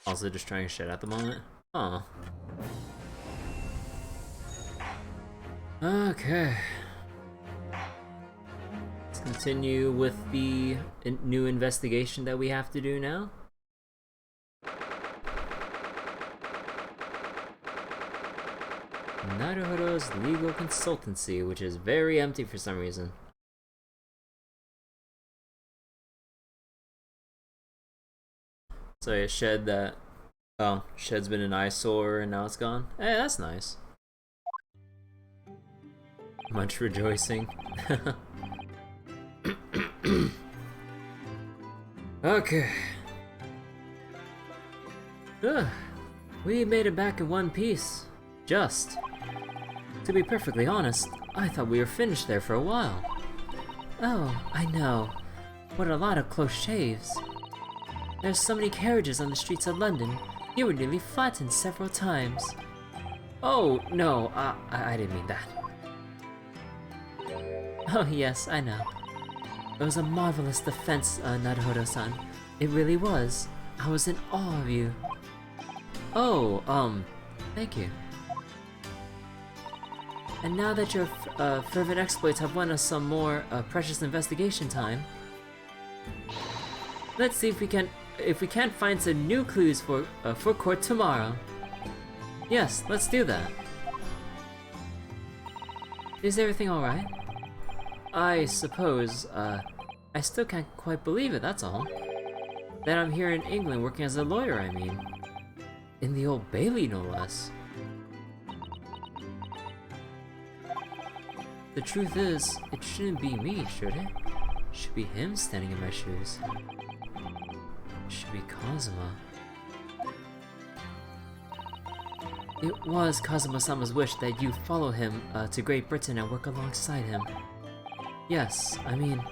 Also just trying shit at the moment. Huh. Okay. Let's continue with the new investigation that we have to do now. Naruhodo's legal consultancy, which is very empty for some reason. So a shed that, oh, shed's been an eyesore and now it's gone. Hey, that's nice. Much rejoicing. Okay. We made it back in one piece. Just. To be perfectly honest, I thought we were finished there for a while. Oh, I know. What a lot of close shaves. There's so many carriages on the streets of London, you were nearly flattened several times. Oh, no, I didn't mean that. Oh yes, I know. It was a marvelous defense, Naruhodo-san. It really was. I was in awe of you. Oh, thank you. And now that your fervent exploits have won us some more precious investigation time, let's see if we can't find some new clues for court tomorrow. Yes, let's do that. Is everything alright? I suppose, I still can't quite believe it, that's all. That I'm here in England working as a lawyer, I mean. In the Old Bailey, no less. The truth is, it shouldn't be me, should it? It should be him standing in my shoes. It should be Kazuma. It was Kazuma-sama's wish that you follow him to Great Britain and work alongside him. Yes, I mean,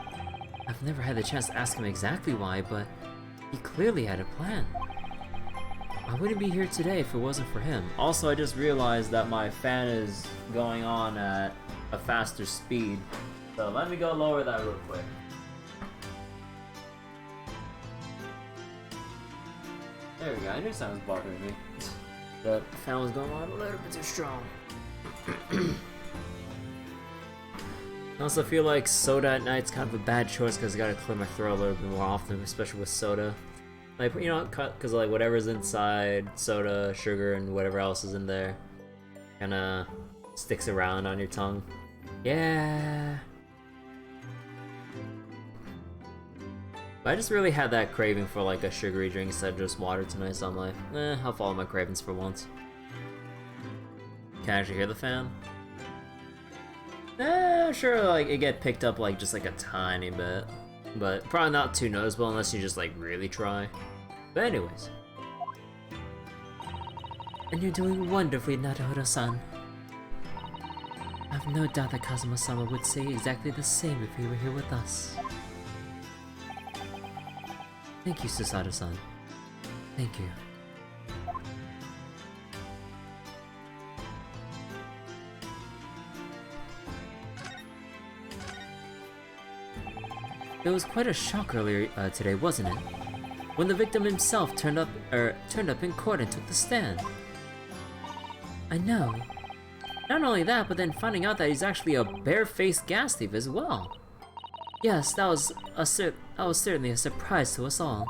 I've never had the chance to ask him exactly why, but he clearly had a plan. I wouldn't be here today if it wasn't for him. Also, I just realized that my fan is going on at a faster speed. So let me go lower that real quick. There we go, I knew something was bothering me. The fan was going on a little bit too strong. I also feel like soda at night's kind of a bad choice because I gotta clear my throat a little bit more often, especially with soda. Like, you know, because like whatever's inside, soda, sugar, and whatever else is in there, kinda sticks around on your tongue. Yeah. But I just really had that craving for like a sugary drink instead of just water tonight, so I'm like, I'll follow my cravings for once. Can I actually hear the fan? Sure, like, it get picked up, like, just, like, a tiny bit. But probably not too noticeable unless you just, like, really try. But anyways. And you're doing wonderfully, Naruhodo-san. I've no doubt that Kazuma-sama would say exactly the same if he were here with us. Thank you, Susato-san. Thank you. It was quite a shock earlier today, wasn't it? When the victim himself turned up in court and took the stand. I know. Not only that, but then finding out that he's actually a bare-faced gas thief as well. Yes, that was certainly a surprise to us all.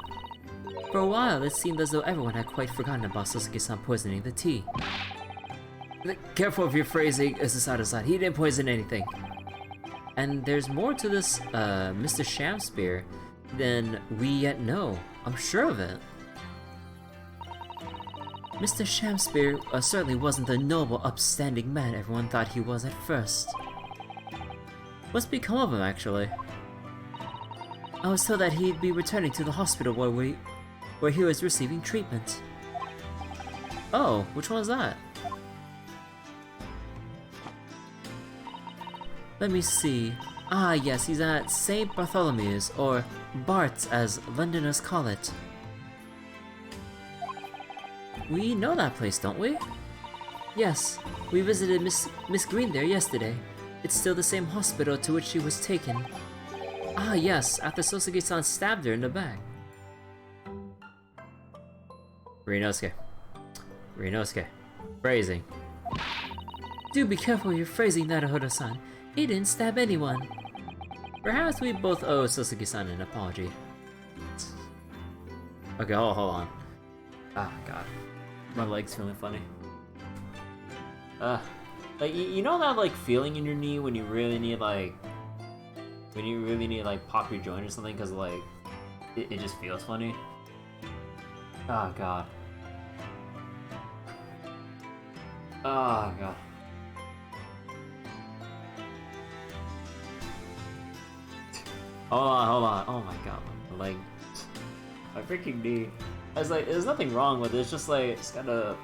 For a while, it seemed as though everyone had quite forgotten about Sosuke-san poisoning the tea. Careful of your phrasing, Susato-san. He didn't poison anything. And there's more to this, Mr. Shamspear than we yet know. I'm sure of it. Mr. Shamspear certainly wasn't the noble, upstanding man everyone thought he was at first. What's become of him, actually? I was told that he'd be returning to the hospital where he was receiving treatment. Oh, which one was that? Let me see. Ah, yes, he's at St. Bartholomew's, or Bart's as Londoners call it. We know that place, don't we? Yes, we visited Miss Green there yesterday. It's still the same hospital to which she was taken. Ah, yes, after Sosuke-san stabbed her in the back. Ryunosuke. Ryunosuke. Phrasing. Do be careful your phrasing, Naruhodo-san. He didn't stab anyone. Perhaps we both owe Sasuke-san an apology. Okay, hold on. Ah, God. My leg's feeling funny. Like, you know that, like, feeling in your knee when you really need, like... When you really need, like, pop your joint or something, because, like, it just feels funny? Oh, God. Oh, God. Hold on. Oh, my God. My leg. My freaking knee. It's like, there's nothing wrong with it, it's just, like, it's got a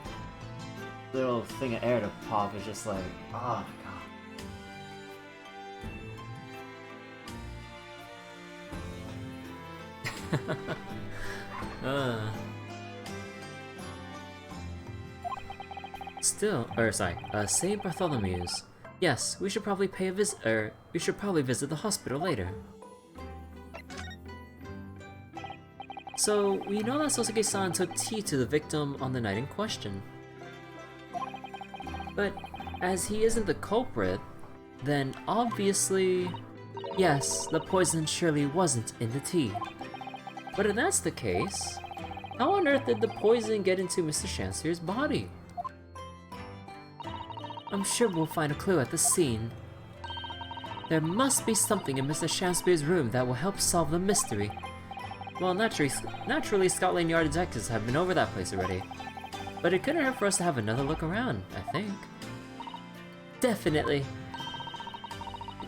little thing of air to pop. It's just like, oh, God. St. Bartholomew's. Yes, we should probably pay a visit, we should probably visit the hospital later. So, we know that Sosuke-san took tea to the victim on the night in question. But, as he isn't the culprit, then obviously... Yes, the poison surely wasn't in the tea. But if that's the case, how on earth did the poison get into Mr. Shanspeare's body? I'm sure we'll find a clue at the scene. There must be something in Mr. Shanspeare's room that will help solve the mystery. Well, naturally Scotland Yard detectives have been over that place already. But it couldn't hurt for us to have another look around, I think. Definitely.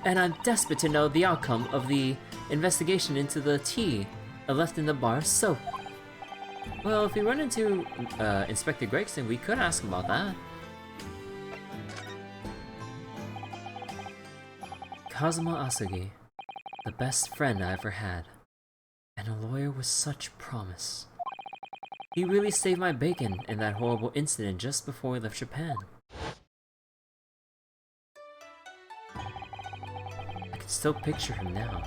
And I'm desperate to know the outcome of the investigation into the tea left in the bar of soap. Well, if we run into Inspector Gregson, we could ask about that. Kazuma Asugi, the best friend I ever had, and a lawyer with such promise. He really saved my bacon in that horrible incident just before we left Japan. I can still picture him now,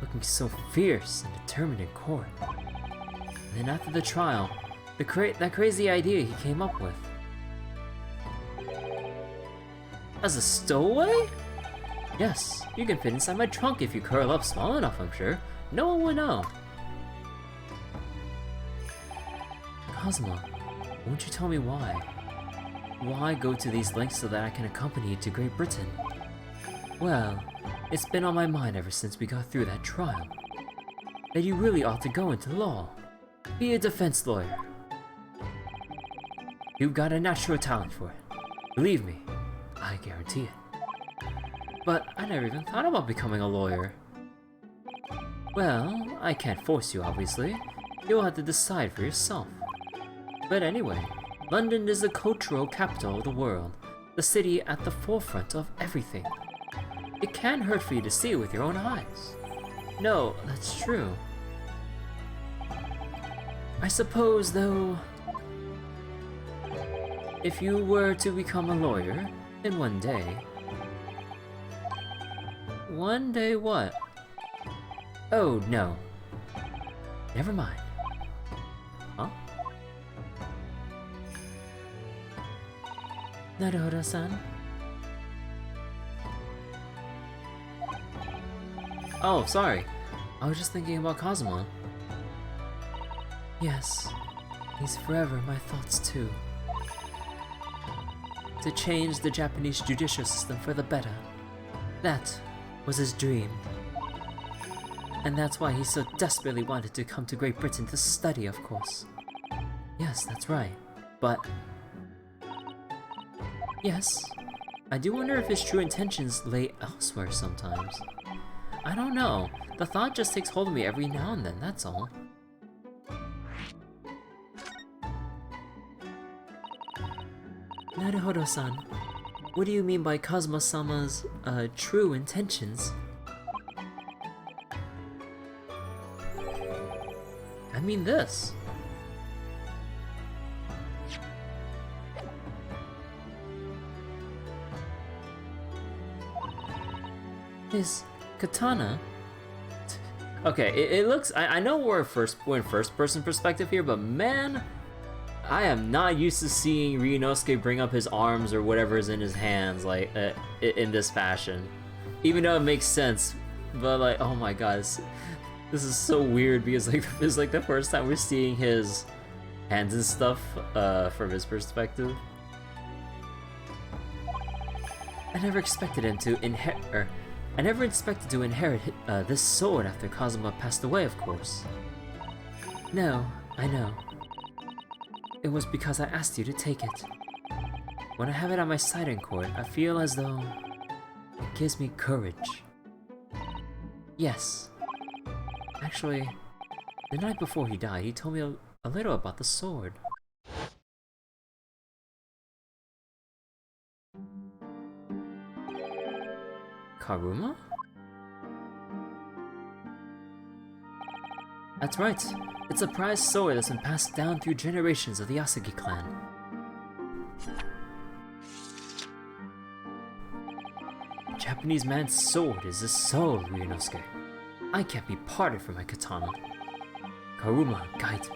looking so fierce and determined in court. And then after the trial, that crazy idea he came up with. As a stowaway? Yes, you can fit inside my trunk if you curl up small enough, I'm sure. No one would know. Kazuma, won't you tell me why? Why go to these lengths so that I can accompany you to Great Britain? Well, it's been on my mind ever since we got through that trial. That you really ought to go into law. Be a defense lawyer. You've got a natural talent for it. Believe me, I guarantee it. But I never even thought about becoming a lawyer. Well, I can't force you, obviously. You'll have to decide for yourself. But anyway, London is the cultural capital of the world, the city at the forefront of everything. It can't hurt for you to see it with your own eyes. No, that's true. I suppose, though, if you were to become a lawyer, then one day... One day what? Oh, no. Never mind. Huh? Naruhodo-san? Oh, sorry. I was just thinking about Kazuma. Yes, he's forever in my thoughts too. To change the Japanese judicial system for the better. That was his dream. And that's why he so desperately wanted to come to Great Britain to study, of course. Yes, that's right. But... Yes, I do wonder if his true intentions lay elsewhere sometimes. I don't know. The thought just takes hold of me every now and then, that's all. Naruhodo-san, what do you mean by Kazuma-sama's, true intentions? I mean this. His katana? Okay, it looks... I know we're in first-person perspective here, but man... I am not used to seeing Ryunosuke bring up his arms or whatever is in his hands, like, in this fashion. Even though it makes sense, but like, oh my god, this is so weird because like this is like the first time we're seeing his hands and stuff from his perspective. I never expected him to inherit. I never expected to inherit this sword after Kazuma passed away, of course. No, I know. It was because I asked you to take it. When I have it on my side in court, I feel as though it gives me courage. Yes. Actually, the night before he died, he told me a little about the sword. Karuma? That's right. It's a prized sword that's been passed down through generations of the Asagi clan. The Japanese man's sword is his soul, Ryunosuke. I can't be parted from my katana. Karuma guides me.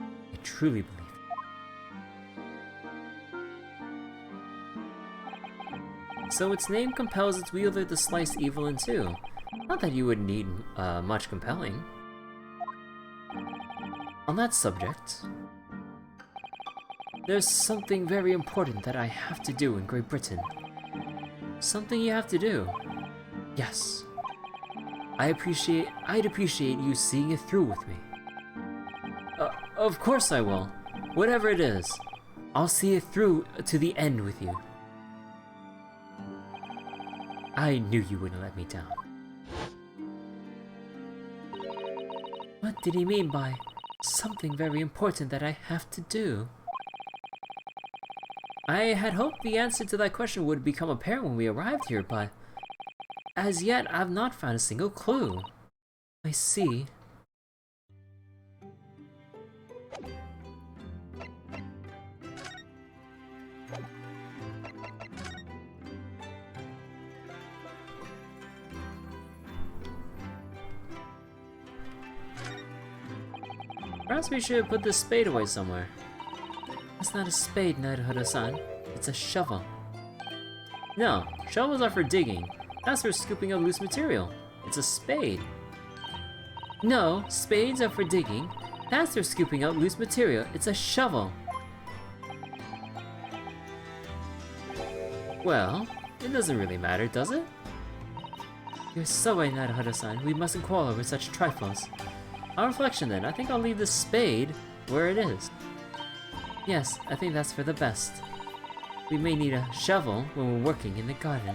I truly believe it. So its name compels its wielder to slice evil in two. Not that you would need much compelling. On that subject, there's something very important that I have to do in Great Britain. Something you have to do. Yes. I'd appreciate you seeing it through with me. Of course I will. Whatever it is, I'll see it through to the end with you. I knew you wouldn't let me down. What did he mean by something very important that I have to do? I had hoped the answer to that question would become apparent when we arrived here, but as yet I've not found a single clue. I see. Perhaps we should put this spade away somewhere. It's not a spade, Naruhodo-san. It's a shovel. No, shovels are for digging. That's for scooping up loose material. It's a spade. No, spades are for digging. That's for scooping up loose material. It's a shovel. Well, it doesn't really matter, does it? You're so right, Naruhodo-san. We mustn't quarrel over such trifles. On reflection then, I think I'll leave the spade where it is. Yes, I think that's for the best. We may need a shovel when we're working in the garden.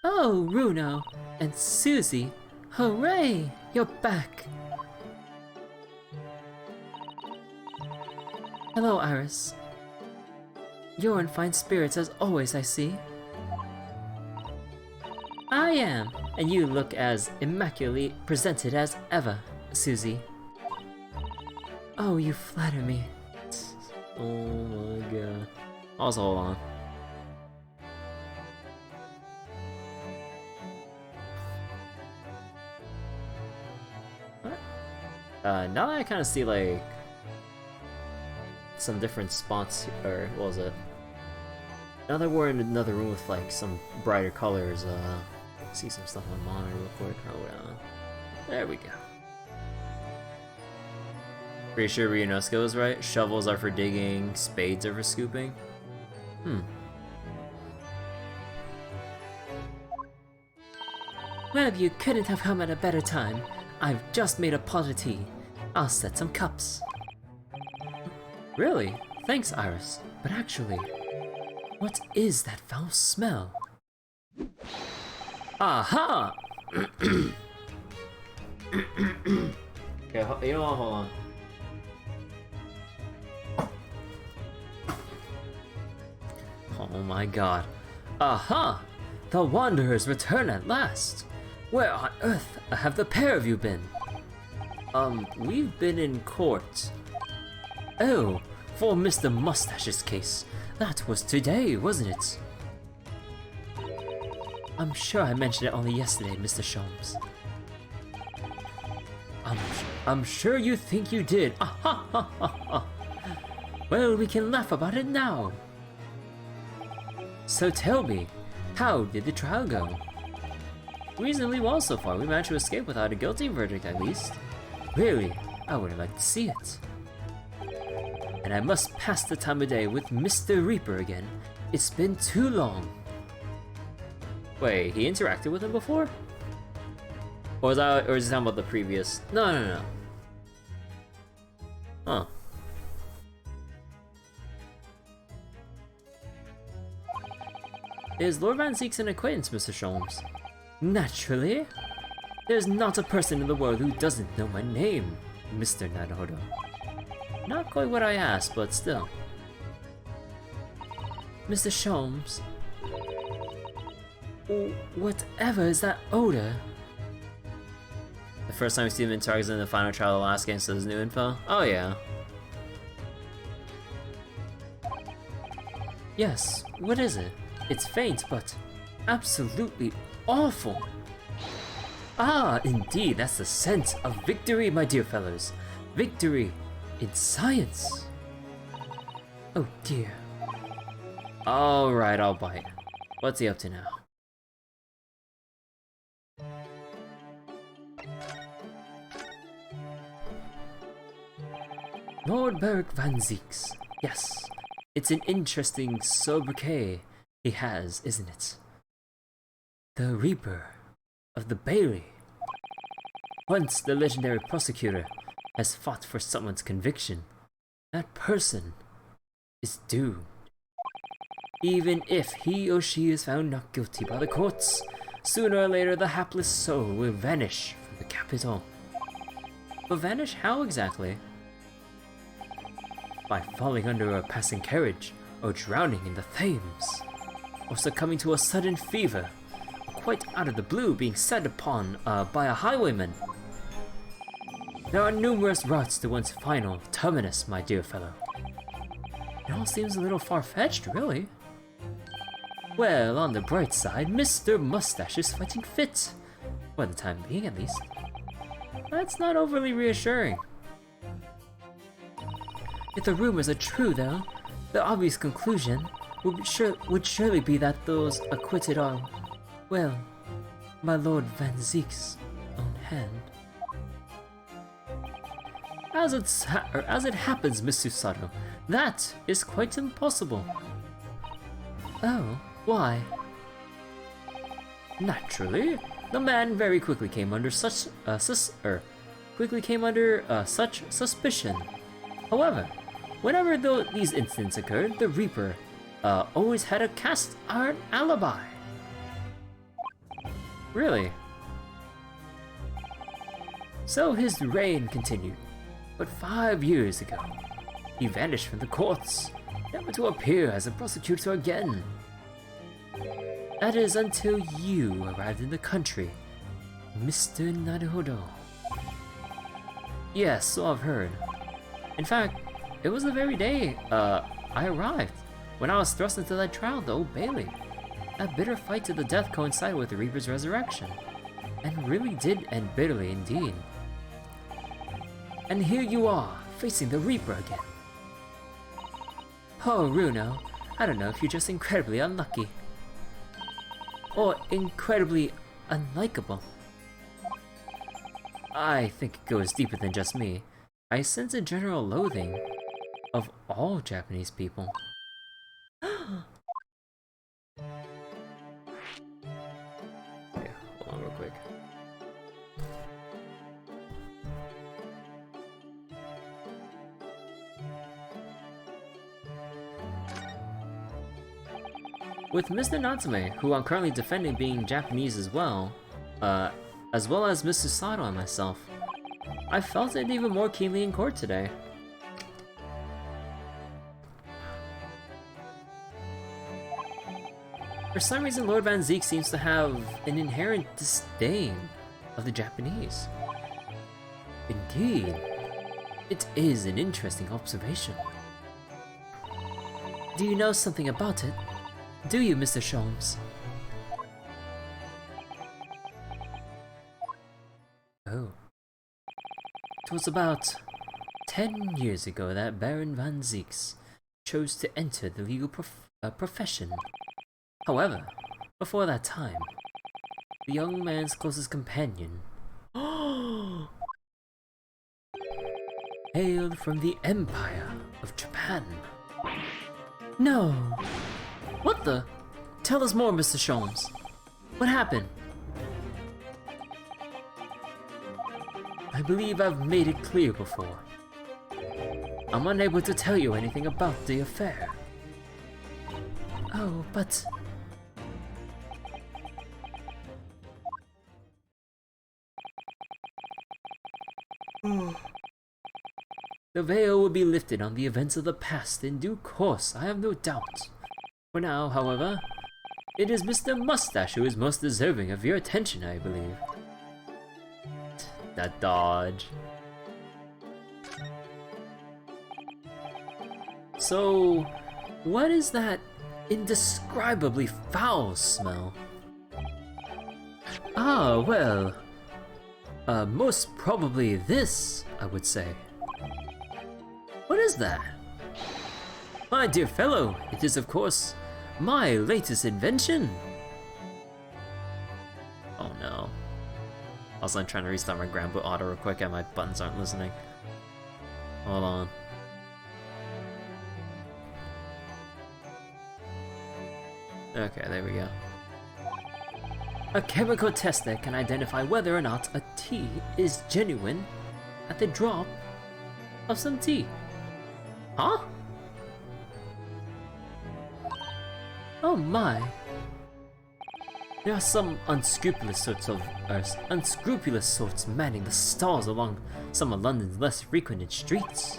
Oh, Runo and Susie, hooray! You're back! Hello, Iris. You're in fine spirits as always, I see. I am, and you look as immaculately presented as ever, Susie. Oh, you flatter me. Oh my god. Also, hold on. Now that I kind of see, like, some different spots, or what was it? Now that we're in another room with, like, some brighter colors, see some stuff on the monitor real quick. Oh, there we go. Pretty sure Ryunosuke was right. Shovels are for digging, spades are for scooping. Well, you couldn't have come at a better time. I've just made a pot of tea. I'll set some cups. Really? Thanks, Iris. But actually, what is that foul smell? Aha! Okay, you know what? Hold on. Oh my god. Aha! The Wanderers return at last! Where on earth have the pair of you been? We've been in court. Oh, for Mr. Mustache's case. That was today, wasn't it? I'm sure I mentioned it only yesterday, Mr. Sholmes. I'm sure you think you did. Ah, ha, ha, ha, ha. Well, we can laugh about it now. So tell me, how did the trial go? Reasonably well so far. We managed to escape without a guilty verdict, at least. Really, I would have liked to see it. And I must pass the time of day with Mr. Reaper again. It's been too long. Wait, he interacted with him before? Or is he talking about the previous? No. Huh. Is Lord Van Zeek's an acquaintance, Mr. Sholmes? Naturally. There's not a person in the world who doesn't know my name, Mr. Naruhodo. Not quite what I asked, but still. Mr. Sholmes, whatever is that odor? The first time we see him in Targets in the final trial of the last game, so there's new info? Oh yeah. Yes, what is it? It's faint, but absolutely awful. Ah, indeed, that's the scent of victory, my dear fellows. Victory in science. Oh dear. Alright, I'll bite. What's he up to now? Lord Beric Van Zeeks. Yes, it's an interesting sobriquet he has, isn't it? The Reaper of the Bailey. Once the legendary prosecutor has fought for someone's conviction, that person is doomed. Even if he or she is found not guilty by the courts, sooner or later the hapless soul will vanish from the capital. But vanish how exactly? By falling under a passing carriage, or drowning in the Thames, or succumbing to a sudden fever, or quite out of the blue being set upon by a highwayman. There are numerous routes to one's final terminus, my dear fellow. It all seems a little far-fetched, really. Well, on the bright side, Mr. Mustache is fighting fit. For the time being, at least. That's not overly reassuring. If the rumors are true, though, the obvious conclusion would surely be that those acquitted are, well, my Lord Van Zeek's own hand. As it happens, Miss Susato, that is quite impossible. Oh, why? Naturally, the man very quickly came under such suspicion. However, whenever these incidents occurred, the Reaper always had a cast iron alibi. Really? So his reign continued, but 5 years ago, he vanished from the courts, never to appear as a prosecutor again. That is until you arrived in the country, Mr. Naruhodo. Yes, so I've heard. In fact, it was the very day I arrived, when I was thrust into that trial at the Old Bailey. That bitter fight to the death coincided with the Reaper's resurrection, and really did end bitterly indeed. And here you are, facing the Reaper again. Oh, Runo, I don't know if you're just incredibly unlucky. Or incredibly unlikable. I think it goes deeper than just me. I sense a general loathing of all Japanese people. Okay, hold on real quick. With Mr. Natsume, who I'm currently defending being Japanese as well as Mr. Sato and myself, I felt it even more keenly in court today. For some reason, Lord Van Zeke seems to have an inherent disdain of the Japanese. Indeed, it is an interesting observation. Do you know something about it? Do you, Mr. Sholmes? Oh. It was about 10 years ago that Baron Van Zieks chose to enter the legal profession. However, before that time, the young man's closest companion hailed from the Empire of Japan. No! What the? Tell us more, Mr. Sholmes. What happened? I believe I've made it clear before. I'm unable to tell you anything about the affair. Oh, but... The veil will be lifted on the events of the past in due course, I have no doubt. For now, however, it is Mr. Mustache who is most deserving of your attention, I believe. That dodge. So, what is that indescribably foul smell? Ah, well, most probably this, I would say. What is that? My dear fellow, it is of course my latest invention. Oh no. Also, I'm trying to restart my Granblue Auto real quick and my buttons aren't listening. Hold on. Okay, there we go. A chemical tester can identify whether or not a tea is genuine at the drop of some tea. Huh? Oh my. There are some unscrupulous sorts manning the stalls along some of London's less frequented streets.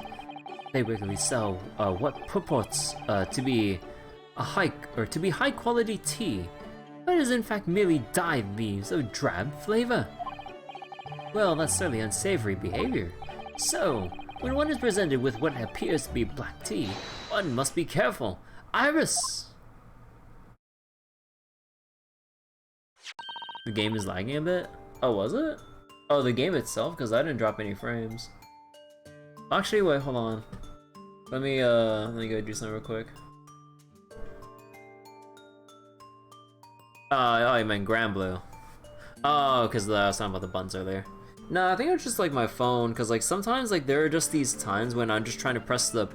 They regularly sell what purports to be high quality tea, but is in fact merely dyed leaves of drab flavor. Well, that's certainly unsavory behavior. So, when one is presented with what appears to be black tea, one must be careful. Iris! The game is lagging a bit? Oh, was it? Oh, the game itself? Because I didn't drop any frames. Actually, wait, hold on. Let me go do something real quick. Oh, you meant Granblue. Oh, because I was talking about the buttons earlier. No, I think it's just like my phone, because like sometimes like there are just these times when I'm just trying to press the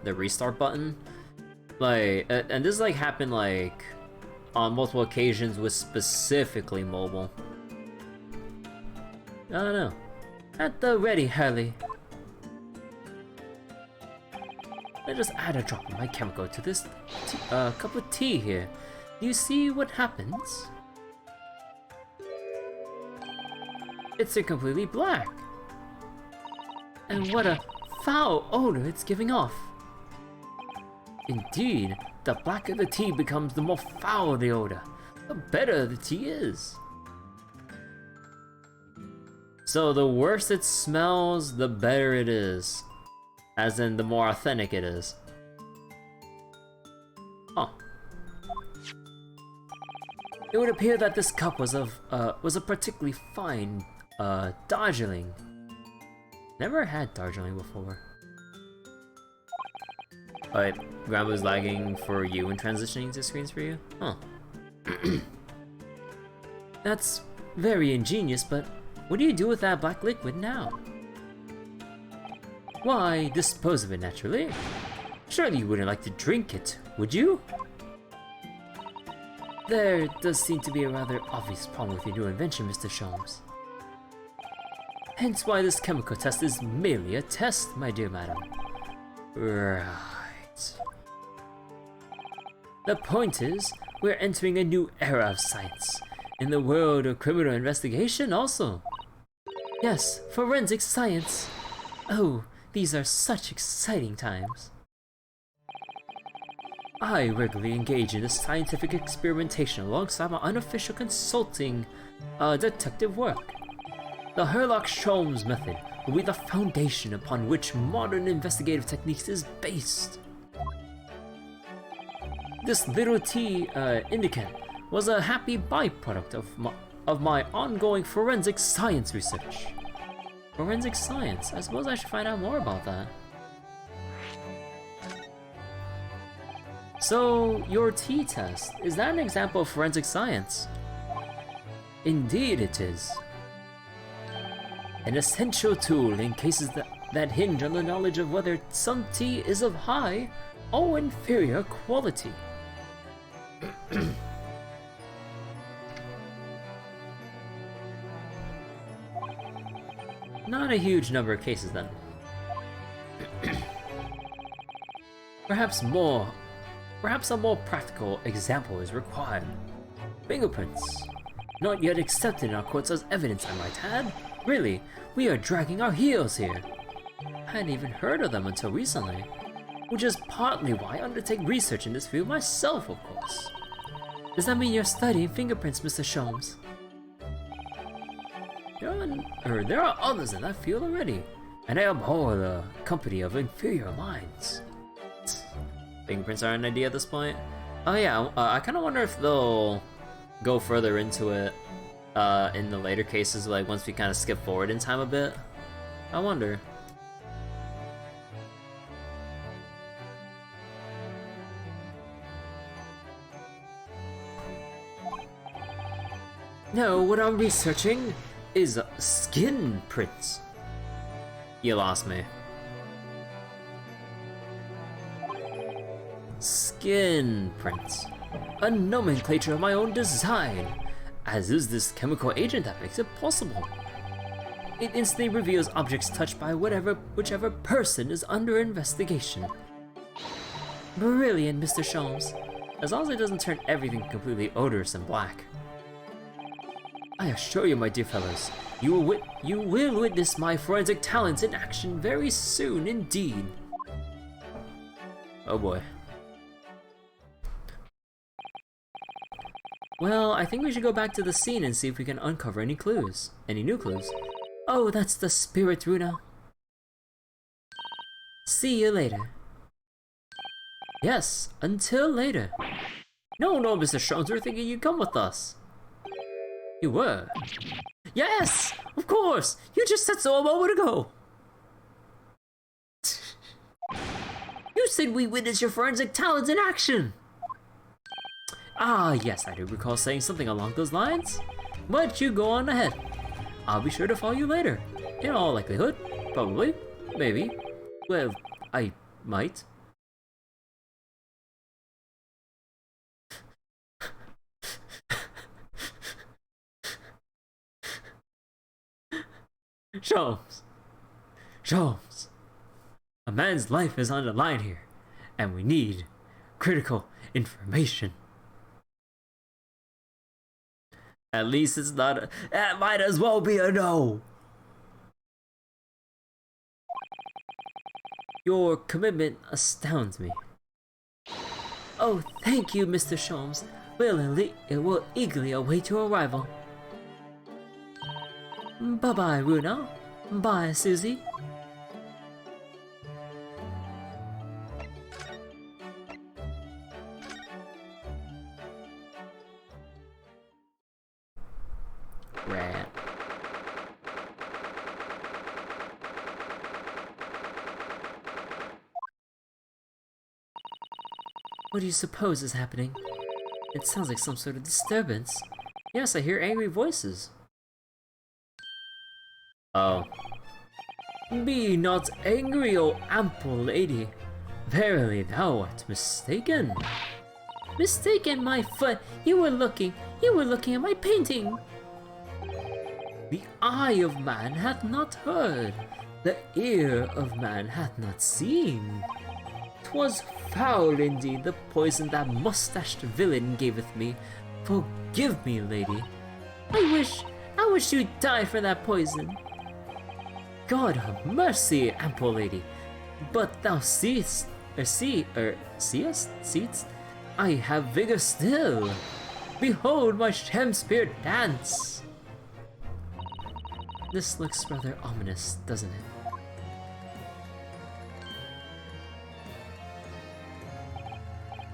restart button. Like, and this like happened like on multiple occasions with specifically mobile. I don't know. At the ready, Hurley. Let us add a drop of my chemical to this cup of tea here. Do you see what happens? It's completely black. And what a foul odor it's giving off. Indeed, the blacker the tea becomes, the more foul the odor, the better the tea is. So the worse it smells, the better it is. As in, the more authentic it is. Huh. It would appear that this cup was a particularly fine Darjeeling. Never had Darjeeling before. Alright, Granblue's lagging for you and transitioning to screens for you? Huh. That's very ingenious, but what do you do with that black liquid now? Why, dispose of it naturally. Surely you wouldn't like to drink it, would you? There does seem to be a rather obvious problem with your new invention, Mr. Sholmes. Hence why this chemical test is merely a test, my dear madam. Right. The point is, we're entering a new era of science. In the world of criminal investigation also. Yes, forensic science. Oh, these are such exciting times. I regularly engage in this scientific experimentation alongside my unofficial consulting detective work. The Herlock-Sholmes method will be the foundation upon which modern investigative techniques is based. This little tea indicant was a happy byproduct of my ongoing forensic science research. Forensic science? I suppose I should find out more about that. So, your tea test, is that an example of forensic science? Indeed it is. An essential tool in cases that hinge on the knowledge of whether some tea is of high or inferior quality. Not a huge number of cases then. Perhaps a more practical example is required. Fingerprints. Not yet accepted in our courts as evidence, I might add. Really, we are dragging our heels here. I hadn't even heard of them until recently, which is partly why I undertake research in this field myself, of course. Does that mean you're studying fingerprints, Mr. Sholmes? There are others in that field already, and I abhor the company of inferior minds. Fingerprints are an idea at this point. Oh yeah, I kind of wonder if they'll go further into it in the later cases, like once we kind of skip forward in time a bit. I wonder. No, what I'm researching is skin prints. You lost me. Skin prints. A nomenclature of my own design, as is this chemical agent that makes it possible. It instantly reveals objects touched by whichever person is under investigation. Brilliant, Mr. Sholmes. As long as it doesn't turn everything completely odorous and black. I assure you, my dear fellows, you will witness my forensic talents in action very soon indeed. Oh boy. Well, I think we should go back to the scene and see if we can uncover any clues. Any new clues. Oh, that's the spirit, Runa. See you later. Yes, until later. No, Mr. Sholmes, we're thinking you'd come with us. You were? Yes! Of course! You just said so a moment ago! You said we witnessed your forensic talents in action! Ah, yes, I do recall saying something along those lines. But you go on ahead. I'll be sure to follow you later. In all likelihood. Probably. Maybe. Well, I might. Sholmes. A man's life is on the line here, and we need critical information. At least it's not a... That might as well be a no! Your commitment astounds me. Oh, thank you, Mr. Sholmes. It will eagerly await your arrival. Bye-bye, Runa. Bye, Susie. Rat. What do you suppose is happening? It sounds like some sort of disturbance. Yes, I hear angry voices. Oh. Be not angry, O ample lady. Verily thou art mistaken. Mistaken, my foot. You were looking at my painting. The eye of man hath not heard, the ear of man hath not seen. 'Twas foul indeed, the poison that mustached villain gaveth me. Forgive me, lady. I wish you'd die for that poison. God have mercy, ample lady. But thou seest seats? I have vigor still. Behold my Shakespeare dance. This looks rather ominous, doesn't it?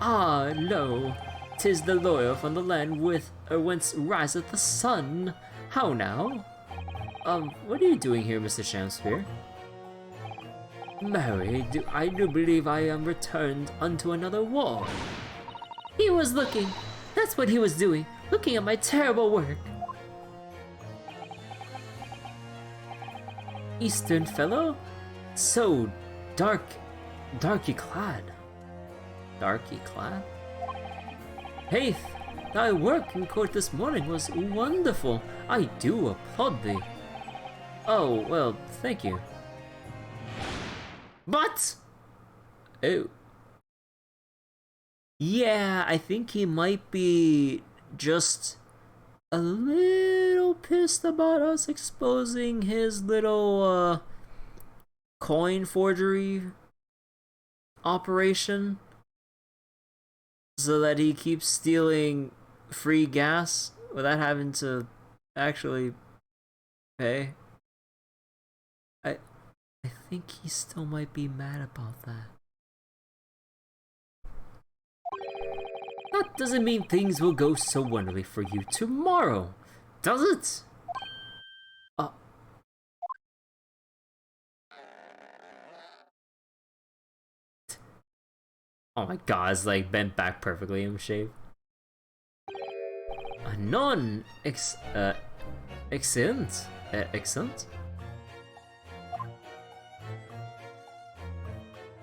Ah, lo, 'tis the lawyer from the land whence riseth the sun. How now? What are you doing here, Mr. Shakespeare? Marry, I do believe I am returned unto another war. He was looking. That's what he was doing, looking at my terrible work. Eastern fellow? So darky clad. Darky clad? Haith, thy work in court this morning was wonderful. I do applaud thee. Oh, well, thank you. But! Oh. Yeah, I think he might be just a little pissed about us exposing his little, coin forgery operation. So that he keeps stealing free gas without having to actually pay. I think he still might be mad about that. That doesn't mean things will go so wonderfully for you tomorrow, does it? Oh my god, it's like bent back perfectly in shape. Non excellent. Excellent? Is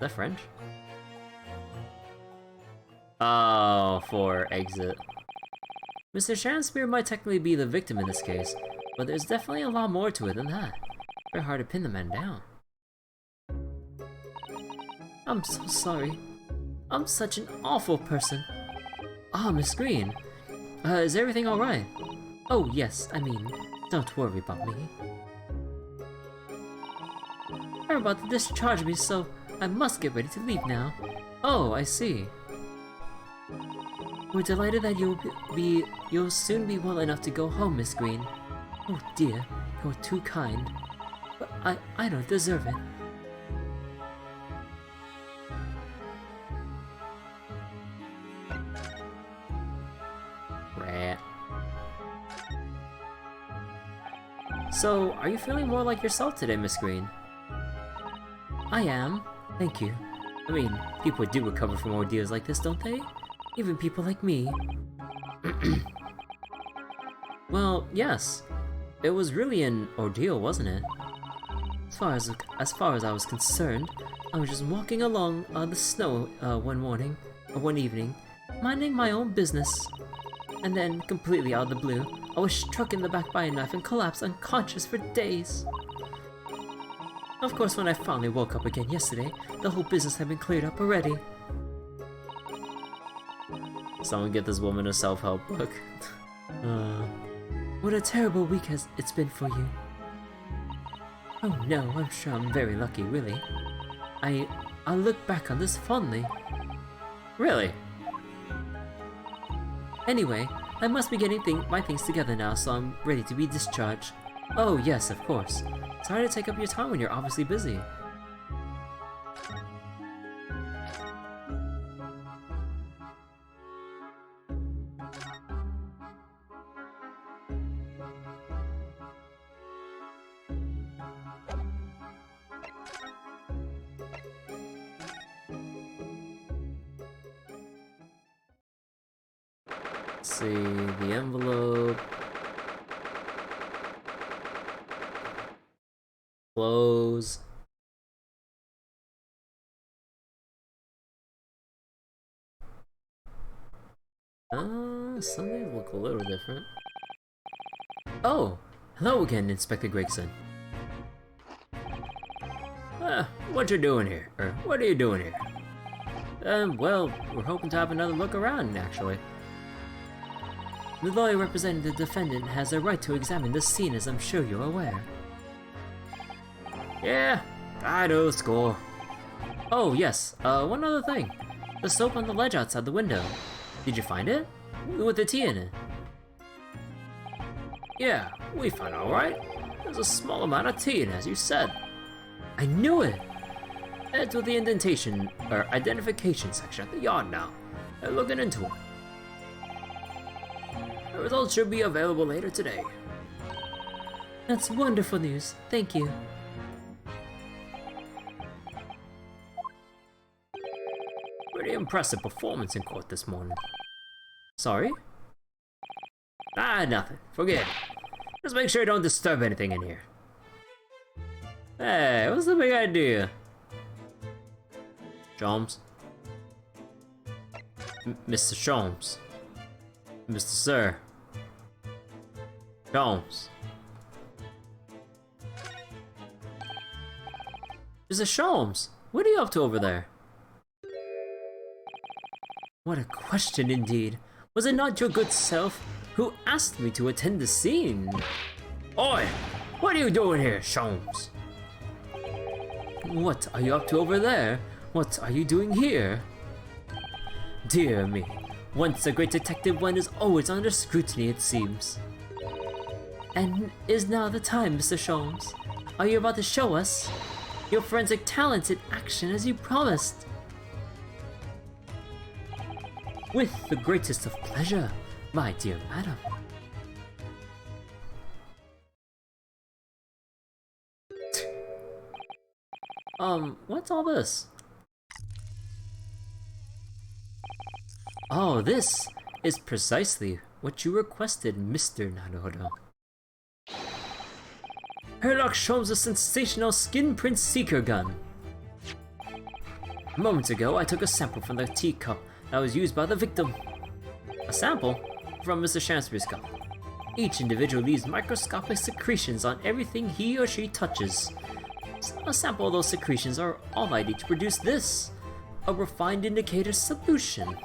that French? Oh, for exit. Mr. Shakespeare might technically be the victim in this case, but there's definitely a lot more to it than that. Very hard to pin the man down. I'm so sorry. I'm such an awful person. Ah, Miss Green. Is everything alright? Oh, yes, I mean, don't worry about me. They're about to discharge me, so I must get ready to leave now. Oh, I see. We're delighted that you'll soon be well enough to go home, Miss Green. Oh dear, you're too kind. But I don't deserve it. So, are you feeling more like yourself today, Miss Green? I am, thank you. I mean, people do recover from ordeals like this, don't they? Even people like me. Well, yes. It was really an ordeal, wasn't it? As far as I was concerned, I was just walking along the snow one evening, minding my own business. And then, completely out of the blue, I was struck in the back by a knife and collapsed unconscious for days. Of course, when I finally woke up again yesterday, the whole business had been cleared up already. Someone get this woman a self-help book. What a terrible week it's been for you. Oh no, I'm sure I'm very lucky, really. I'll look back on this fondly. Really? Anyway, I must be getting my things together now, so I'm ready to be discharged. Oh yes, of course. Sorry to take up your time when you're obviously busy. Let's see, the envelope. Close. Some things look a little different. Oh, hello again, Inspector Gregson. What you doing here? Or what are you doing here? Well, we're hoping to have another look around, actually. The lawyer representing the defendant has a right to examine this scene, as I'm sure you're aware. Yeah, I know the score. Oh, yes, one other thing. The soap on the ledge outside the window. Did you find it? With the tea in it. Yeah, we found it alright. There's a small amount of tea in it, as you said. I knew it! Head to the identification section at the yard now. They're looking into it. The results should be available later today. That's wonderful news. Thank you. Pretty impressive performance in court this morning. Sorry? Ah, nothing. Forget it. Just make sure you don't disturb anything in here. Hey, what's the big idea? Sholmes? Mr. Sholmes. Mr. Sir. Sholmes. Mr. Sholmes, what are you up to over there? What a question indeed. Was it not your good self who asked me to attend the scene? Oi! What are you doing here, Sholmes? What are you up to over there? What are you doing here? Dear me, once a great detective, one is always under scrutiny, it seems. And is now the time, Mr. Sholmes? Are you about to show us your forensic talents in action as you promised? With the greatest of pleasure, my dear madam. What's all this? Oh, this is precisely what you requested, Mr. Naruto. Herlock Sholmes' sensational skin print seeker gun. Moments ago, I took a sample from the teacup that was used by the victim. A sample from Mr. Shansbury's cup. Each individual leaves microscopic secretions on everything he or she touches. A sample of those secretions are all I need to produce this, a refined indicator solution.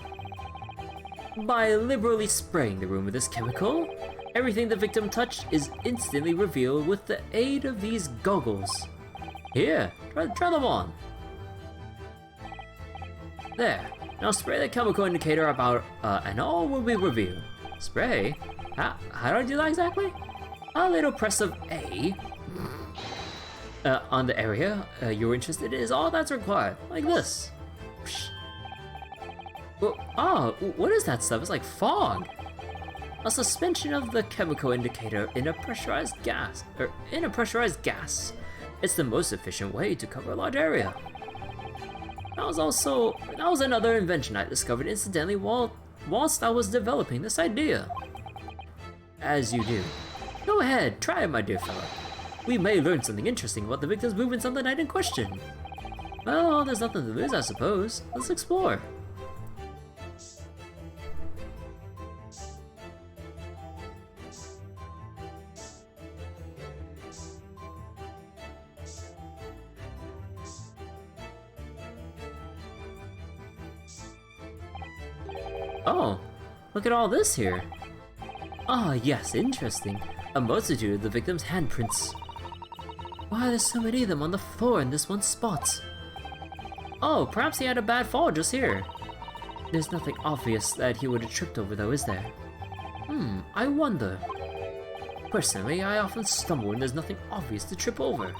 By liberally spraying the room with this chemical, everything the victim touched is instantly revealed with the aid of these goggles. Here, try them on. There, now spray the chemical indicator about, and all will be revealed. Spray? How do I do that exactly? A little press of A on the area you're interested in is all that's required, like this. Oh, what is that stuff? It's like fog. A suspension of the chemical indicator in a pressurized gas, It's the most efficient way to cover a large area. That was another invention I discovered incidentally whilst I was developing this idea. As you do. Go ahead, try it, my dear fellow. We may learn something interesting about the victim's movements on the night in question. Well, there's nothing to lose, I suppose. Let's explore. Oh, look at all this here. Ah, yes, interesting. A multitude of the victim's handprints. Why, there's so many of them on the floor in this one spot. Oh, perhaps he had a bad fall just here. There's nothing obvious that he would have tripped over though, is there? I wonder. Personally, I often stumble when there's nothing obvious to trip over.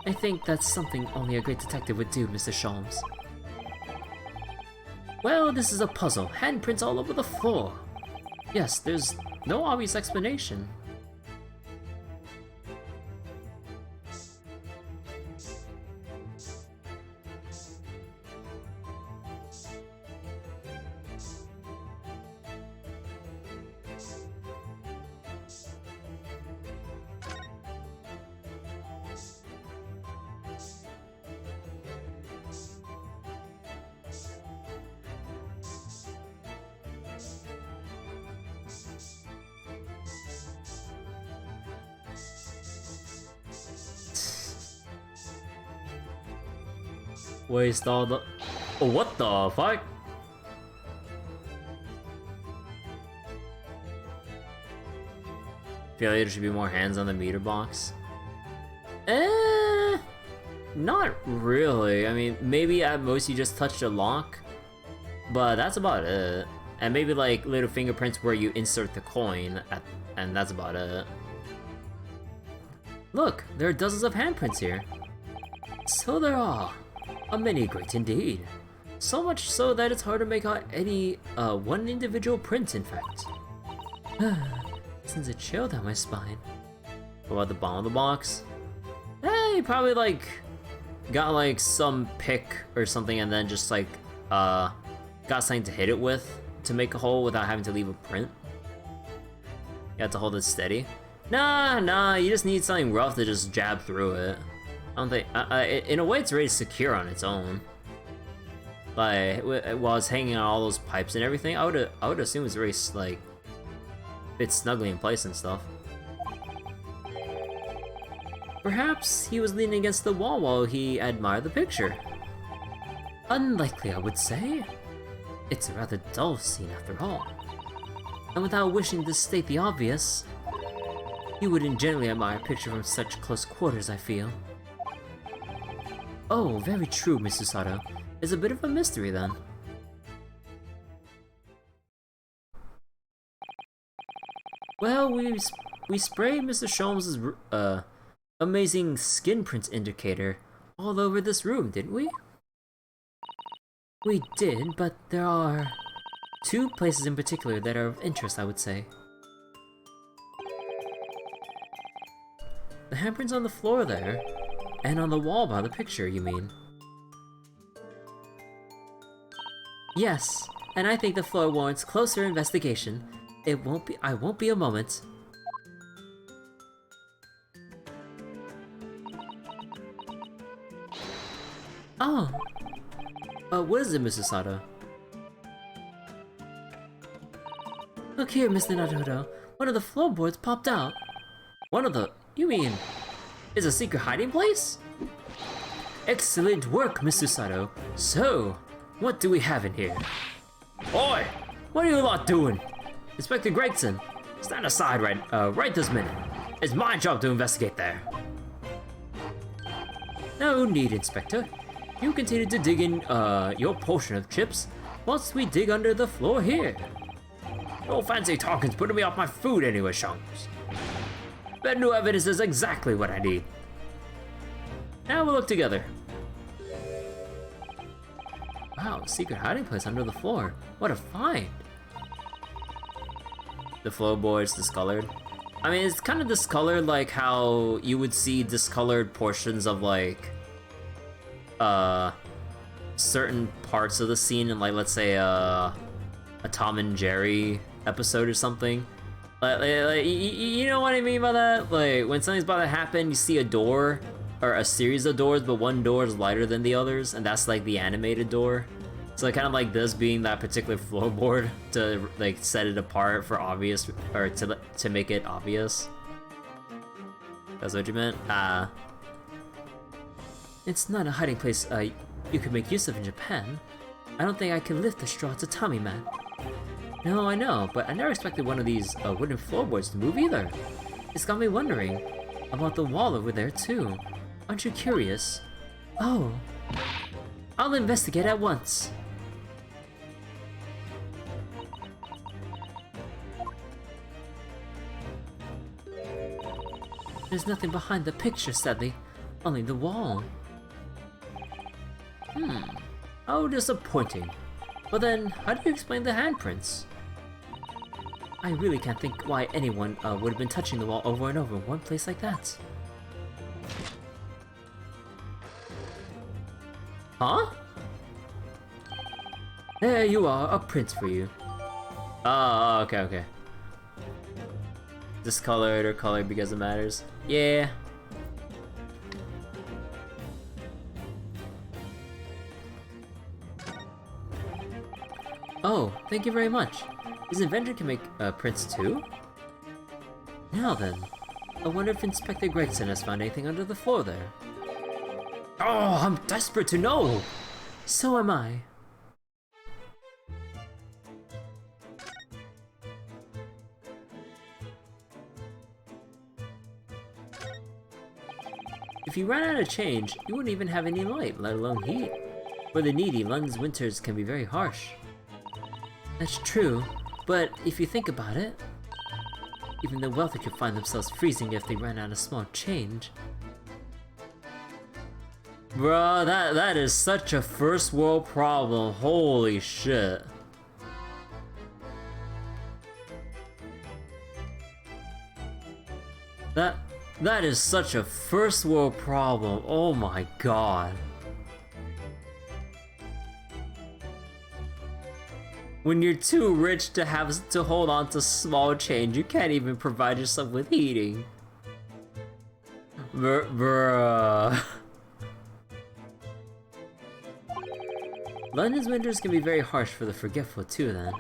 I think that's something only a great detective would do, Mr. Sholmes. Well, this is a puzzle. Handprints all over the floor. Yes, there's no obvious explanation. Waste all the... Oh, what the fuck? Feel like there should be more hands on the meter box. Not really. I mean, maybe at most you just touched a lock, but that's about it. And maybe like little fingerprints where you insert the coin, and that's about it. Look, there are dozens of handprints here. So there are. A many great indeed. So much so that it's hard to make out any one individual print, in fact. Sends a chill down my spine. What about the bottom of the box? He probably like got like some pick or something and then just like got something to hit it with to make a hole without having to leave a print. You have to hold it steady. Nah, you just need something rough to just jab through it. I don't think, in a way it's already secure on its own. Like, while it's hanging on all those pipes and everything, I would assume it's already, like, fits snugly in place and stuff. Perhaps he was leaning against the wall while he admired the picture. Unlikely, I would say. It's a rather dull scene after all. And without wishing to state the obvious, you wouldn't generally admire a picture from such close quarters, I feel. Oh, very true, Mr. Sato. It's a bit of a mystery, then. Well, we sprayed Mr. Sholmes' amazing skin print indicator all over this room, didn't we? We did, but there are two places in particular that are of interest, I would say. The handprints on the floor there, and on the wall by the picture, you mean? Yes, and I think the floor warrants closer investigation. I won't be a moment. Oh. What is it, Mr. Sato? Look here, Mr. Naruto. One of the floorboards popped out. You mean, is a secret hiding place? Excellent work, Mr. Sato. So, what do we have in here? Oi! What are you lot doing? Inspector Gregson, stand aside right this minute. It's my job to investigate there. No need, Inspector. You continue to dig in your portion of chips whilst we dig under the floor here. No fancy talking's putting me off my food anyway, Sholmes. That new evidence is exactly what I need. Now we'll look together. Wow, secret hiding place under the floor. What a find. The floorboard's discolored. I mean, it's kind of discolored like how you would see discolored portions of like certain parts of the scene in, like, let's say a Tom and Jerry episode or something. Like, you know what I mean by that? Like, when something's about to happen, you see a door, or a series of doors, but one door is lighter than the others, and that's like the animated door. So kind of like this being that particular floorboard to like set it apart for obvious, or to make it obvious. That's what you meant? It's not a hiding place you could make use of in Japan. I don't think I can lift the straw to Tommy Man. No, I know, but I never expected one of these wooden floorboards to move either. It's got me wondering about the wall over there too. Aren't you curious? Oh. I'll investigate at once. There's nothing behind the picture, sadly. Only the wall. How disappointing. But then, how do you explain the handprints? I really can't think why anyone would have been touching the wall over and over in one place like that. Huh? There you are, a print for you. Oh, okay. Discolored or colored because it matters. Yeah. Oh, thank you very much. His inventor can make prints too? Now then, I wonder if Inspector Gregson has found anything under the floor there. Oh, I'm desperate to know! So am I. If you ran out of change, you wouldn't even have any light, let alone heat. For the needy, London's winters can be very harsh. That's true, but if you think about it, even the wealthy could find themselves freezing if they ran out of small change. Bro, that is such a first world problem, holy shit. That is such a first world problem, oh my god. When you're too rich to have to hold on to small change, you can't even provide yourself with heating. Bruh. London's winters can be very harsh for the forgetful too then.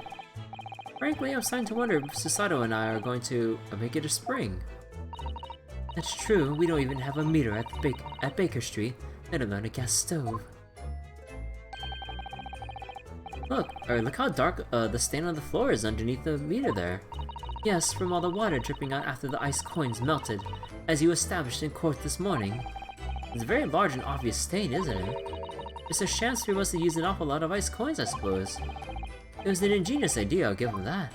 Frankly, I'm starting to wonder if Susato and I are going to make it a spring. That's true, we don't even have a meter at Baker Street, let alone a gas stove. Look how dark the stain on the floor is underneath the meter there. Yes, from all the water dripping out after the ice coins melted, as you established in court this morning. It's a very large and obvious stain, isn't it? It's a chance we must have used an awful lot of ice coins, I suppose. It was an ingenious idea, I'll give him that.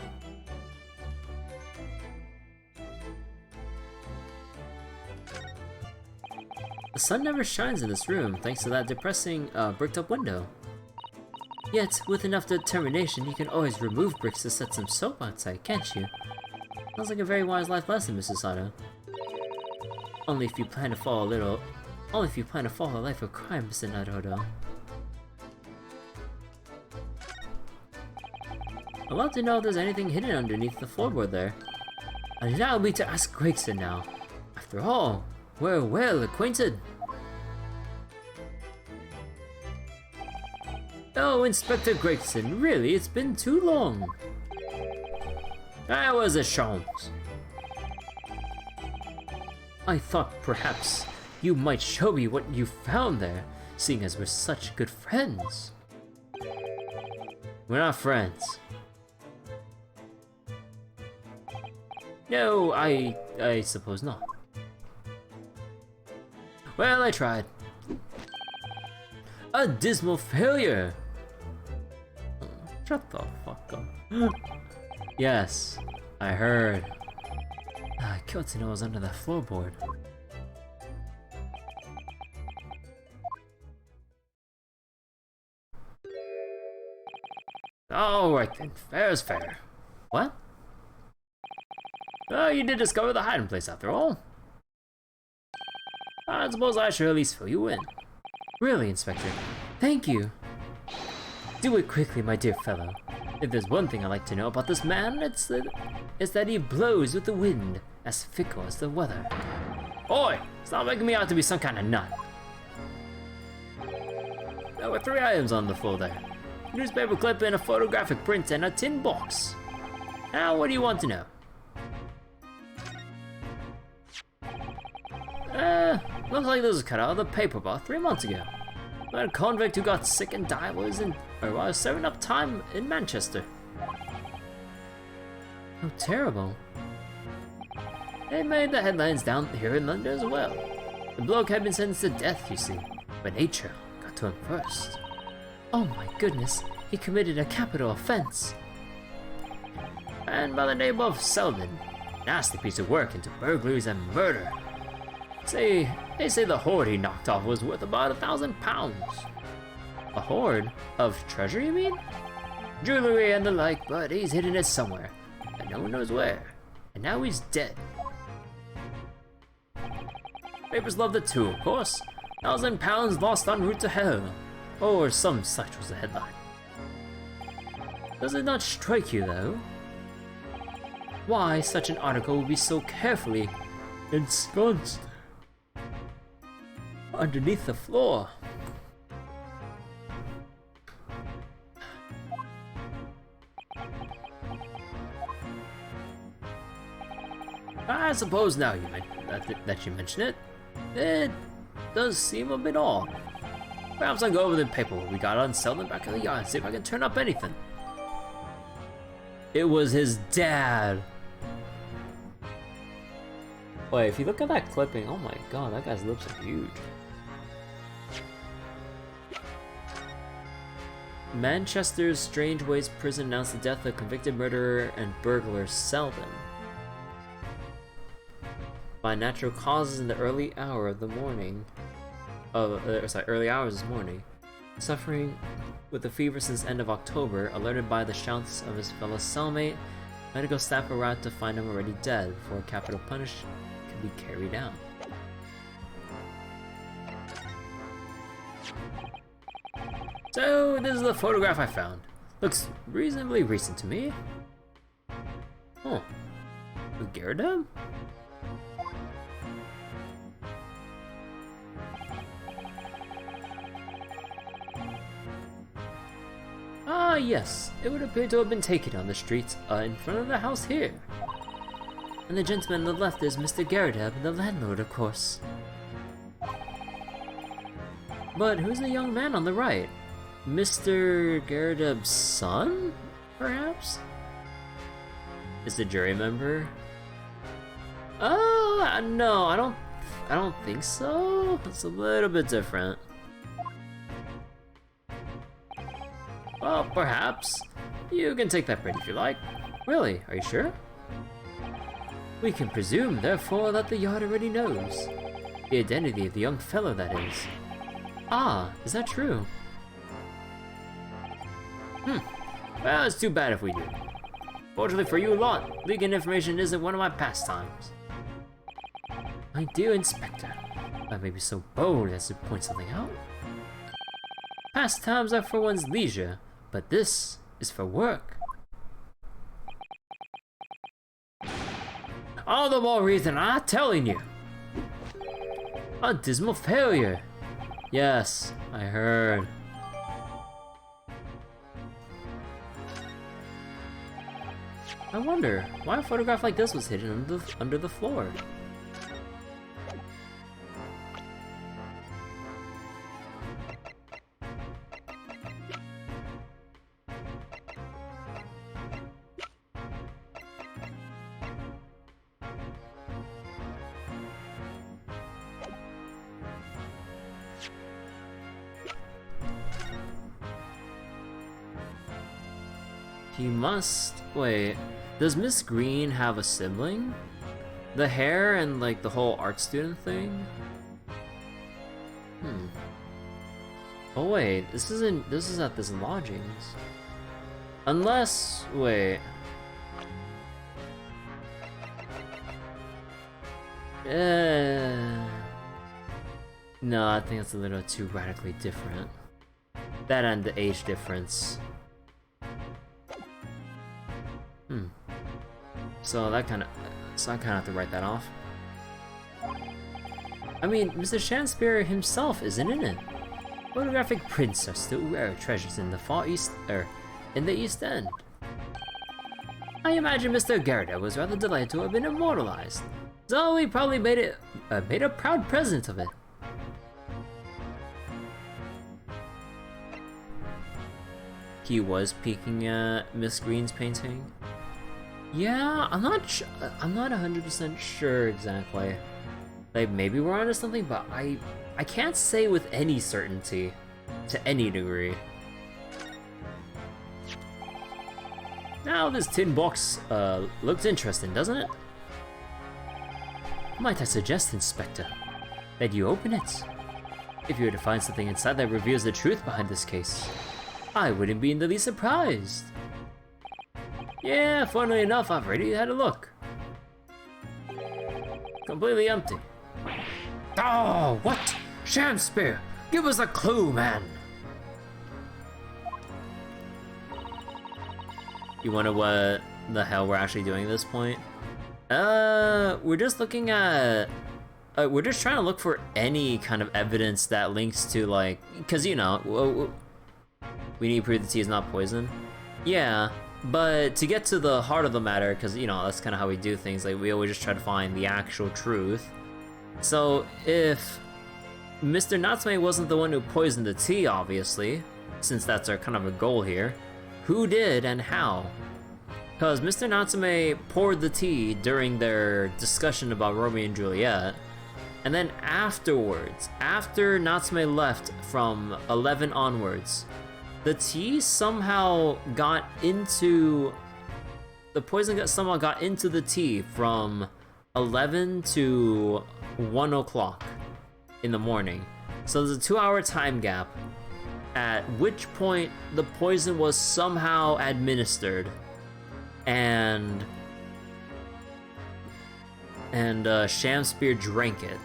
The sun never shines in this room, thanks to that depressing, bricked-up window. Yet, with enough determination, you can always remove bricks to set some soap outside, can't you? Sounds like a very wise life lesson, Mrs. Sato. Only if you plan to follow a life of crime, Mr. Naruto. I'd love to know if there's anything hidden underneath the floorboard there. Allow me to ask Gregson now. After all, we're well acquainted. Oh, Inspector Gregson, really, it's been too long. That was a chance. I thought perhaps you might show me what you found there, seeing as we're such good friends. We're not friends. No, I suppose not. Well, I tried. A dismal failure! Shut the fuck up. Yes, I heard. Kyoto was under that floorboard. Alright then, fair is fair. What? Oh, you did discover the hiding place after all. I suppose I should at least fill you in. Really, Inspector? Thank you. Do it quickly, my dear fellow. If there's one thing I like to know about this man, it's that he blows with the wind, as fickle as the weather. Oi! Stop making me out to be some kind of nut. There were 3 items on the floor there. A newspaper clip and a photographic print and a tin box. Now, what do you want to know? Looks like this was cut out of the paper about 3 months ago. When a convict who got sick and died was serving up time in Manchester. How terrible. It made the headlines down here in London as well. The bloke had been sentenced to death, you see, but nature got to him first. Oh my goodness, he committed a capital offense. And by the name of Selden, nasty piece of work into burglaries and murder. They say the hoard he knocked off was worth about £1,000. A hoard? Of treasure, you mean? Jewelry and the like, but he's hidden it somewhere, and no one knows where. And now he's dead. Papers loved it too, of course. £1,000 lost en route to hell. Or some such was the headline. Does it not strike you, though? Why such an article would be so carefully ensconced underneath the floor? I suppose now that you mention it, it does seem a bit odd. Perhaps I'll go over the paperwork we got on Selden back in the yard and see if I can turn up anything. It was his dad. Wait, if you look at that clipping, oh my god, that guy's lips are huge. Manchester's Strange Ways prison announced the death of convicted murderer and burglar Selden by natural causes in the early hour of the morning. Early hours this morning. Suffering with a fever since end of October, alerted by the shouts of his fellow cellmate, medical staff arrived to find him already dead before capital punishment could be carried out. So, this is the photograph I found. Looks reasonably recent to me. Oh. With Gyarados? Ah, yes. It would appear to have been taken on the streets in front of the house here. And the gentleman on the left is Mr. Gyarados, the landlord, of course. But who's the young man on the right? Mr. Gyarados' son, perhaps? Is the jury member? No, I don't think so. It's a little bit different. Well, perhaps. You can take that print if you like. Really, are you sure? We can presume, therefore, that the yard already knows. The identity of the young fellow, that is. Ah, is that true? Well, it's too bad if we do. Fortunately for you lot, leaking information isn't one of my pastimes. My dear Inspector, I may be so bold as to point something out. Pastimes are for one's leisure, but this is for work. All the more reason I'm telling you. A dismal failure. Yes, I heard. I wonder why a photograph like this was hidden under the floor. He must... wait, does Miss Green have a sibling? The hair and like the whole art student thing? Oh wait, this is at this lodgings. Unless, wait. No, I think it's a little too radically different. That and the age difference. So I kind of have to write that off. I mean, Mr. Shakespeare himself isn't in it. Photographic prints are still rare treasures in the far east, in the East End. I imagine Mr. Gyarados was rather delighted to have been immortalized, so he probably made a proud present of it. He was peeking at Miss Green's painting. Yeah, I'm not 100% sure exactly. Like, maybe we're onto something, but I can't say with any certainty, to any degree. Now this tin box looks interesting, doesn't it? Might I suggest, Inspector, that you open it? If you were to find something inside that reveals the truth behind this case, I wouldn't be in the least surprised. Yeah, funnily enough, I've already had a look. Completely empty. Oh, what? Shakespeare, give us a clue, man. You wonder what the hell we're actually doing at this point? We're just looking at... we're just trying to look for any kind of evidence that links to, like... Because, you know, we need to prove the tea is not poison. Yeah. But to get to the heart of the matter, because, you know, that's kind of how we do things, like, we always just try to find the actual truth. So, if Mr. Natsume wasn't the one who poisoned the tea, obviously, since that's our kind of a goal here, who did and how? Because Mr. Natsume poured the tea during their discussion about Romeo and Juliet, and then afterwards, after Natsume left from 11 onwards, the tea somehow got into... The poison somehow got into the tea from 11 to 1 o'clock in the morning. So there's a 2-hour time gap, at which point the poison was somehow administered. And Shamspear drank it.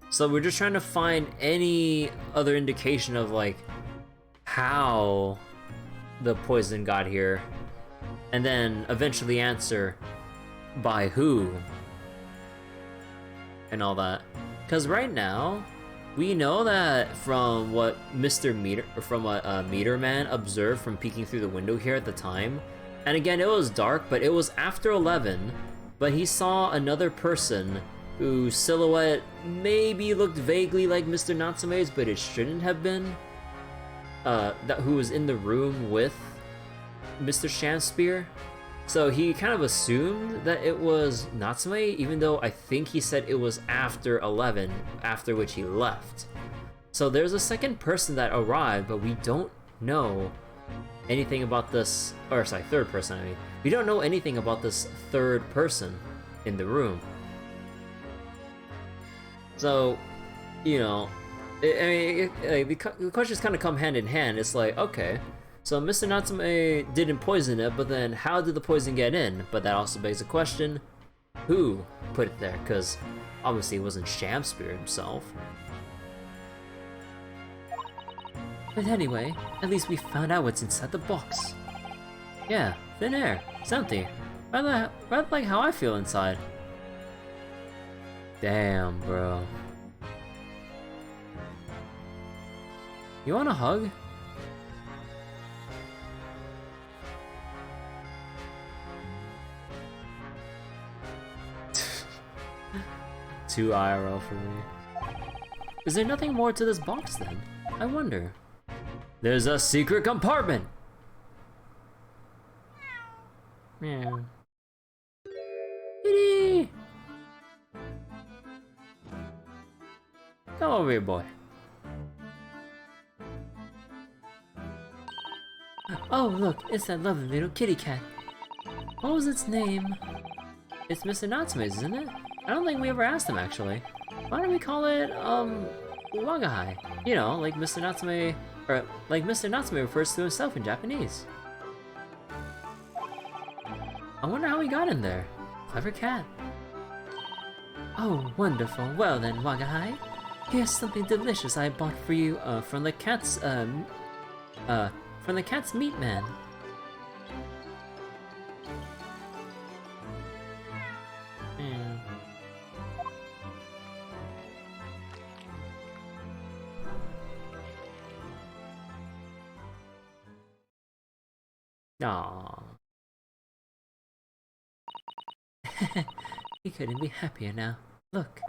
So we're just trying to find any other indication of like how the poison got here, and then eventually answer by who and all that. Because right now we know that from what Meter Man observed from peeking through the window here at the time, and again it was dark, but it was after 11, but he saw another person whose silhouette maybe looked vaguely like Mr. Natsume's, but it shouldn't have been, who was in the room with Mr. Shamspear. So he kind of assumed that it was Natsume, even though I think he said it was after 11, after which he left. So there's a second person that arrived, but we don't know anything about this, or sorry, third person, I mean. We don't know anything about this third person in the room. So, you know, the questions kind of come hand in hand. It's like, okay, so Mr. Natsume didn't poison it, but then how did the poison get in? But that also begs the question, who put it there? Because obviously it wasn't Shamspear himself. But anyway, at least we found out what's inside the box. Yeah, thin air. It's empty. Rather like how I feel inside. Damn, bro. You want a hug? Too IRL for me. Is there nothing more to this box then? I wonder. There's a secret compartment! Meow. Kitty! Come over here, boy. Oh, look, it's that lovely little kitty cat. What was its name? It's Mr. Natsume's, isn't it? I don't think we ever asked him, actually. Why don't we call it, Wagahai? You know, like Mr. Natsume, or like Mr. Natsume refers to himself in Japanese. I wonder how he got in there. Clever cat. Oh, wonderful. Well then, Wagahai, here's something delicious I bought for you, from the cat's meat man. Aww. He couldn't be happier now. Look.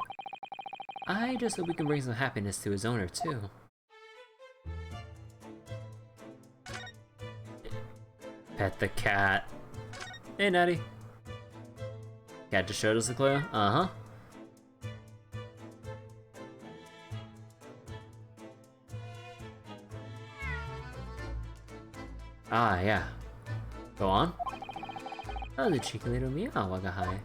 I just hope we can bring some happiness to his owner, too. Pet the cat. Hey, Natty. Cat just showed us the clue? Uh-huh. Ah, yeah. Go on. Oh, the cheeky little meow, Wagahai.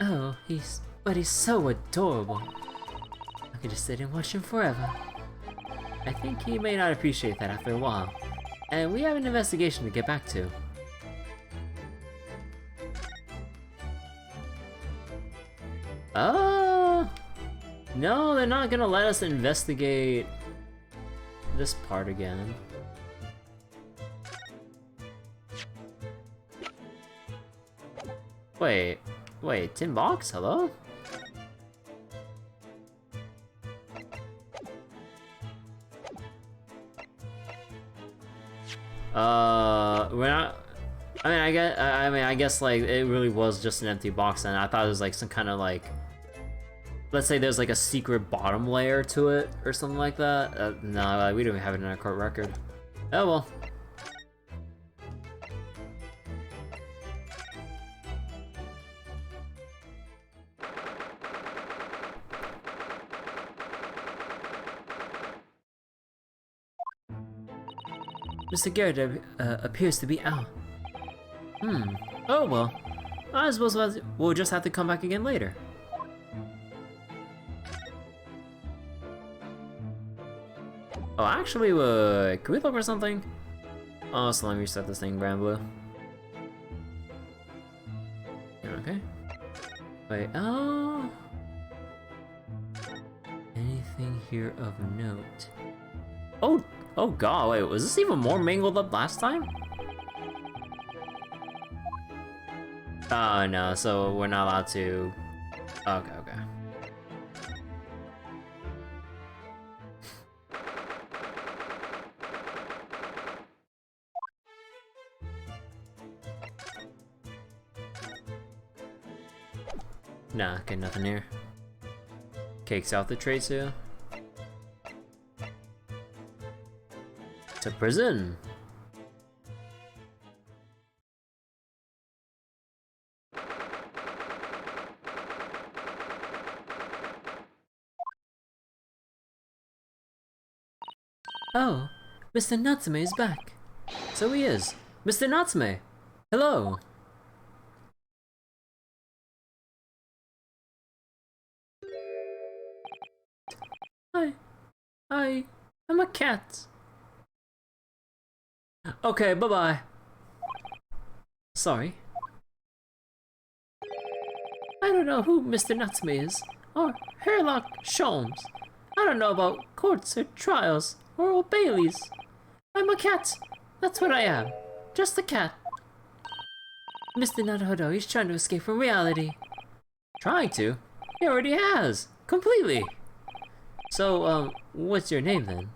Oh, he's so adorable. I could just sit and watch him forever. I think he may not appreciate that after a while. And we have an investigation to get back to. Oh! No, they're not gonna let us investigate this part again. Wait, tin box? Hello? We're not. I guess like it really was just an empty box, and I thought it was like some kind of like, let's say there's like a secret bottom layer to it or something like that. No, we don't have it in our court record. Oh well. Mr. Garrett appears to be out. Oh well. I suppose we'll just have to come back again later. Oh, actually, can we look for something? Oh, so let me reset this thing, Brand Blue. Okay. Wait, oh. Anything here of note? Oh god, wait, was this even more mangled up last time? Oh no, so we're not allowed to... Okay. Nah, okay, nothing here. Cakes out the tray too. To prison. Oh, Mr. Natsume is back. So he is. Mr. Natsume! Hello! I'm a cat. Okay, bye-bye. Sorry. I don't know who Mr. Natsume is, or Herlock Sholmes. I don't know about courts or trials, or Old Baileys. I'm a cat. That's what I am. Just a cat. Mr. Naruto, he's trying to escape from reality. Trying to? He already has. Completely. So, what's your name then?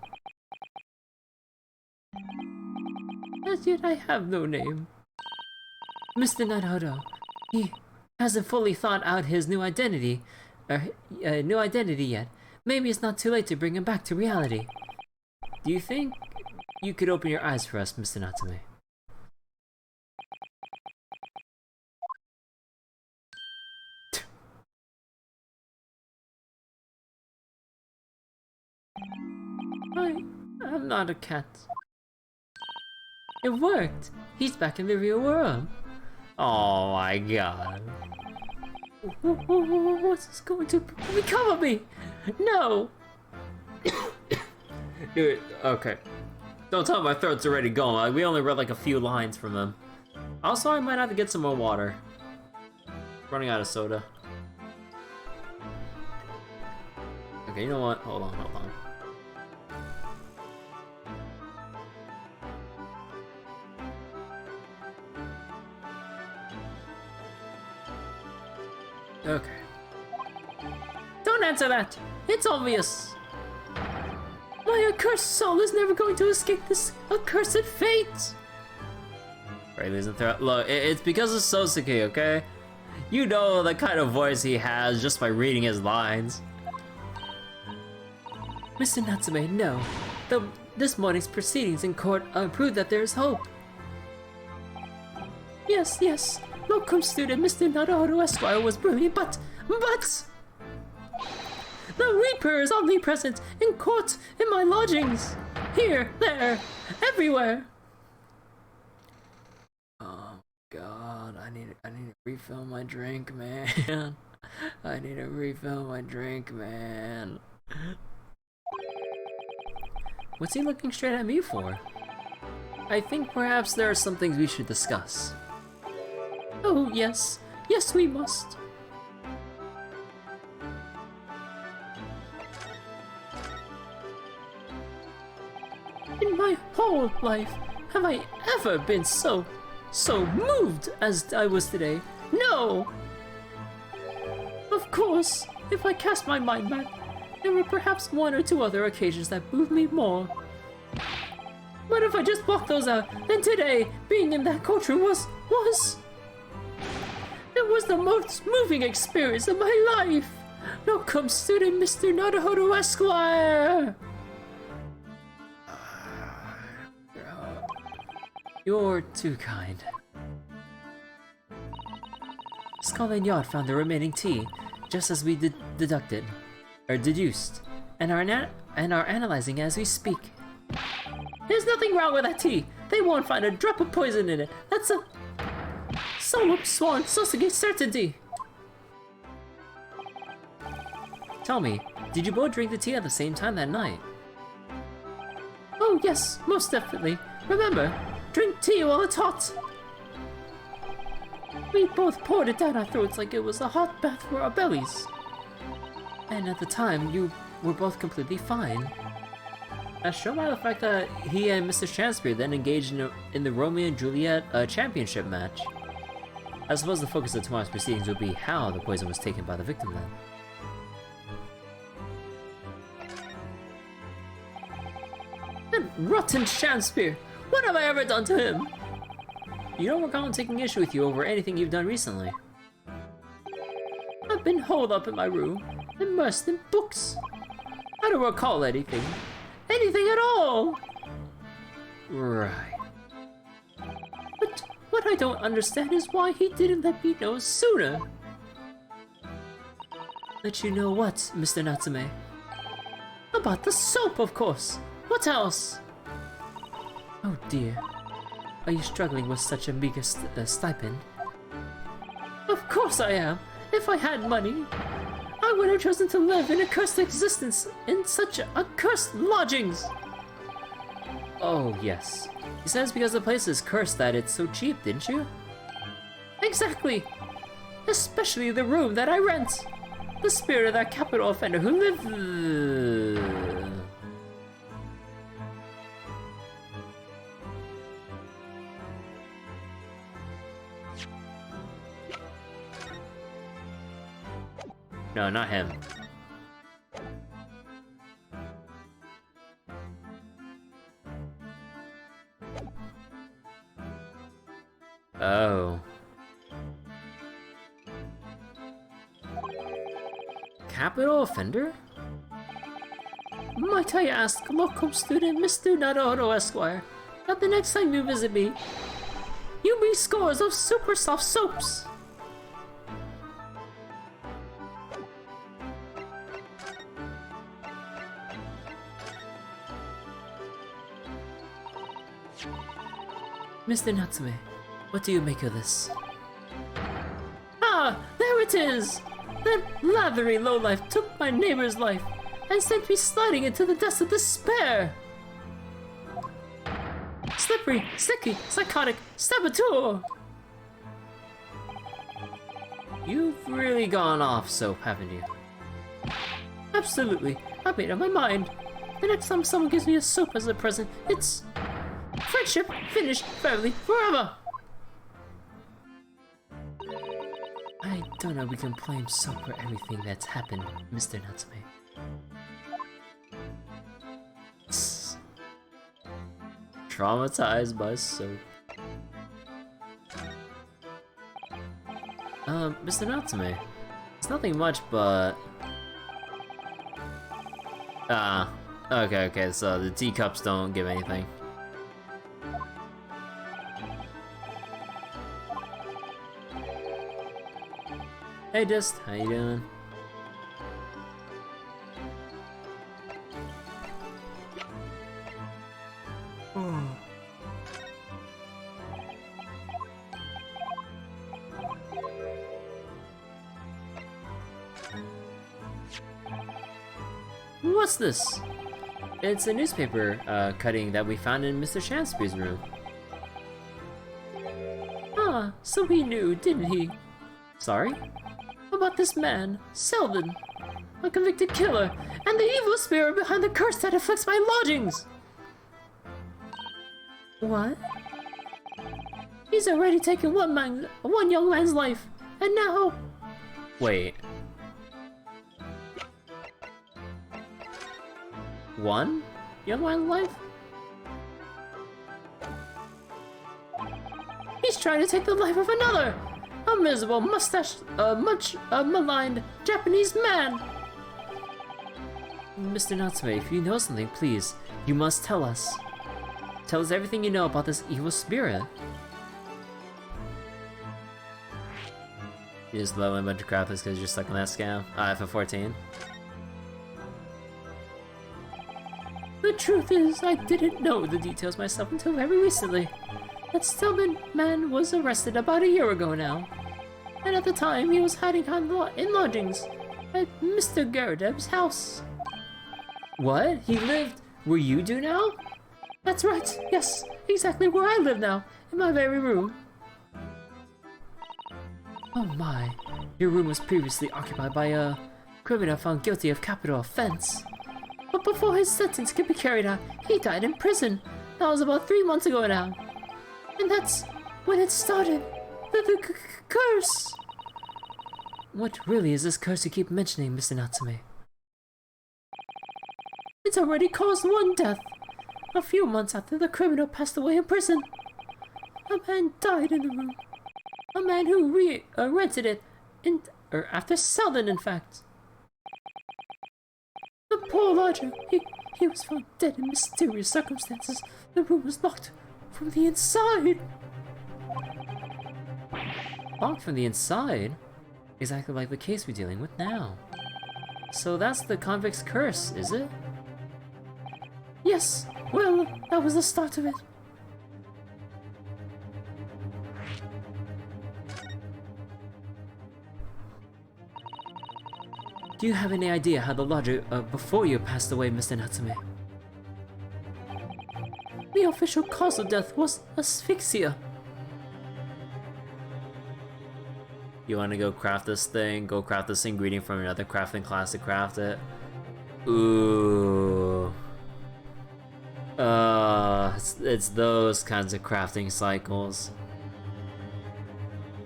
As yet, I have no name. Mr. Naruto, he hasn't fully thought out his new identity, yet. Maybe it's not too late to bring him back to reality. Do you think you could open your eyes for us, Mr. Natsume? I'm not a cat. It worked! He's back in the real world! Oh my god. What's this going to become of me? No! Dude, okay. Don't tell me my throat's already going. Like, we only read like a few lines from them. Also, I might have to get some more water. Running out of soda. Okay, you know what? Hold on. Okay. Don't answer that! It's obvious! My accursed soul is never going to escape this accursed fate! Right, losing throat. Look, it's because of Sosuke, okay? You know the kind of voice he has just by reading his lines. Mr. Natsume, no. This morning's proceedings in court prove that there is hope. Yes. Locum student Mr. Naruto Esquire was brilliant, but... The Reaper is omnipresent, in court, in my lodgings. Here, there, everywhere. Oh god, I need to refill my drink, man. I need to refill my drink, man. What's he looking straight at me for? I think perhaps there are some things we should discuss. Oh, yes. Yes, we must. In my whole life, have I ever been so moved as I was today? No! Of course, if I cast my mind back, there were perhaps one or two other occasions that moved me more. But if I just block those out, then today, being in that courtroom was... It was the most moving experience of my life! Welcome, student Mr. Naruto Esquire! You're too kind. Skull and Yacht found the remaining tea, just as we deduced, and are analyzing as we speak. There's nothing wrong with that tea. They won't find a drop of poison in it. That's a sworn Sosuke certainty. Tell me, did you both drink the tea at the same time that night? Oh yes, most definitely. Remember, drink tea while it's hot. We both poured it down our throats like it was a hot bath for our bellies. And at the time, you were both completely fine. As shown by the fact that he and Mr. Shakespeare then engaged in the Romeo and Juliet championship match. I suppose the focus of tomorrow's proceedings would be how the poison was taken by the victim then. That rotten Shakespeare! What have I ever done to him? You don't recall him taking issue with you over anything you've done recently. I've been holed up in my room, immersed in books. I don't recall anything. Anything at all! Right. But what I don't understand is why he didn't let me know sooner. Let you know what, Mr. Natsume? About the soap, of course. What else? Oh dear. Are you struggling with such a meager stipend? Of course I am. If I had money, I would have chosen to live in a cursed existence in such accursed lodgings. Oh yes. You said it's because the place is cursed that it's so cheap, didn't you? Exactly. Especially the room that I rent. The spirit of that capital offender who lived... No, not him. Oh. Capital offender? Might I ask, local student Mr. Naruto Esquire, that the next time you visit me, you bring scores of super soft soaps. Mr. Natsume, what do you make of this? Ah, there it is! That lathery lowlife took my neighbor's life and sent me sliding into the depths of despair! Slippery, sticky, psychotic, saboteur! You've really gone off, Soap, haven't you? Absolutely, I've made up my mind. The next time someone gives me a soap as a present, it's... friendship, finished, family, forever! I don't know we can blame Soap for everything that's happened, Mr. Natsume. Traumatized by Soap. Mr. Natsume. It's nothing much, but... okay, so the teacups don't give anything. Hey Dist, how you doing? What's this? It's a newspaper cutting that we found in Mr. Shakespeare's room. Ah, so he knew, didn't he? Sorry? About this man, Selden, a convicted killer, and the evil spirit behind the curse that afflicts my lodgings! What? He's already taken one young man's life, and now... Wait. One young man's life? He's trying to take the life of another! A miserable, mustached, maligned Japanese man! Mr. Natsume, if you know something, please, you must tell us. Tell us everything you know about this evil spirit. You just leveling a bunch of crap because you're stuck on that scam? FF14. The truth is, I didn't know the details myself until very recently. That Stillman man was arrested about a year ago now. And at the time, he was hiding in lodgings at Mr. Garadeb's house. What? He lived where you do now? That's right, yes, exactly where I live now, in my very room. Oh my, your room was previously occupied by a criminal found guilty of capital offense. But before his sentence could be carried out, he died in prison. That was about 3 months ago now. And that's when it started. The curse! What really is this curse you keep mentioning, Mr. Natsume? It's already caused one death. A few months after the criminal passed away in prison, a man died in the room. A man who rented it after selling, in fact. The poor lodger, he was found dead in mysterious circumstances. The room was locked from the inside. Locked from the inside? Exactly like the case we're dealing with now. So that's the convict's curse, is it? Yes, well, that was the start of it. Do you have any idea how the lodger before you passed away, Mr. Natsume? The official cause of death was asphyxia. You want to go craft this thing? Go craft this ingredient from another crafting class to craft it? Ooh. It's those kinds of crafting cycles.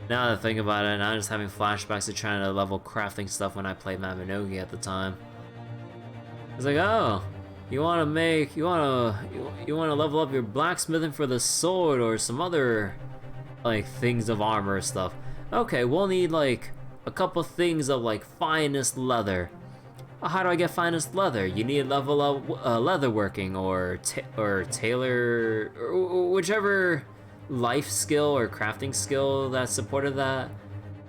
Now that I think about it, I'm just having flashbacks to trying to level crafting stuff when I played Mabinogi at the time. It's like, oh, you wanna level up your blacksmithing for the sword or some other like things of armor stuff. Okay, we'll need like a couple things of like finest leather. How do I get finest leather? You need level up leatherworking or tailor, or whichever life skill or crafting skill that supported that.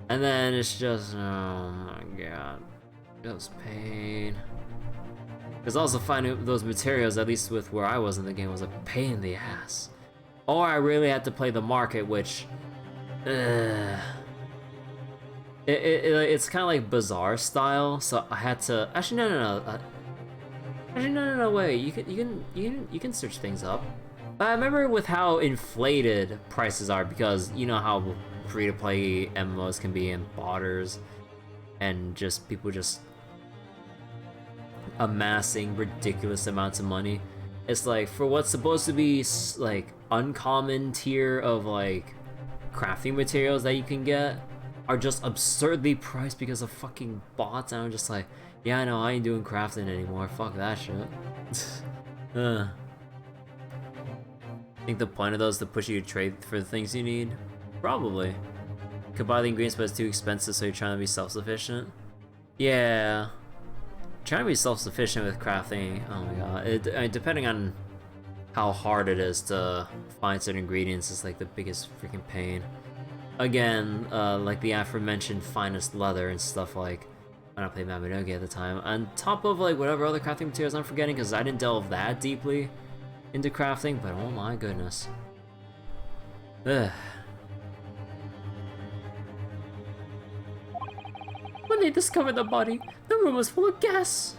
And then it's just, oh my god, just pain. Because also finding those materials, at least with where I was in the game, was a pain in the ass. Or I really had to play the market, which, it's kind of like Bazaar style, so I had to. Actually, no. Wait, you can search things up. I remember with how inflated prices are, because you know how free-to-play MMOs can be in botters, and just people just amassing ridiculous amounts of money. It's like for what's supposed to be like uncommon tier of like crafting materials that you can get are just absurdly priced because of fucking bots, and I'm just like, yeah, no, I ain't doing crafting anymore. Fuck that shit. I think the point of those is to push you to trade for the things you need. Probably. You could buy the ingredients, but it's too expensive, so you're trying to be self-sufficient. Yeah. Trying to be self-sufficient with crafting, oh my god. Depending on how hard it is to find certain ingredients is like the biggest freaking pain. Again, like the aforementioned finest leather and stuff, like when I played Mabinogi at the time, on top of like whatever other crafting materials I'm forgetting, because I didn't delve that deeply into crafting, but oh my goodness. Ugh. When they discovered the body, the room was full of gas.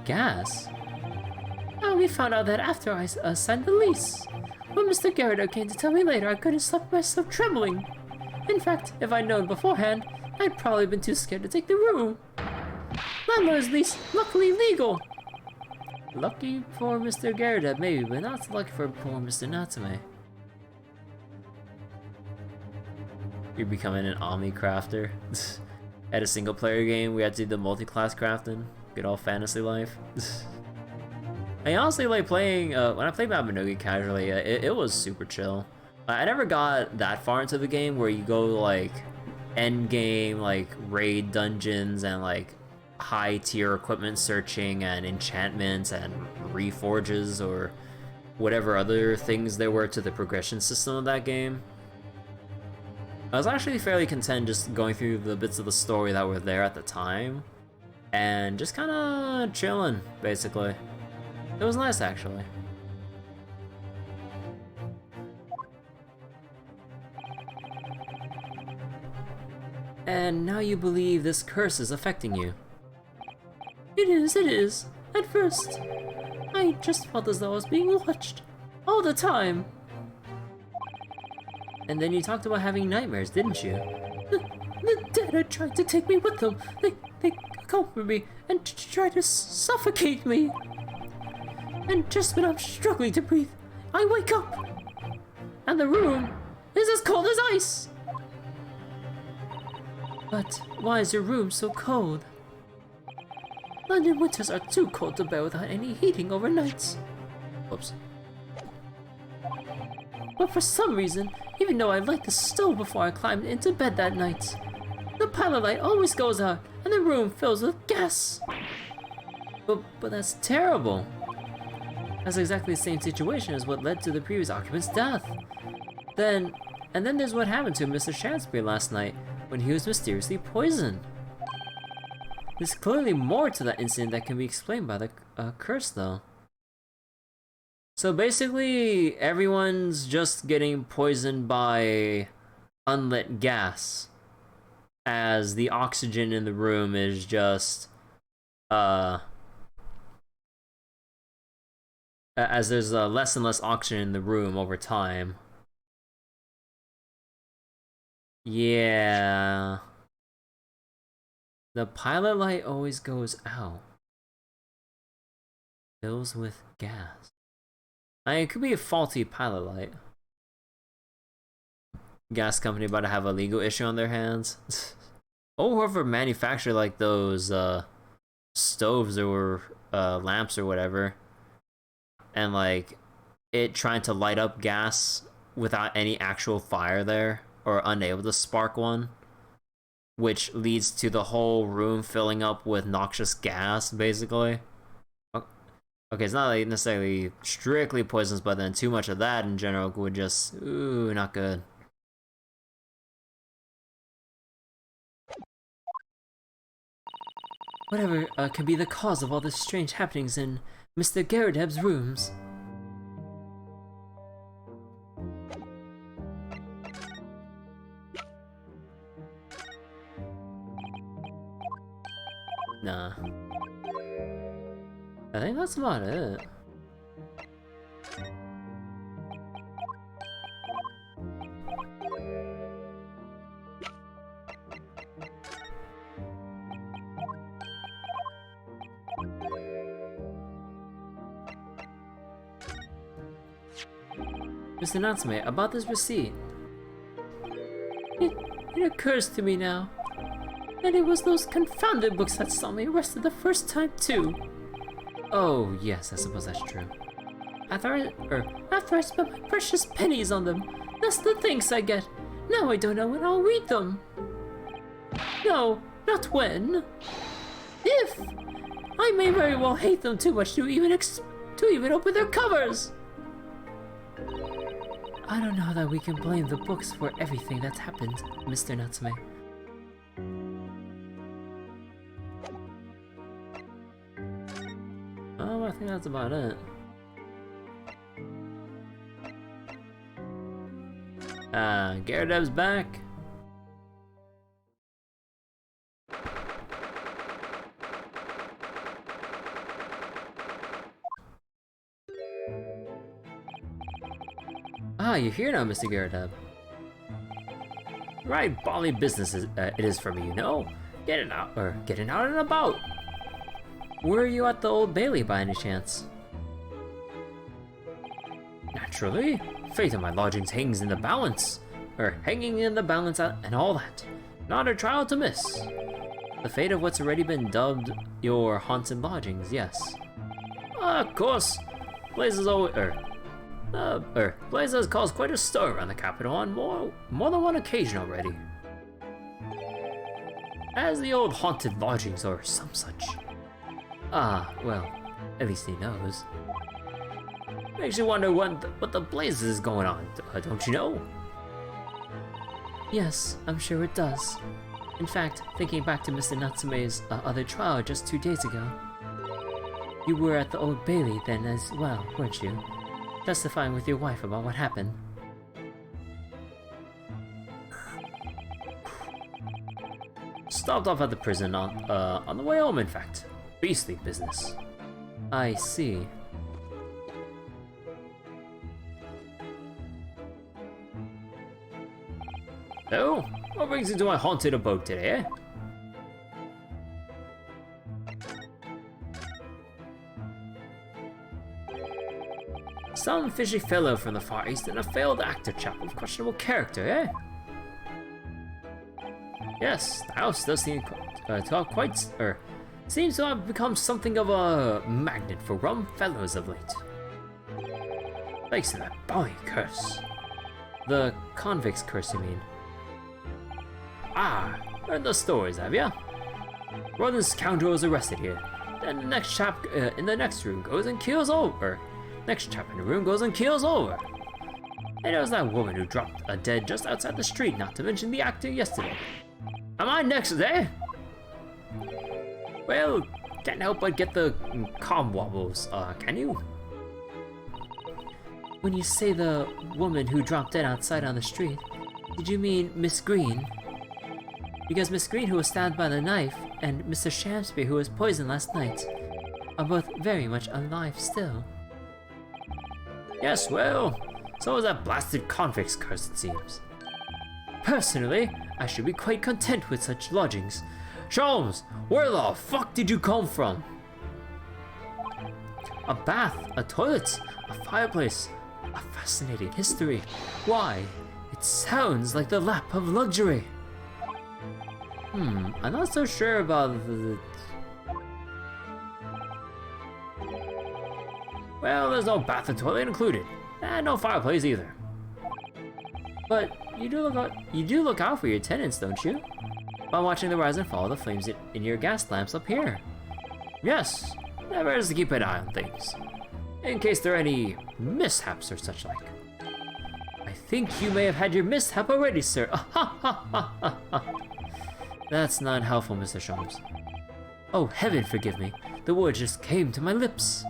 Gas? I only found out that after I signed the lease. When Mr. Garrett came to tell me later, I couldn't stop myself trembling. In fact, if I'd known beforehand, I'd probably been too scared to take the room. Landlord's lease, luckily legal. Lucky for Mr. Garrett, maybe, but not so lucky for poor Mr. Natsume. You're becoming an Omni crafter. At a single player game, we had to do the multi-class crafting. Good old fantasy life. I honestly like playing, when I played Mabinogi casually, it was super chill. I never got that far into the game where you go like end game, like raid dungeons and like high tier equipment searching and enchantments and reforges or whatever other things there were to the progression system of that game. I was actually fairly content just going through the bits of the story that were there at the time, and just kinda chilling, basically. It was nice, actually. And now you believe this curse is affecting you. It is. At first, I just felt as though I was being watched. All the time. And then you talked about having nightmares, didn't you? The dead are trying to take me with them. They come for me and try to suffocate me. And just when I'm struggling to breathe, I wake up. And the room is as cold as ice. But why is your room so cold? London winters are too cold to bear without any heating overnight. Whoops. But for some reason, even though I light the stove before I climb into bed that night, the pilot light always goes out and the room fills with gas. But that's terrible. That's exactly the same situation as what led to the previous occupant's death. And then there's what happened to Mr. Shansbury last night when he was mysteriously poisoned. There's clearly more to that incident that can be explained by the curse, though. So basically, everyone's just getting poisoned by unlit gas, as the oxygen in the room is just, as there's less and less oxygen in the room over time. Yeah. The pilot light always goes out. Fills with gas. I mean, it could be a faulty pilot light. Gas company about to have a legal issue on their hands. Or whoever manufactured like those stoves or lamps or whatever. And like it trying to light up gas without any actual fire there, or unable to spark one, which leads to the whole room filling up with noxious gas, basically. Okay, it's not like necessarily strictly poisonous, but then too much of that in general would just, ooh, not good. Whatever could be the cause of all the strange happenings in Mr. Garadeb's rooms. Nah. I think that's about it. Mr. Natsume, about this receipt. It occurs to me now. And it was those confounded books that saw me arrested the first time too. Oh yes, I suppose that's true. After I spent my precious pennies on them, that's the thanks I get. Now I don't know when I'll read them. No, not when. If I may very well hate them too much to even open their covers. I don't know that we can blame the books for everything that's happened, Mr. Natsume. Oh, I think that's about it. Garadeb's back. Ah, you're here now, Mr. Garadeb. Right, bally business it is for me, you know? Getting out and about. Were you at the Old Bailey by any chance? Naturally. Fate of my lodgings hangs in the balance. Hanging in the balance and all that. Not a trial to miss. The fate of what's already been dubbed your haunted lodgings, yes. Of course. Blazes has caused quite a stir around the capital on more than one occasion already. As the old haunted lodgings or some such. Ah, well, at least he knows. Makes you wonder what the blazes is going on, don't you know? Yes, I'm sure it does. In fact, thinking back to Mr. Natsume's other trial just 2 days ago, you were at the Old Bailey then as well, weren't you? Testifying with your wife about what happened. Stopped off at the prison on the way home, in fact. Beastly business. I see. So, what brings you to my haunted abode today, eh? Some fishy fellow from the Far East and a failed actor chap of questionable character, eh? Yes, the house does seem seems to have become something of a magnet for rum fellows of late. Thanks to that balmy curse. The convict's curse, you mean? Ah, heard the stories, have ya? One scoundrel is arrested here. Then the next chap in the next room goes and kills over. Next chap in the room goes and kills over. And it was that woman who dropped dead just outside the street, not to mention the actor yesterday. Am I next there? Well, can't help but get the calm wobbles, can you? When you say the woman who dropped dead outside on the street, did you mean Miss Green? Because Miss Green, who was stabbed by the knife, and Mr. Shamspeare, who was poisoned last night, are both very much alive still. Yes, well, so was that blasted convict's curse, it seems. Personally, I should be quite content with such lodgings. Sholmes, where the fuck did you come from? A bath, a toilet, a fireplace, a fascinating history. Why, it sounds like the lap of luxury. I'm not so sure about the... Well, there's no bath and toilet included, and no fireplace either. But you do look out for your tenants, don't you? By watching the rise and fall of the flames in your gas lamps up here. Yes, never is to keep an eye on things, in case there are any mishaps or such like. I think you may have had your mishap already, sir. That's not helpful, Mr. Sholmes. Oh, heaven forgive me. The words just came to my lips.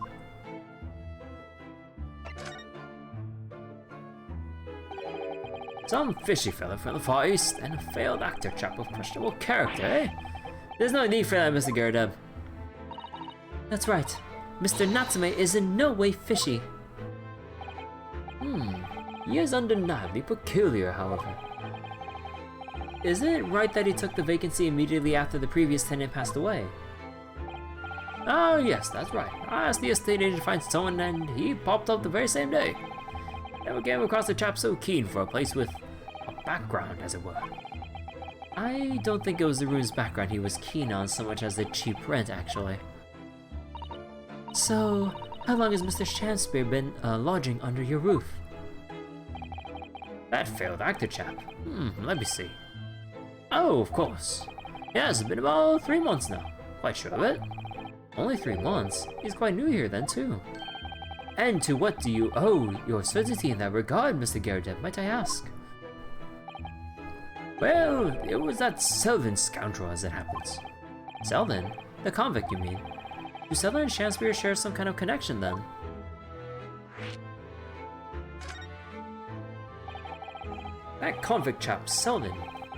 Some fishy fellow from the Far East and a failed actor chap of questionable character, eh? There's no need for that, Mr. Garudeb. That's right. Mr. Natsume is in no way fishy. He is undeniably peculiar, however. Is it right that he took the vacancy immediately after the previous tenant passed away? Oh yes, that's right. I asked the estate agent to find someone and he popped up the very same day. Never came across a chap so keen for a place with a background, as it were. I don't think it was the room's background he was keen on so much as the cheap rent, actually. So, how long has Mr. Shamspeare been lodging under your roof? That failed actor chap. Let me see. Oh, of course. Yes, it's been about 3 months now. Quite sure of it. Only 3 months? He's quite new here then, too. And to what do you owe your certainty in that regard, Mr. Garudeb, might I ask? Well, it was that Selvin scoundrel, as it happens. Selvin? The convict, you mean? Do Selvin and Shamspeare share some kind of connection, then? That convict chap, Selvin,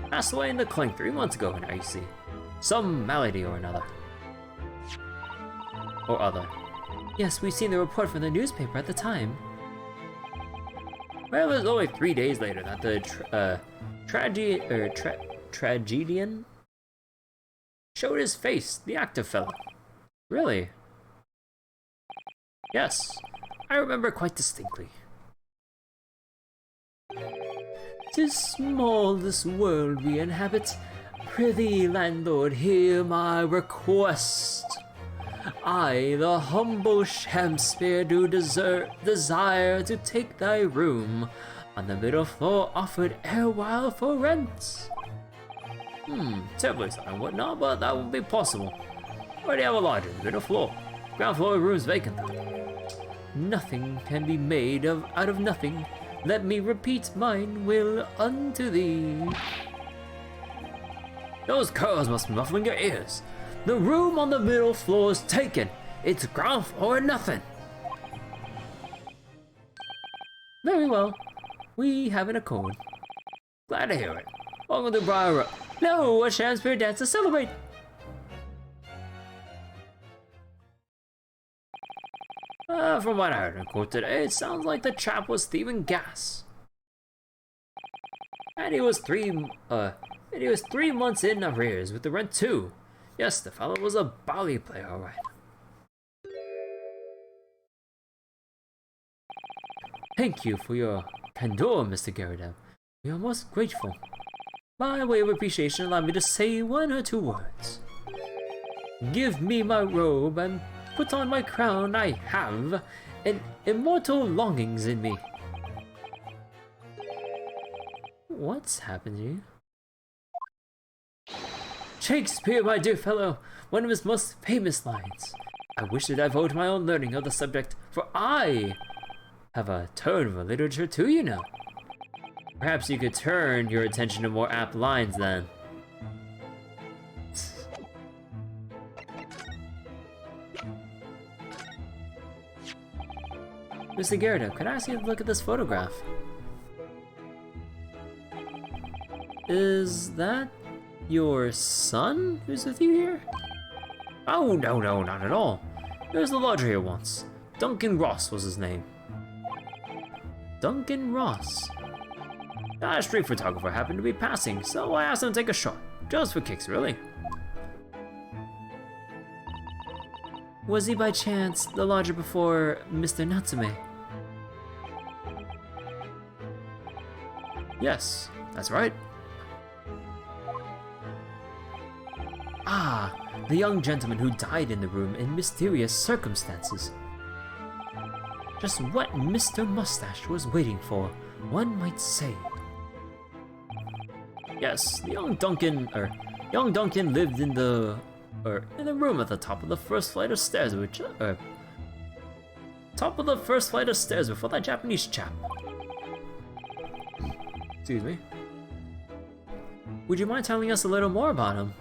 passed away in the clink 3 months ago, now you see. Some malady or another. Or other. Yes, we've seen the report from the newspaper at the time. Well, it was only 3 days later that the tragedian showed his face, the active fellow. Really? Yes, I remember quite distinctly. 'Tis small this world we inhabit. Prithee, landlord, hear my request. I, the humble Shamspeare, do desire to take thy room on the middle floor offered erewhile for rent. Terribly sorry and whatnot, but that won't be possible. Already have a lodger on the middle floor. Ground floor room's vacant though. Nothing can be made out of nothing. Let me repeat mine will unto thee. Those curs must be muffling your ears. The room on the middle floor is taken. It's ground floor or nothing. Very well. We have an accord. Glad to hear it. Welcome to Briar. No, a Shakespeare dance to celebrate. From what I heard in court today, it sounds like the chap was thieving gas. And he was 3 months in arrears with the rent too. Yes, the fellow was a bally player, alright. Thank you for your candor, Mr. Garridev. We are most grateful. By way of appreciation, allow me to say 1 or 2 words. Give me my robe and put on my crown. I have an immortal longings in me. What's happened to you? Shakespeare, my dear fellow, one of his most famous lines. I wish that I owed my own learning of the subject, for I have a turn for literature too, you know. Perhaps you could turn your attention to more apt lines then. Mr. Garrido, could I ask you to look at this photograph? Is that your son who's with you here? Oh, no, not at all. He was the lodger here once. Duncan Ross was his name. Duncan Ross? A street photographer happened to be passing, so I asked him to take a shot. Just for kicks, really. Was he by chance the lodger before Mr. Natsume? Yes, that's right. Ah, the young gentleman who died in the room in mysterious circumstances. Just what Mr. Mustache was waiting for, one might say. Yes, the young Duncan lived in the room at the top of the first flight of stairs, before that Japanese chap. Excuse me. Would you mind telling us a little more about him?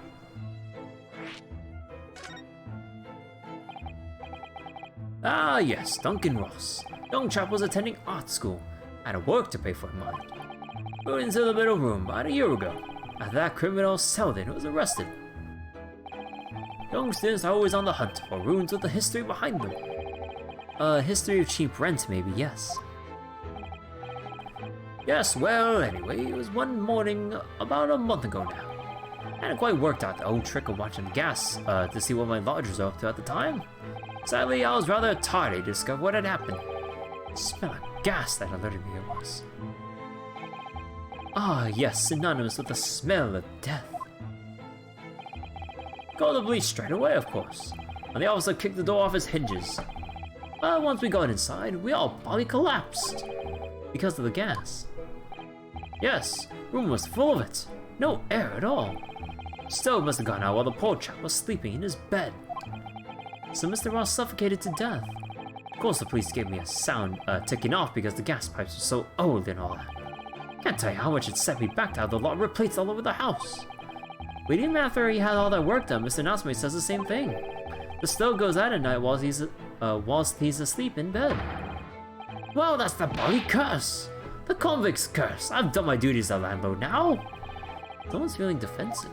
Ah, yes, Duncan Ross. Young chap was attending art school. Had a work to pay for in mind. Moved into the middle room about a year ago. After that, criminal Selden was arrested. Young students are always on the hunt for ruins with a history behind them. A history of cheap rent, maybe, yes. Yes, well, anyway, it was one morning about a month ago now. I hadn't quite worked out the old trick of watching the gas to see what my lodgers were up to at the time. Sadly, I was rather tardy to discover what had happened. The smell of gas that alerted me it was. Ah, yes, synonymous with the smell of death. Called the police straight away, of course, and the officer kicked the door off its hinges. But once we got inside, we all probably collapsed because of the gas. Yes, room was full of it. No air at all. Stove must have gone out while the poor chap was sleeping in his bed. So Mr. Ross suffocated to death. Of course, the police gave me a sound ticking off because the gas pipes were so old and all that. Can't tell you how much it set me back to have the lot of plates all over the house. But even after he had all that work done, Mr. Natsume says the same thing. The stove goes out at night whilst he's asleep in bed. Well, that's the bloody curse. The convict's curse. I've done my duties as a landlord now. Someone's feeling defensive.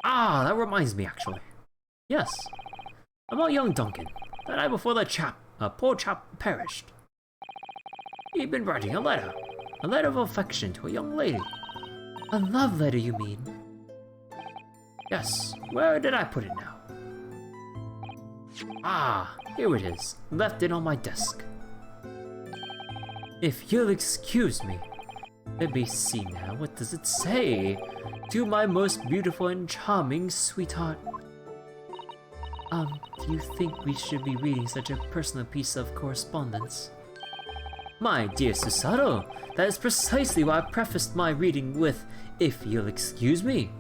Ah, that reminds me, actually. Yes, about young Duncan. The night before the poor chap perished. He'd been writing a letter of affection to a young lady. A love letter, you mean? Yes, where did I put it now? Ah, here it is. Left it on my desk. If you'll excuse me. Let me see now, what does it say? To my most beautiful and charming sweetheart. Do you think we should be reading such a personal piece of correspondence? My dear Susato, that is precisely why I prefaced my reading with, if you'll excuse me.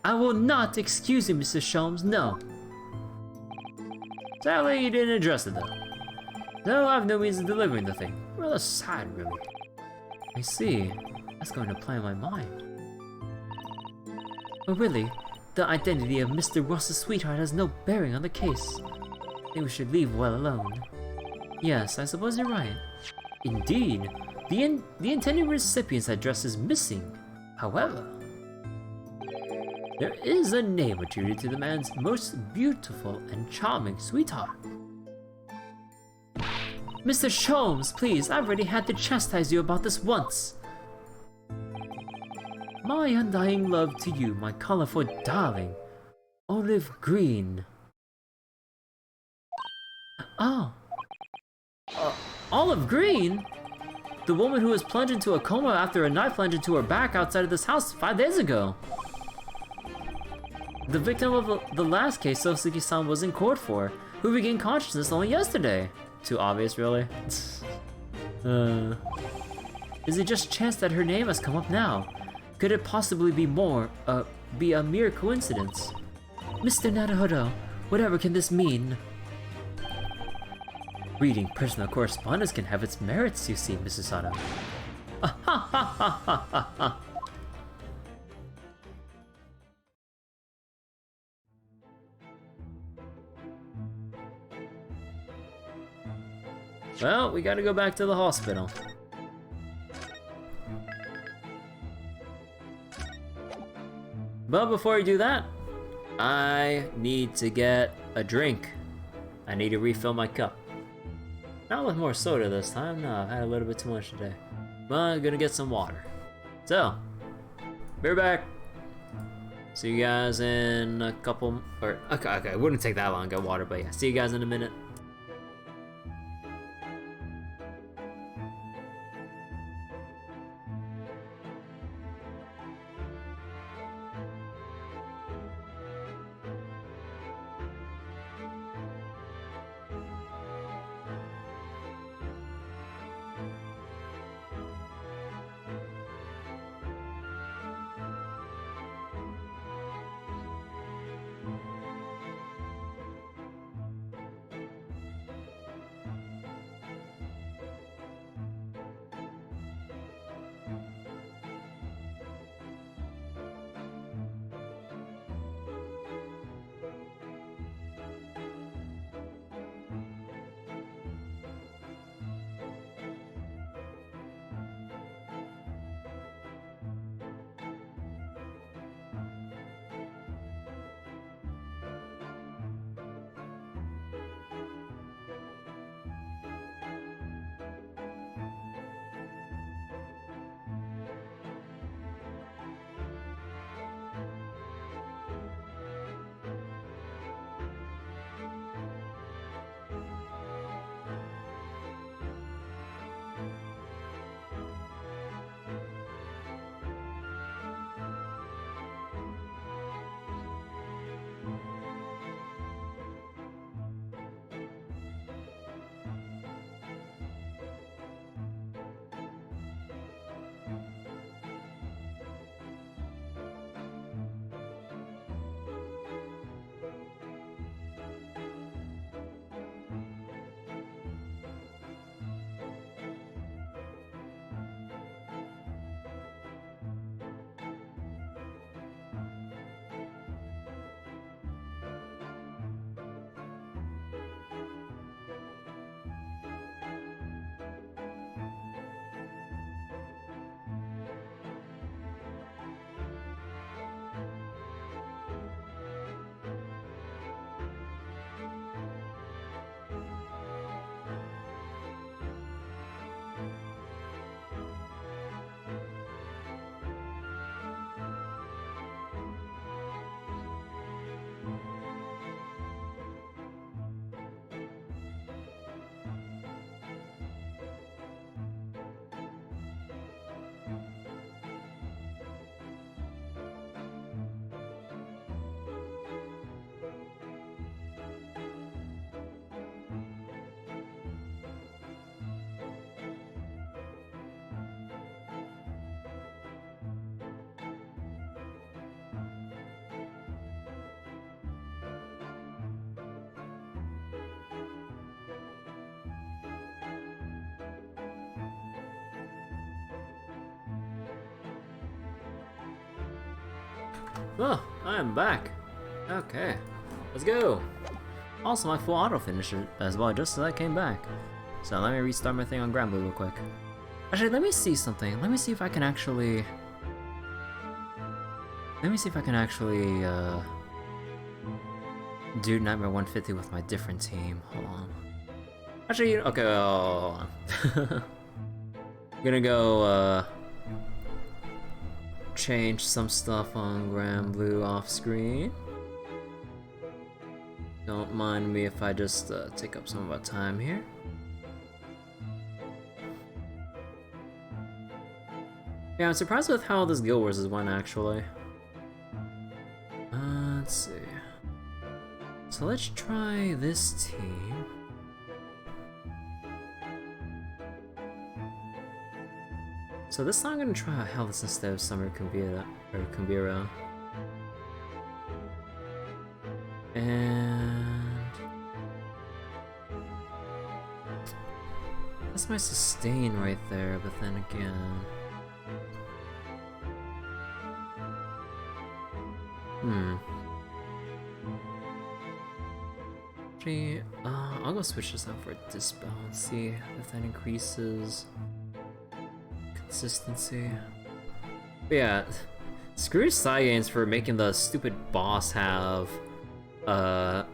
I will not excuse you, Mr. Sholmes, no. Sadly, you didn't address it though. No, I have no means of delivering the thing. Rather sad, really. I see. That's going to play on my mind. But really, the identity of Mr. Ross's sweetheart has no bearing on the case. I think we should leave well alone. Yes, I suppose you're right. Indeed, the intended recipient's address is missing. However, there is a name attributed to the man's most beautiful and charming sweetheart. Mr. Sholmes, please, I've already had to chastise you about this once. My undying love to you, my colorful darling, Olive Green. Oh. Olive Green? The woman who was plunged into a coma after a knife plunged into her back outside of this house 5 days ago. The victim of the last case Sosuke-san was in court for, who regained consciousness only yesterday. Too obvious, really? Is it just chance that her name has come up now? Could it possibly be be a mere coincidence? Mr. Naruhodo, whatever can this mean? Reading personal correspondence can have its merits, you see, Mrs. Sato. Well, we gotta go back to the hospital. But before we do that, I need to get a drink. I need to refill my cup. Not with more soda this time, no, I've had a little bit too much today. But I'm gonna get some water. So, be right back. See you guys in a couple, okay, it wouldn't take that long to get water, but yeah, see you guys in a minute. Oh, I'm back. Okay, let's go. Also, my full auto finished as well just as I came back. So let me restart my thing on Granblue real quick. Actually, let me see something. Let me see if I can actually... do Nightmare 150 with my different team. Hold on. Actually, okay, hold on. I'm gonna go, change some stuff on Granblue off screen. Don't mind me if I just take up some of our time here. Yeah, I'm surprised with how this Guild Wars is went actually. Let's see. So let's try this team. So this time I'm gonna try Hellas instead of Summer Kumbira. And that's my sustain right there, but then again. Actually, I'll go switch this out for a Dispel and see if that increases consistency. But yeah, screw Science for making the stupid boss have a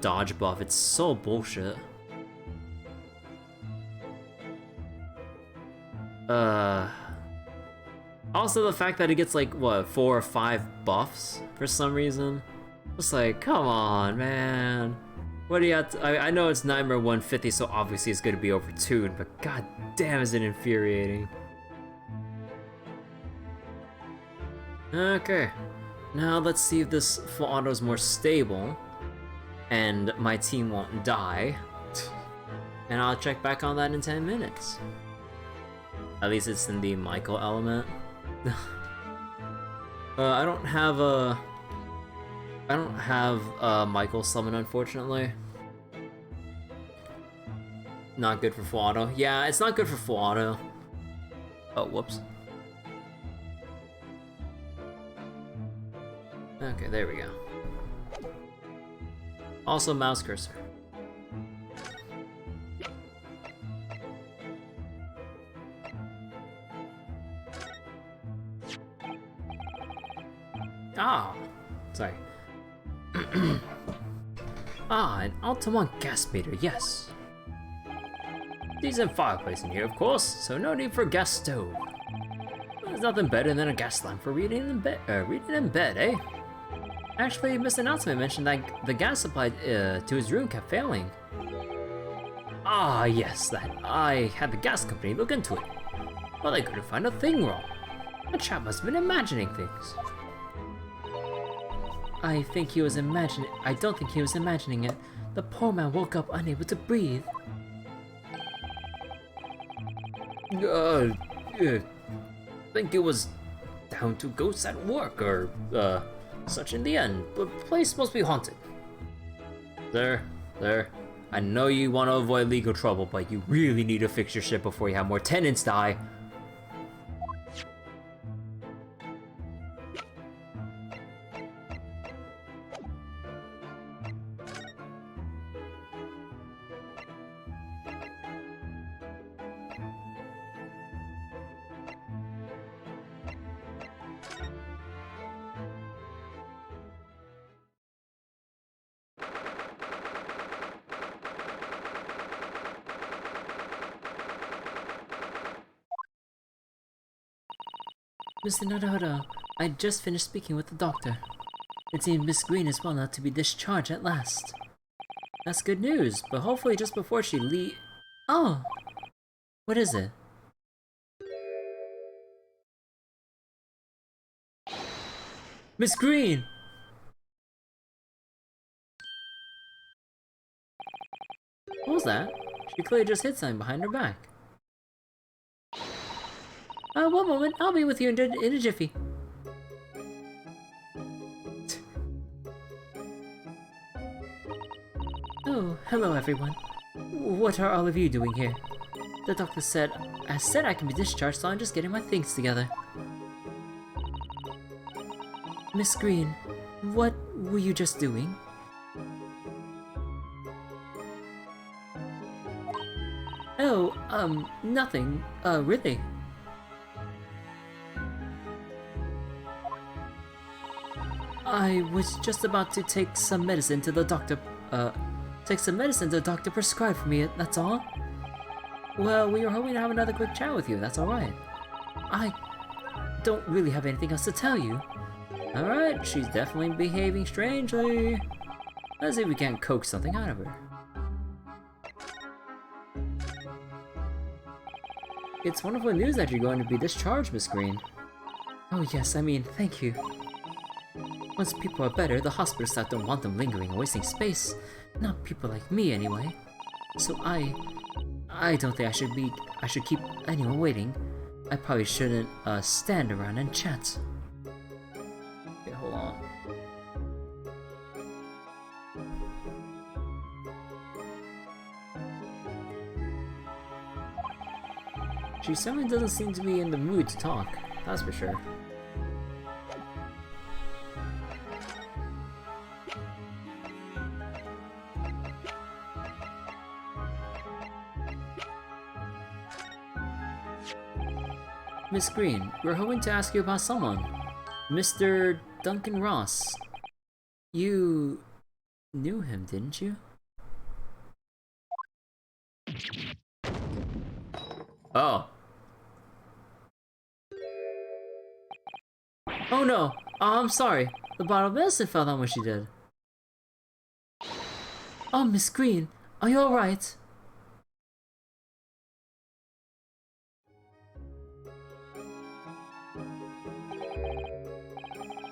dodge buff. It's so bullshit. Also the fact that it gets like, what, 4 or 5 buffs for some reason? Just like, come on, man. What do you have to, I know it's Nightmare 150, so obviously it's gonna be overtuned, but god damn is it infuriating. Okay, now let's see if this full auto is more stable, and my team won't die. And I'll check back on that in 10 minutes. At least it's in the Michael element. I don't have Michael summon, unfortunately. Not good for full auto. Yeah, it's not good for full auto. Oh, whoops. Okay, there we go. Also, mouse cursor. Ah, sorry. An Altamont gas meter, yes. Decent fireplace in here, of course, so no need for a gas stove. There's nothing better than a gas lamp for reading in bed, eh? Actually, Mr. Announcement mentioned that the gas supply to his room kept failing. Ah, yes, that I had the gas company look into it. Well, they couldn't find a thing wrong. The chap must have been imagining things. I don't think he was imagining it. The poor man woke up unable to breathe. I think it was down to ghosts at work or, such in the end. The place must be haunted. There. I know you want to avoid legal trouble, but you really need to fix your ship before you have more tenants die. Mr. Naruto, I just finished speaking with the doctor. It seems Miss Green is well enough to be discharged at last. That's good news, but hopefully just before she Oh! What is it? Miss Green! What was that? She clearly just hit something behind her back. One moment, I'll be with you in a jiffy. Oh, hello everyone. What are all of you doing here? The doctor said I can be discharged, so I'm just getting my things together. Miss Green, what were you just doing? Oh, nothing. Really? I was just about to take some medicine to the doctor, prescribed for me, that's all. Well, we were hoping to have another quick chat with you, that's alright. I don't really have anything else to tell you. Alright, she's definitely behaving strangely. Let's see if we can't coax something out of her. It's wonderful news that you're going to be discharged, Miss Green. Oh yes, I mean, thank you. Once people are better, the hospital staff don't want them lingering and wasting space. Not people like me, anyway. So I don't think I should keep anyone waiting. I probably shouldn't, stand around and chat. Okay, hold on. She certainly doesn't seem to be in the mood to talk, that's for sure. Miss Green, we're hoping to ask you about someone. Mr. Duncan Ross. You knew him, didn't you? Oh. Oh no! I'm sorry. The bottle of medicine fell down when she did. Oh, Miss Green, are you alright?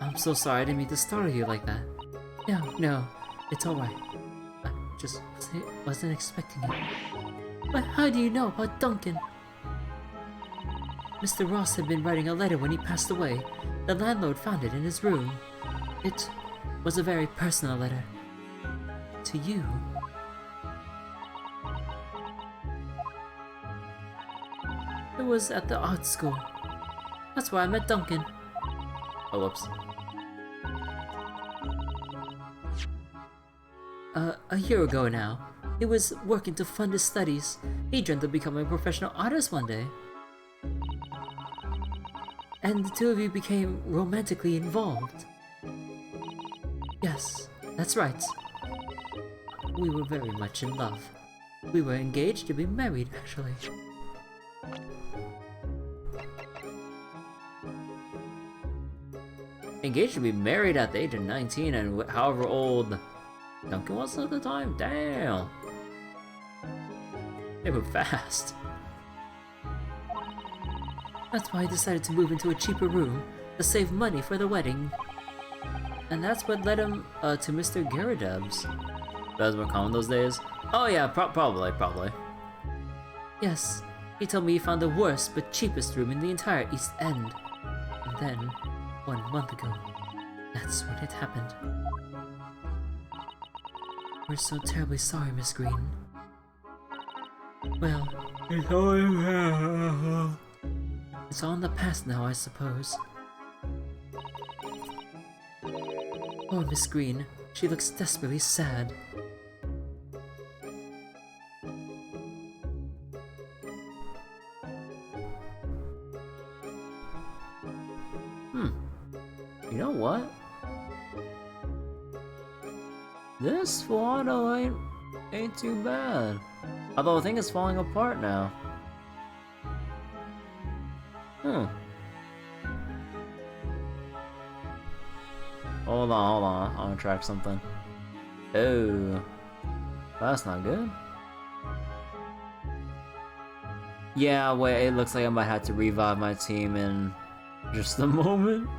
I'm so sorry, I didn't mean to startle you like that. No, it's alright. I just wasn't expecting it. But how do you know about Duncan? Mr. Ross had been writing a letter when he passed away. The landlord found it in his room. It was a very personal letter. To you. It was at the art school. That's where I met Duncan. Oh, whoops. A year ago now, he was working to fund his studies. He dreamt of becoming a professional artist one day. And the two of you became romantically involved. Yes, that's right. We were very much in love. We were engaged to be married, actually. Engaged to be married at the age of 19 and however old Duncan was at the time? Damn! They were fast. That's why I decided to move into a cheaper room to save money for the wedding. And that's what led him to Mr. Garadeb's. That was more common those days? Oh yeah, probably. Yes, he told me he found the worst but cheapest room in the entire East End. And then, 1 month ago, that's when it happened. We're so terribly sorry, Miss Green. Well, it's all in the past now, I suppose. Poor Miss Green, she looks desperately sad. You know what? This photo ain't too bad. Although I think it's falling apart now. Hold on. I wanna track something. Oh. That's not good. Yeah, wait, it looks like I might have to revive my team in just a moment.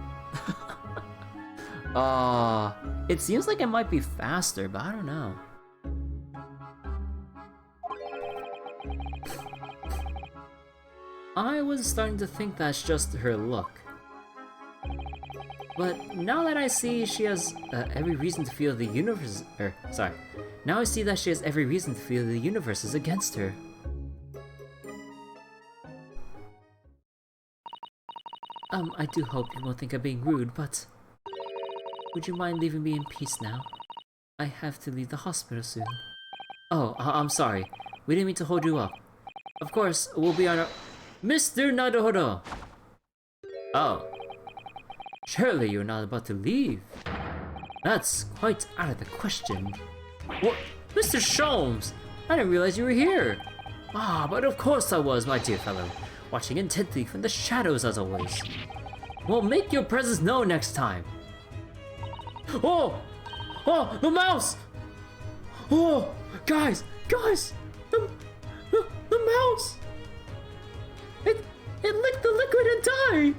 It seems like it might be faster, but I don't know. I was starting to think that's just her look. But now that I see she has every reason to feel the universe, now I see that she has every reason to feel the universe is against her. I do hope you won't think I'm being rude, but would you mind leaving me in peace now? I have to leave the hospital soon. Oh, I'm sorry. We didn't mean to hold you up. Of course, we'll be on our... Mr. Naruhodo! Oh. Surely you're not about to leave. That's quite out of the question. What? Mr. Sholmes! I didn't realize you were here! Ah, but of course I was, my dear fellow. Watching intently from the shadows as always. Well, make your presence known next time. Oh! Oh, the mouse! Oh, guys! The mouse! It licked the liquid and died!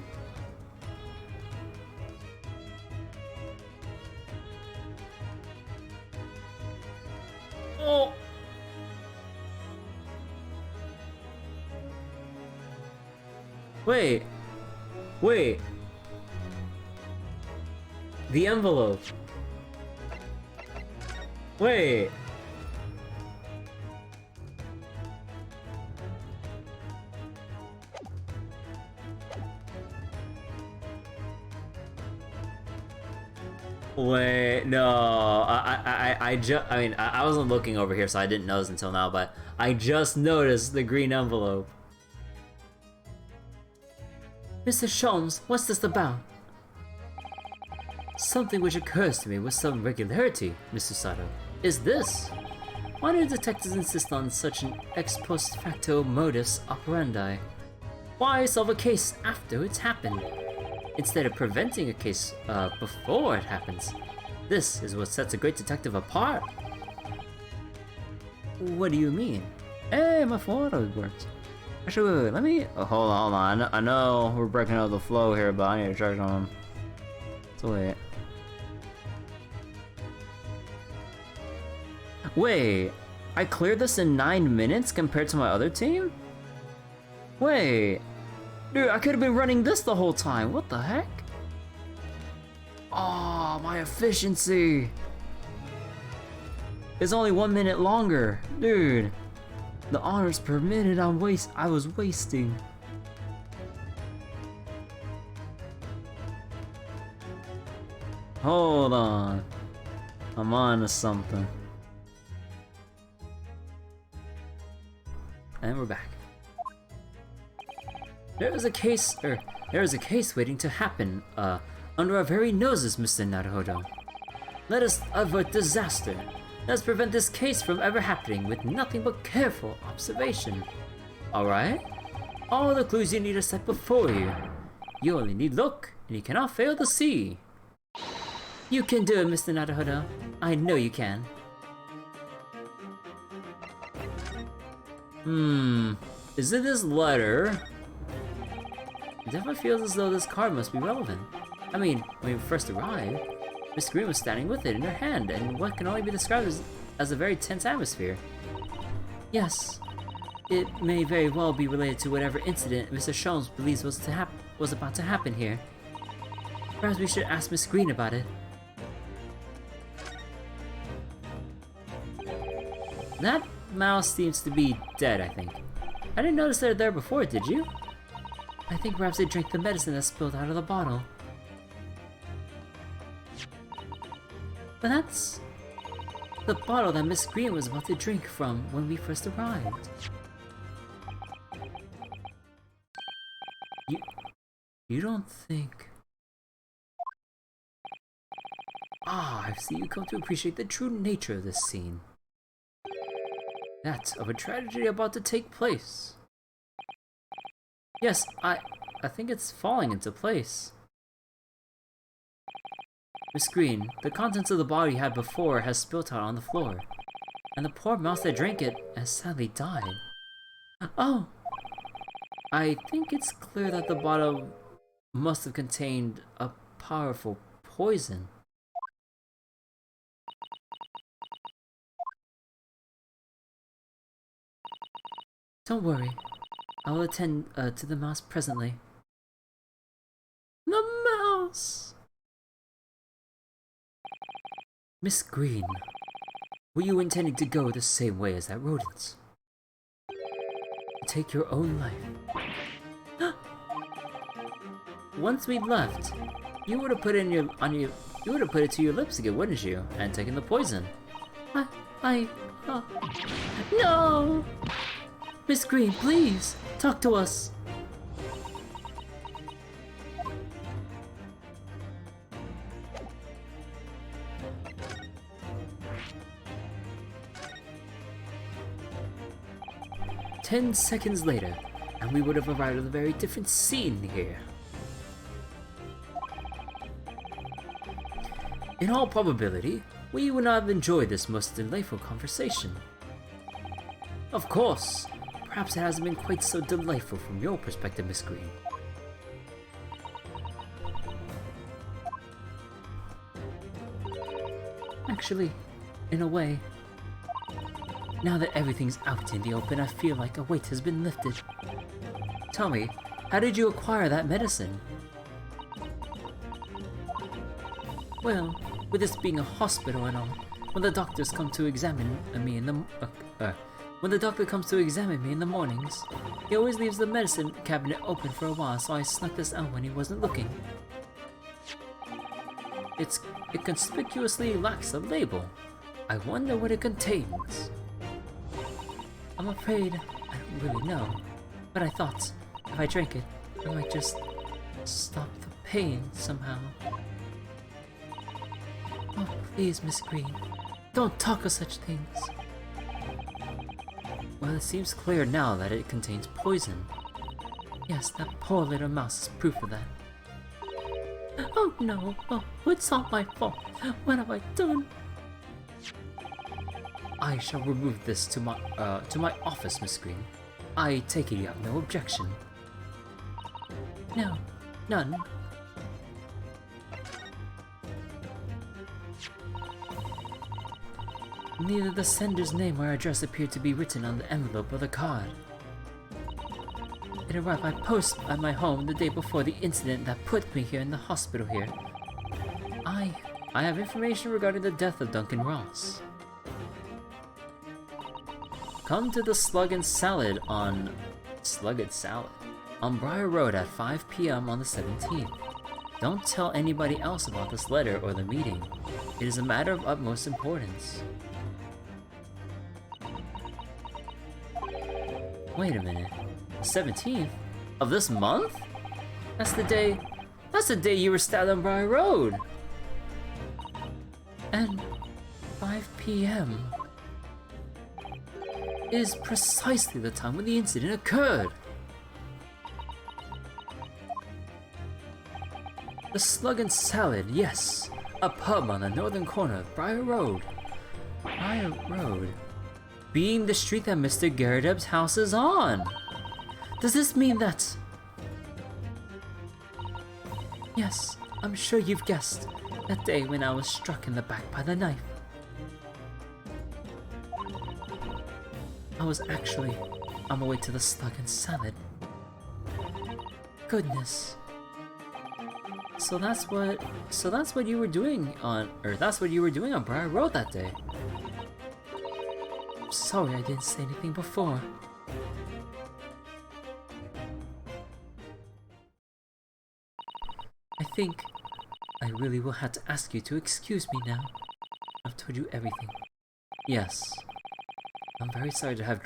Oh! Wait. The envelope. Wait. Wait, no. I wasn't looking over here, so I didn't notice until now, but I just noticed the green envelope. Mr. Sholmes, what's this about? Something which occurs to me with some regularity, Mr. Sato, is this. Why do detectives insist on such an ex post facto modus operandi? Why solve a case after it's happened, instead of preventing a case before it happens? This is what sets a great detective apart. What do you mean? Hey, my photo works. Actually, wait, let me... Oh, hold on. I know we're breaking out the flow here, but I need to charge on them. So wait. Wait, I cleared this in 9 minutes compared to my other team? Wait. Dude, I could have been running this the whole time. What the heck? Oh, my efficiency. It's only 1 minute longer. Dude. The honors per minute I was wasting. Hold on. I'm on to something. And we're back. There is a case waiting to happen, under our very noses, Mr. Naruhodo. Let us avert disaster. Let us prevent this case from ever happening with nothing but careful observation. Alright? All the clues you need are set before you. You only need look, and you cannot fail to see. You can do it, Mr. Naruhodo. I know you can. Is it this letter? It definitely feels as though this card must be relevant. I mean, when we first arrived, Miss Green was standing with it in her hand, and what can only be described as a very tense atmosphere. Yes, it may very well be related to whatever incident Mr. Sholmes believes was about to happen here. Perhaps we should ask Miss Green about it. That mouse seems to be dead, I think. I didn't notice they're there before, did you? I think perhaps they drank the medicine that spilled out of the bottle. But that's the bottle that Miss Green was about to drink from when we first arrived. You don't think... Ah, I see you come to appreciate the true nature of this scene. That of a tragedy about to take place. Yes, I think it's falling into place. Miss Green, the contents of the bottle you had before has spilt out on the floor, and the poor mouse that drank it has sadly died. Oh! I think it's clear that the bottle must have contained a powerful poison. Don't worry. I will attend to the mouse presently. The mouse! Miss Green, were you intending to go the same way as that rodent? Take your own life? Once we left, you would have put it on your You would have put it to your lips again, wouldn't you? And taken the poison. No! Miss Green, please, talk to us. "10 seconds later, and we would have arrived at a very different scene here. In all probability, we would not have enjoyed this most delightful conversation. Of course, perhaps it hasn't been quite so delightful from your perspective, Miss Green. Actually, in a way, now that everything's out in the open, I feel like a weight has been lifted. Tell me, how did you acquire that medicine?" "Well, with this being a hospital and all, when the doctors come to examine me in the mornings, he always leaves the medicine cabinet open for a while, so I snuck this out when he wasn't looking. It conspicuously lacks a label. I wonder what it contains." "I'm afraid I don't really know, but I thought if I drank it, I might just stop the pain somehow." "Oh, please, Miss Green, don't talk of such things." "Well, it seems clear now that it contains poison." "Yes, that poor little mouse is proof of that." "Oh no, oh, it's all my fault. What have I done?" "I shall remove this to my office, Miss Green. I take it you have no objection." "No, none." Neither the sender's name or address appeared to be written on the envelope or the card. It arrived by post at my home the day before the incident that put me here in the hospital here. I have information regarding the death of Duncan Ross. Come to the Slug and Salad on Briar Road at 5 p.m. on the 17th. Don't tell anybody else about this letter or the meeting. It is a matter of utmost importance. Wait a minute. 17th? Of this month? That's the day you were stabbed on Briar Road! And 5 p.m. is precisely the time when the incident occurred! The Slug and Salad, yes! A pub on the northern corner of Briar Road. Briar Road? Being the street that Mr. Garrideb's house is on! Does this mean that... Yes, I'm sure you've guessed. That day when I was struck in the back by the knife. I was actually on my way to the Slug and Salad. Goodness. So that's what you were doing on Briar Road that day. I'm sorry I didn't say anything before. I think I really will have to ask you to excuse me now. I've told you everything. Yes. I'm very sorry to have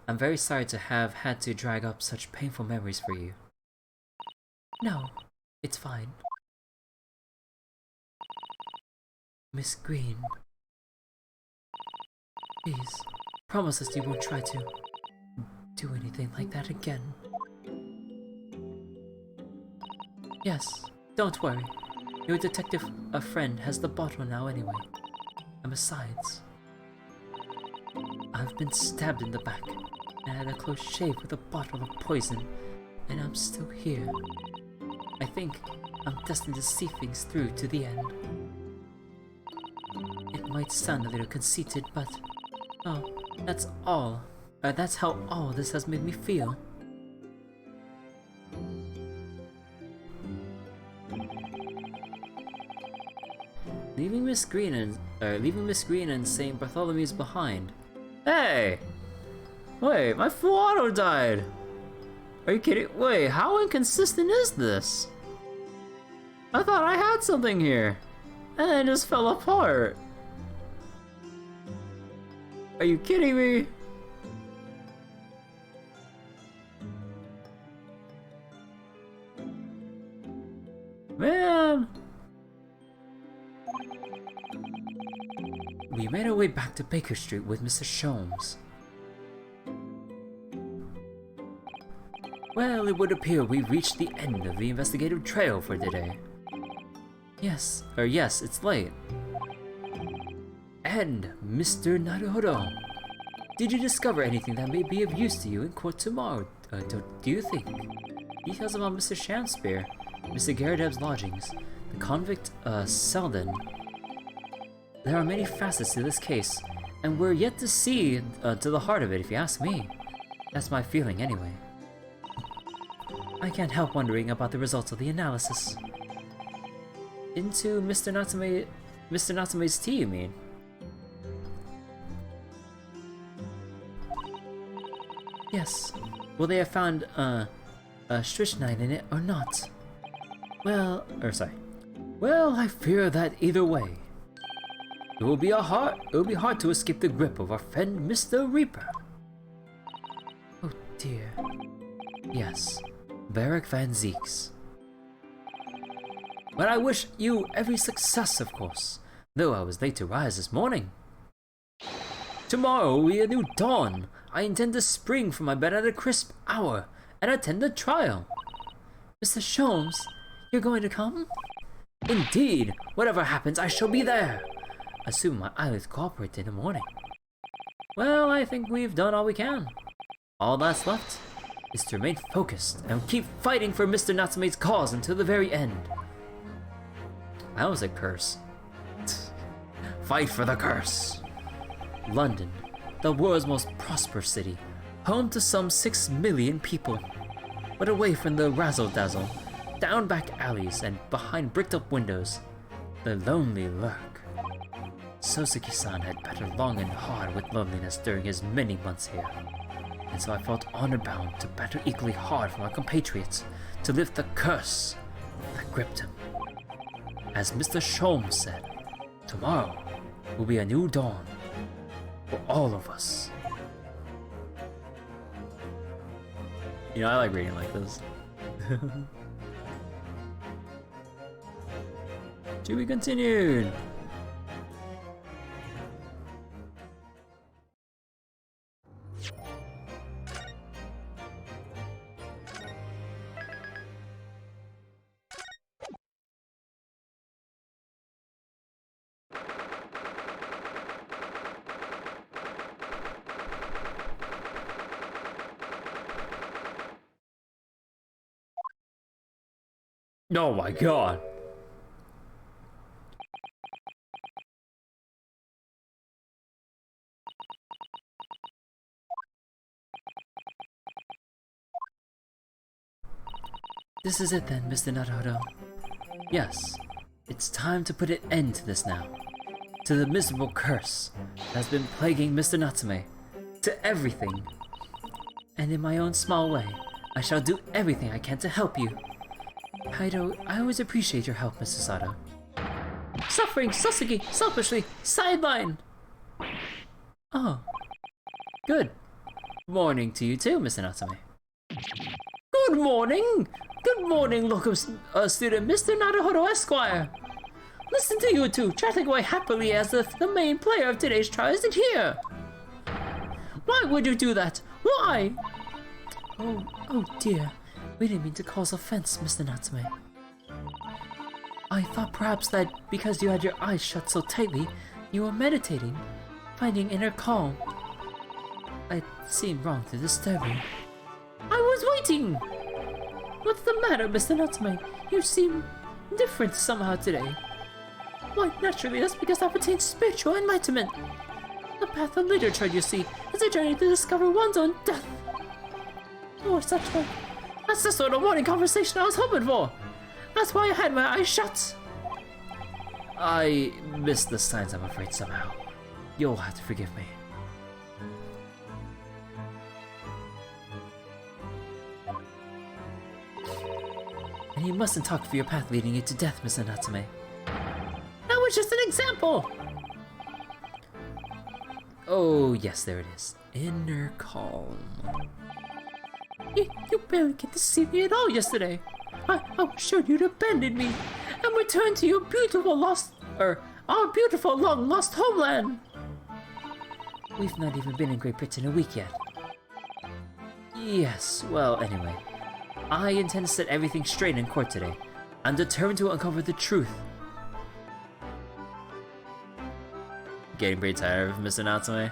I'm very sorry to have had to drag up such painful memories for you. No, it's fine. Miss Green. Please, promise us you won't try to do anything like that again. Yes, don't worry. Your detective friend has the bottle now anyway. And besides, I've been stabbed in the back and had a close shave with a bottle of poison, and I'm still here. I think I'm destined to see things through to the end. It might sound a little conceited, but oh, that's how all this has made me feel. Leaving Miss Green and St. Bartholomew's behind. Hey! Wait, my full auto died! Are you kidding? Wait, how inconsistent is this? I thought I had something here, and then it just fell apart. Are you kidding me? Man! We made our way back to Baker Street with Mr. Sholmes. Well, it would appear we've reached the end of the investigative trail for today. Yes, it's late. And, Mr. Naruhodo, did you discover anything that may be of use to you in court tomorrow, do you think? Details about Mr. Shakespeare, Mr. Garadeb's lodgings, the convict, Selden. There are many facets to this case, and we're yet to see to the heart of it, if you ask me. That's my feeling, anyway. I can't help wondering about the results of the analysis. Into Mr. Natsume's tea, you mean? Yes. Will they have found, strychnine in it or not? Well, I fear that either way, it will be hard to escape the grip of our friend Mr. Reaper. Oh dear. Yes, Barrack Van Zeeks. But I wish you every success, of course, though I was late to rise this morning. Tomorrow will be a new dawn. I intend to spring from my bed at a crisp hour and attend the trial. Mr. Sholmes, you're going to come? Indeed, whatever happens, I shall be there. Assume my eyelids cooperate in the morning. Well, I think we've done all we can. All that's left is to remain focused and keep fighting for Mr. Natsume's cause until the very end. That was a curse. Fight for the curse. London, the world's most prosperous city, home to some 6 million people. But away from the razzle-dazzle, down back alleys and behind bricked-up windows, the lonely lurk. Sosuke-san had battled long and hard with loneliness during his many months here, and so I felt honor-bound to battle equally hard for my compatriots to lift the curse that gripped him. As Mr. Sholmes said, tomorrow will be a new dawn for all of us. You know, I like reading like this. To be continued. Oh my god. This is it then, Mr. Naruhodo. Yes, it's time to put an end to this now. To the miserable curse that has been plaguing Mr. Natsume. To everything. And in my own small way, I shall do everything I can to help you. I always appreciate your help, Mr. Sato. Suffering Sasuke selfishly sidelined! Oh. Good. Morning to you too, Mr. Natsume. Good morning! Good morning, local student Mr. Naruhodo Esquire! Listen to you two chatting away happily as if the main player of today's trial isn't here! Why would you do that? Why? Oh dear. We didn't mean to cause offense, Mr. Natsume. I thought perhaps that because you had your eyes shut so tightly, you were meditating, finding inner calm. It seemed wrong to disturb you. I was waiting! What's the matter, Mr. Natsume? You seem different somehow today. Why, naturally, that's because I've attained spiritual enlightenment. The path of literature, you see, is a journey to discover one's own death. Or such like. That's the sort of morning conversation I was hoping for. That's why I had my eyes shut. I missed the signs, I'm afraid, somehow. You'll have to forgive me. And you mustn't talk for your path leading you to death, Mr. Natsume. That was just an example! Oh, yes, there it is. Inner calm. You barely get to see me at all yesterday. I was sure you'd abandoned me and returned to your beautiful our beautiful long-lost homeland. We've not even been in Great Britain a week yet. Yes, well, anyway. I intend to set everything straight in court today. I'm determined to uncover the truth. Getting pretty tired of Mr. Natsume?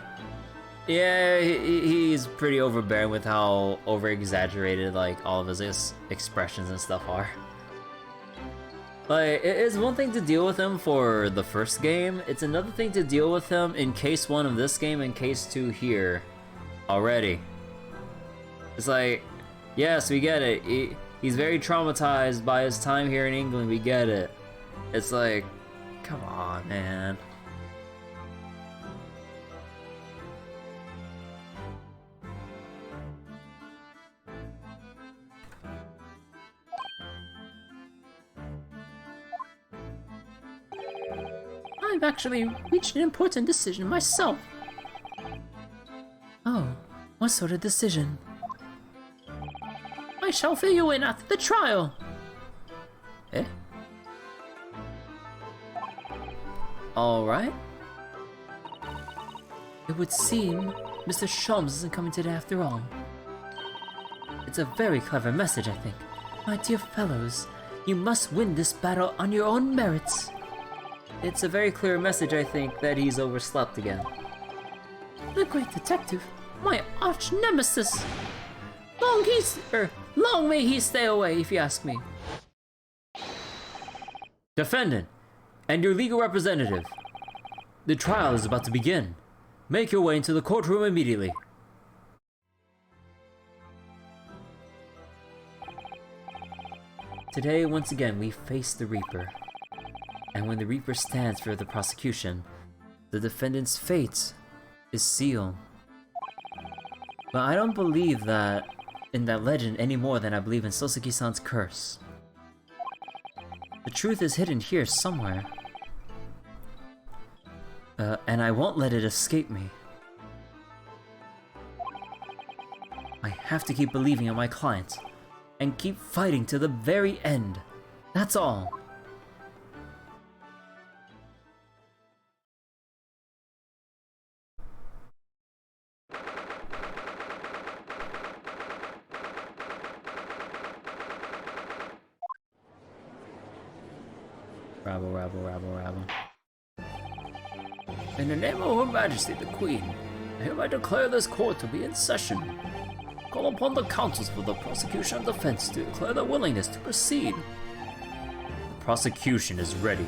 Yeah, he's pretty overbearing with how over-exaggerated, like, all of his expressions and stuff are. Like, it's one thing to deal with him for the first game, it's another thing to deal with him in case 1 of this game and case 2 here. Already. It's like, yes, we get it. He's very traumatized by his time here in England, we get it. It's like, come on, man. I've actually reached an important decision myself. Oh, what sort of decision? I shall fill you in after the trial. Eh? Alright. It would seem Mr. Sholmes isn't coming today after all. It's a very clever message, I think. My dear fellows, you must win this battle on your own merits. It's a very clear message, I think, that he's overslept again. The great detective, my arch nemesis. Long may he stay away, if you ask me. Defendant, and your legal representative. The trial is about to begin. Make your way into the courtroom immediately. Today, once again, we face the Reaper. And when the Reaper stands for the prosecution, the defendant's fate is sealed. But I don't believe that in that legend any more than I believe in Sosuke-san's curse. The truth is hidden here somewhere. And I won't let it escape me. I have to keep believing in my client, and keep fighting to the very end. That's all. Rabble. In the name of Her Majesty the Queen, I hereby declare this court to be in session. Call upon the counsels for the prosecution and defense to declare their willingness to proceed. The prosecution is ready.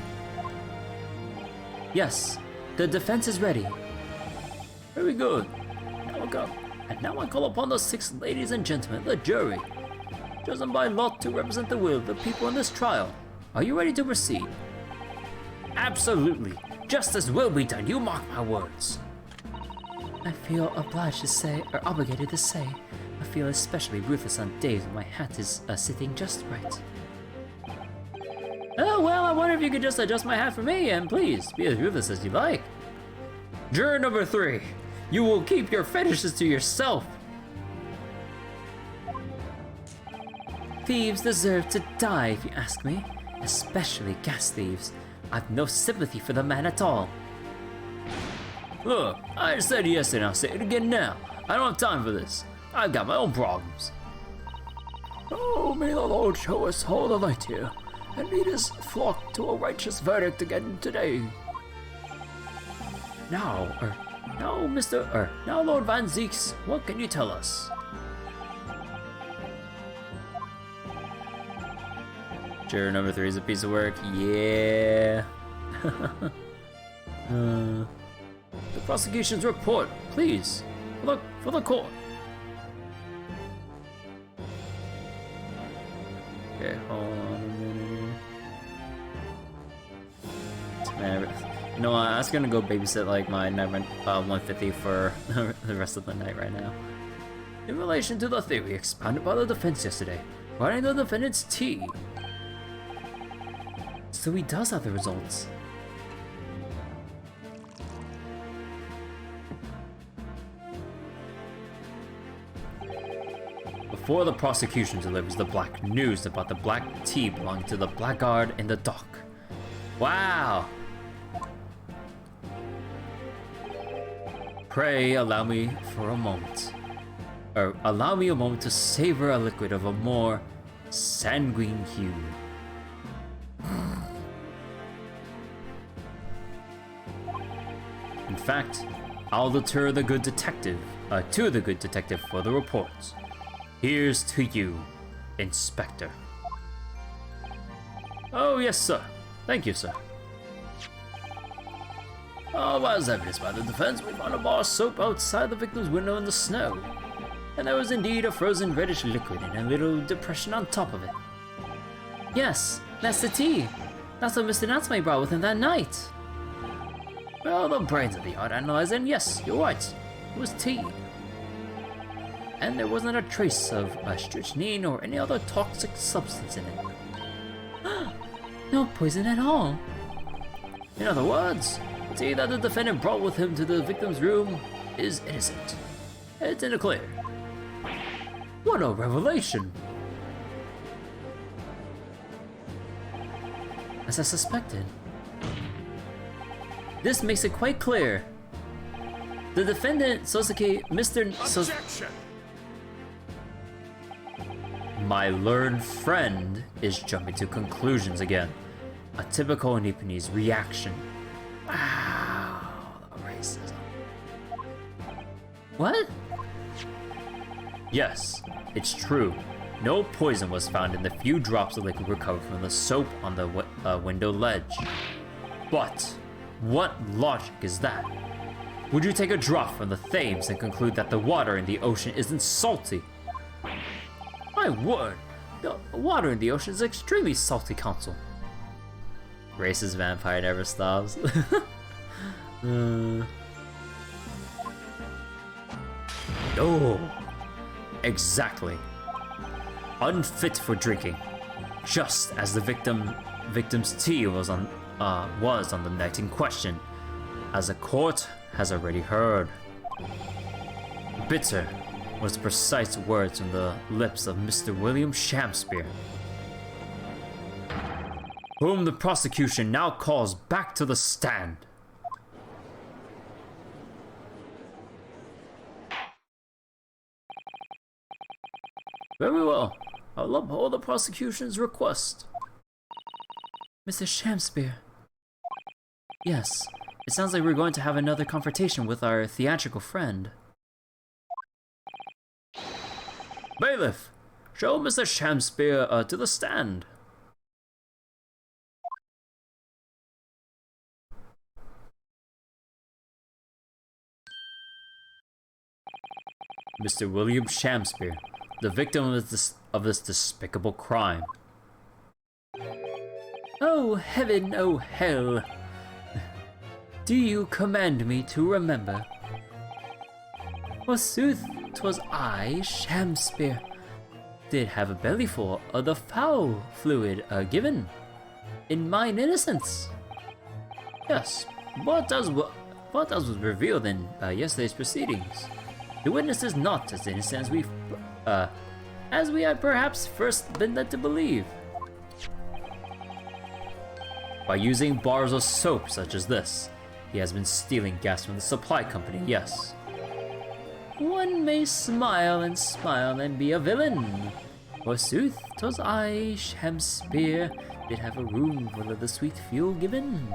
Yes, the defense is ready. Very good. Now I call upon the 6 ladies and gentlemen, the jury, chosen by lot to represent the will of the people in this trial. Are you ready to proceed? Absolutely. Justice will be done, you mark my words. I feel obliged to say, or obligated to say, I feel especially ruthless on days when my hat is sitting just right. Oh, well, I wonder if you could just adjust my hat for me, and please, be as ruthless as you like. Juror number 3, you will keep your fetishes to yourself. Thieves deserve to die, if you ask me. Especially gas thieves. I've no sympathy for the man at all. Look, I said yes and I'll say it again now. I don't have time for this. I've got my own problems. Oh, may the Lord show us all the light here, and lead us flock to a righteous verdict again today. Now, Lord Van Zeeks, what can you tell us? Juror number 3 is a piece of work. Yeah. The prosecution's report, please. For the court. Okay, hold on a minute. Man, you know what? I was gonna go babysit like my night 150 for the rest of the night right now. In relation to the theory expounded by the defense yesterday, regarding the defendant's tea, So he does have the results. Before the prosecution delivers the black news about the black tea belonging to the blackguard in the dock. Wow! Pray allow me for a moment. Or allow me a moment to savor a liquid of a more sanguine hue. In fact, I'll deter the good detective, to the good detective for the report. Here's to you, Inspector. Oh, yes, sir. Thank you, sir. As evidenced by the defense, we found a bar of soap outside the victim's window in the snow. And there was indeed a frozen reddish liquid in a little depression on top of it. Yes, that's the tea. That's what Mr. Natsume brought with him that night. Well, the brains of the art analyzer, and yes, you're right. It was tea. And there wasn't a trace of strychnine or any other toxic substance in it. No poison at all. In other words, the tea that the defendant brought with him to the victim's room is innocent. It's in the clear. What a revelation! As I suspected. This makes it quite clear. The defendant, Sosuke, Mr. Objection! My learned friend is jumping to conclusions again. A typical Nipponese reaction. Wow, the racism. What? Yes, it's true. No poison was found in the few drops of liquid recovered from the soap on the window ledge. But what logic is that? Would you take a drop from the Thames and conclude that the water in the ocean isn't salty? My word, the water in the ocean is extremely salty, Counsel. Racist vampire never stops. No, exactly. Unfit for drinking, just as the victim's tea was on the night in question, as the court has already heard. Bitter was the precise words from the lips of Mr. William Shakespeare, whom the prosecution now calls back to the stand. Very well. I'll uphold the prosecution's request. Mr. Shakespeare. Yes, it sounds like we're going to have another confrontation with our theatrical friend. Bailiff, show Mr. Shakespeare to the stand. Mr. William Shakespeare, the victim of this despicable crime. Oh heaven, oh hell. Do you command me to remember? Forsooth, 'twas I, Shakespeare, did have a bellyful of the foul fluid given in mine innocence. Yes, but as was revealed in yesterday's proceedings, the witness is not as innocent as we had perhaps first been led to believe. By using bars of soap such as this, he has been stealing gas from the supply company, yes. One may smile and be a villain. Forsooth, 'twas I, Shakespeare, did have a room full of the sweet fuel given.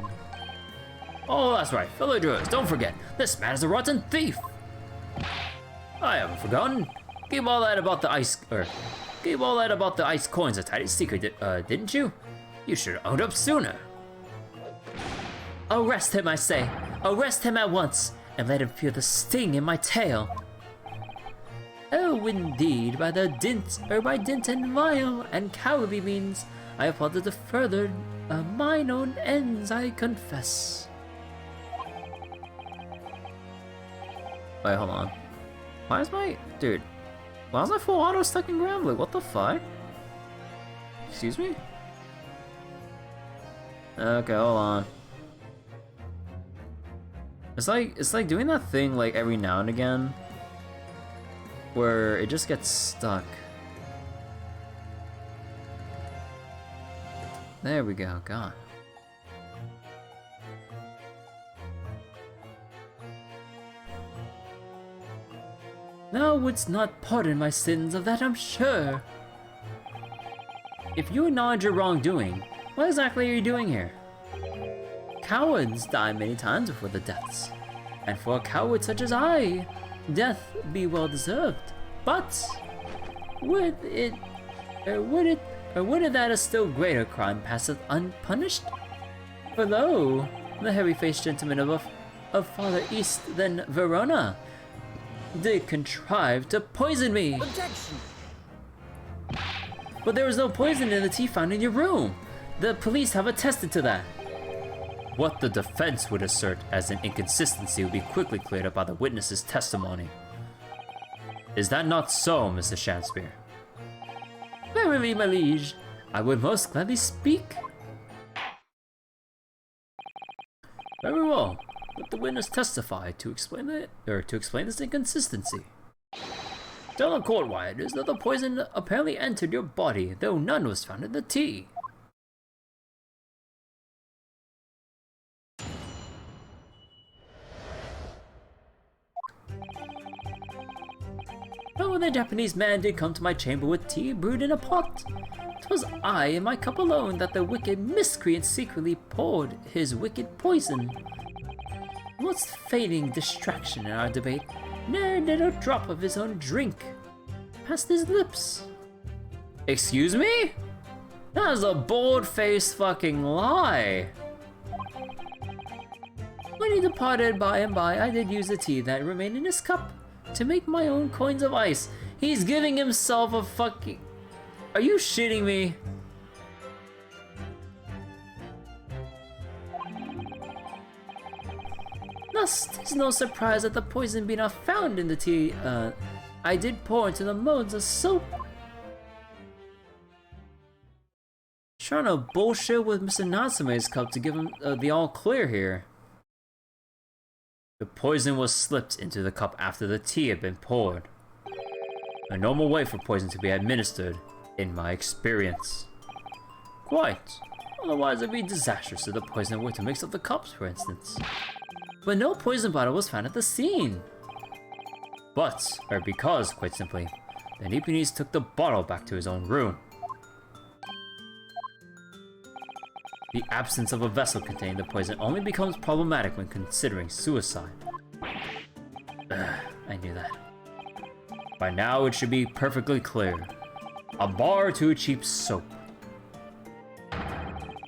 Oh, that's right, fellow jurors, don't forget, this man is a rotten thief. I haven't forgotten. Keep all that about the ice coins a tight secret, didn't you? You should have owned up sooner. Arrest him, I say. Arrest him at once, and let him feel the sting in my tail. Oh, indeed, by dint and vile and cowardly means, I have plotted to further mine own ends, I confess. Wait, hold on. Why is my full auto stuck in Gravely? What the fuck? Excuse me? Okay, hold on. It's like doing that thing like every now and again where it just gets stuck. There we go, God. Thou wouldst not pardon my sins, of that I'm sure. If you acknowledge your wrongdoing, what exactly are you doing here? Cowards die many times before the deaths, and for a coward such as I, death be well deserved. But would it that a still greater crime passeth unpunished? For lo, the hairy-faced gentleman of farther east than Verona did contrive to poison me. Objection! But there was no poison in the tea found in your room. The police have attested to that. What the defense would assert as an inconsistency would be quickly cleared up by the witness's testimony. Is that not so, Mr. Shakespeare? Verily, my liege, I would most gladly speak. Very well. Let the witness testify to explain this inconsistency. Tell the court why it is that the poison apparently entered your body, though none was found in the tea. Oh, the Japanese man did come to my chamber with tea brewed in a pot. 'Twas I in my cup alone that the wicked miscreant secretly poured his wicked poison. What's feigning distraction in our debate? Ne'er did a drop of his own drink past his lips. Excuse me? That is a bold-faced fucking lie. When he departed by and by, I did use the tea that remained in his cup to make my own coins of ice. He's giving himself a fucking... Are you shitting me? Thus, 'tis no surprise that the poison be not found in the tea I did pour into the modes of soap. Trying to bullshit with Mr. Natsume's cup to give him the all clear here. The poison was slipped into the cup after the tea had been poured. A normal way for poison to be administered, in my experience. Quite. Otherwise it'd be disastrous if the poison were to mix up the cups, for instance. But no poison bottle was found at the scene. Because, quite simply, the Nipponese took the bottle back to his own room. The absence of a vessel containing the poison only becomes problematic when considering suicide. I knew that. By now it should be perfectly clear. A bar to cheap soap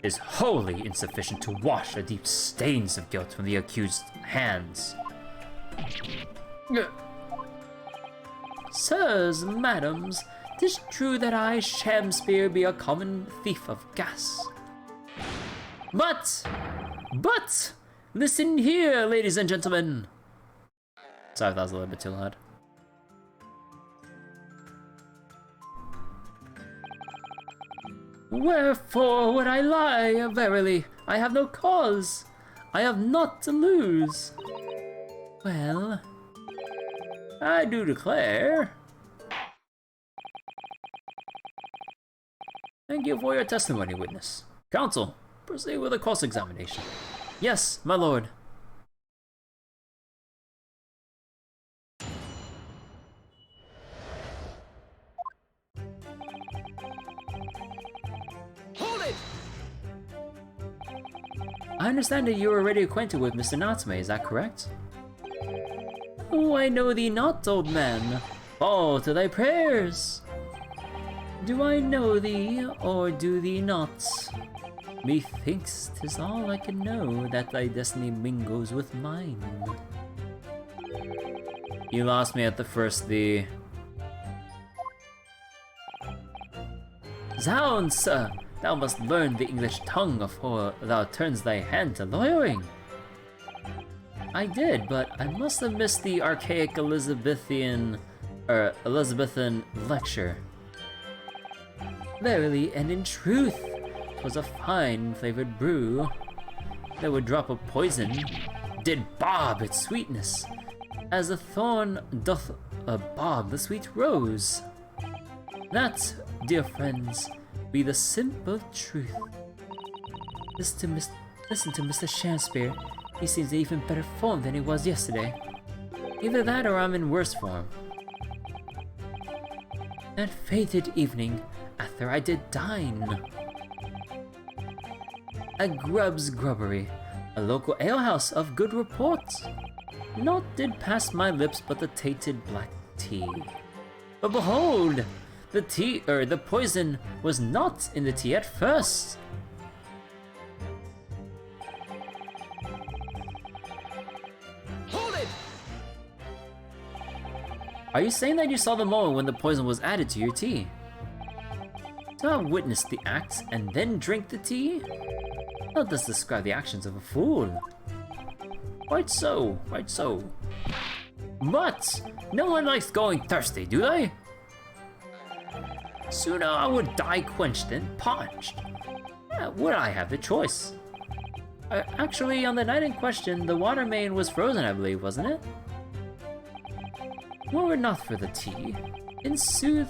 is wholly insufficient to wash the deep stains of guilt from the accused's hands. Sirs, madams, 'tis true that I, Shakespeare, be a common thief of gas. But, listen here, ladies and gentlemen. Sorry if that was a little bit too loud. Wherefore would I lie? Verily, I have no cause. I have naught to lose. Well, I do declare. Thank you for your testimony, witness. Counsel, proceed with a cross-examination. Yes, my lord. Hold it! I understand that you are already acquainted with Mr. Natsume, is that correct? Oh, I know thee not, old man. Fall to thy prayers. Do I know thee, or do thee not? Methinks 'tis all I can know, that thy destiny mingles with mine. You lost me at the first the... Zounds, thou must learn the English tongue afore thou turns thy hand to lawyering. I did, but I must have missed the archaic Elizabethan lecture. Verily and in truth, 'twas a fine flavored brew that would drop of poison, did bob its sweetness, as a thorn doth bob the sweet rose. That, dear friends, be the simple truth. Listen to Mr. Shakespeare. He seems in even better form than he was yesterday. Either that or I'm in worse form. That fated evening, after I did dine at Grubb's Grubbery, a local alehouse of good report. Naught did pass my lips but the tainted black tea. But behold, the poison was not in the tea at first. Hold it! Are you saying that you saw the moment when the poison was added to your tea? To have witnessed the act and then drink the tea? How does describe the actions of a fool? Quite so, quite so. But no one likes going thirsty, do they? Sooner I would die quenched than parched. Would I have the choice? Actually, on the night in question, the water main was frozen, I believe, wasn't it? Were it not for the tea, in sooth,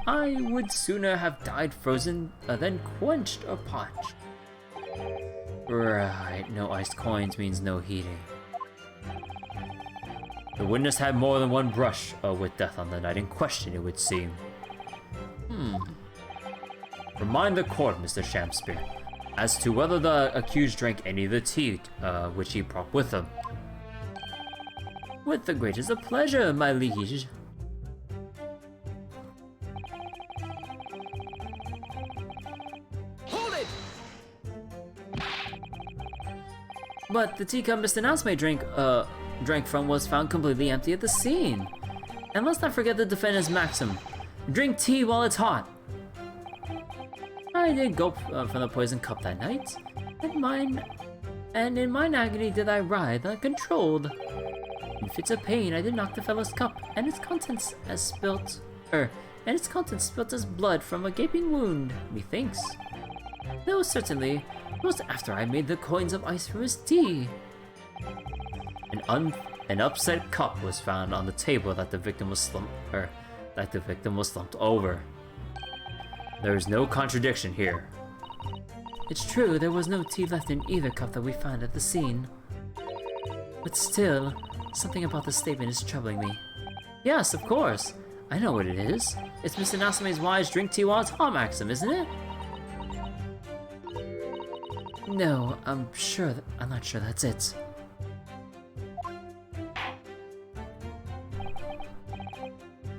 I would sooner have died frozen than quenched or parched. Right, no iced coins means no heating. The witness had more than one brush with death on the night in question, it would seem. Remind the court, Mr. Shakespeare, as to whether the accused drank any of the tea which he brought with him. With the greatest of pleasure, my liege. Hold it! But the teacup Mr. Natsume drank from was found completely empty at the scene. And let's not forget the defendant's maxim: drink tea while it's hot. I did gulp from the poison cup that night, and in mine agony did I writhe uncontrolled. In fits of pain, I did knock the fellow's cup, and its contents spilt as blood from a gaping wound, methinks. Though certainly, it was after I made the coins of ice from his tea. An upset cup was found on the table that the victim was slumped over. There is no contradiction here. It's true, there was no tea left in either cup that we found at the scene. But still, something about the statement is troubling me. Yes, of course. I know what it is. It's Mr. Natsume's wise drink tea while it's hot maxim, isn't it? No, I'm not sure that's it.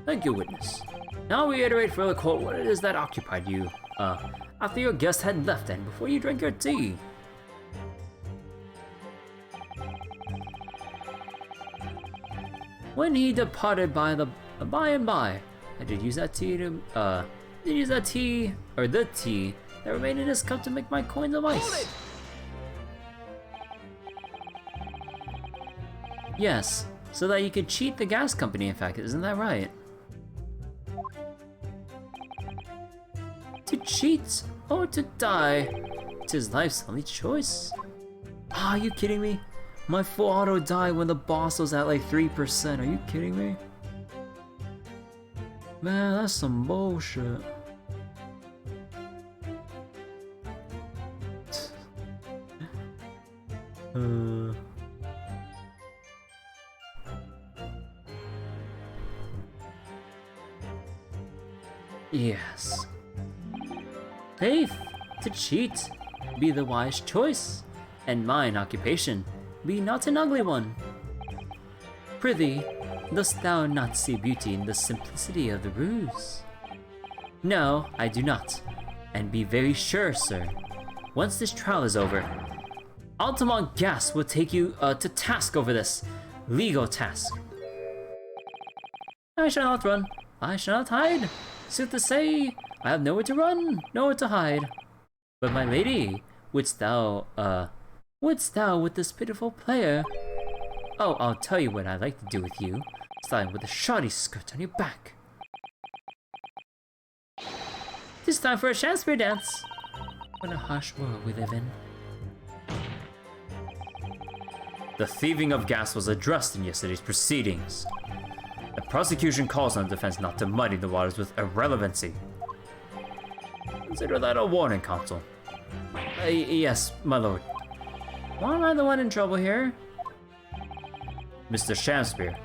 Thank you, witness. Now reiterate for the court what it is that occupied you, after your guest had left and before you drank your tea. When he departed by and by, I did use that tea that remained in his cup to make my coins of ice. Yes, so that you could cheat the gas company, in fact, isn't that right? To cheat or to die, 'tis life's only choice. Are you kidding me? My full auto died when the boss was at like 3%, are you kidding me? Man, that's some bullshit. Yes. Faith, to cheat, be the wise choice, and mine occupation be not an ugly one. Prithee, dost thou not see beauty in the simplicity of the ruse? No, I do not, and be very sure, sir, once this trial is over, Altamont Gas will take you to task over this legal task. I shall not run, I shall not hide. Sooth to say, I have nowhere to run, nowhere to hide. But my lady, wouldst thou with this pitiful player? Oh, I'll tell you what I'd like to do with you. Slide with a shoddy skirt on your back. 'Tis time for a Shakespeare dance. What a harsh world we live in. The thieving of gas was addressed in yesterday's proceedings. The prosecution calls on the defense not to muddy the waters with irrelevancy. Consider that a warning, counsel. Yes, my lord. Why am I the one in trouble here? Mr. Shamspeare,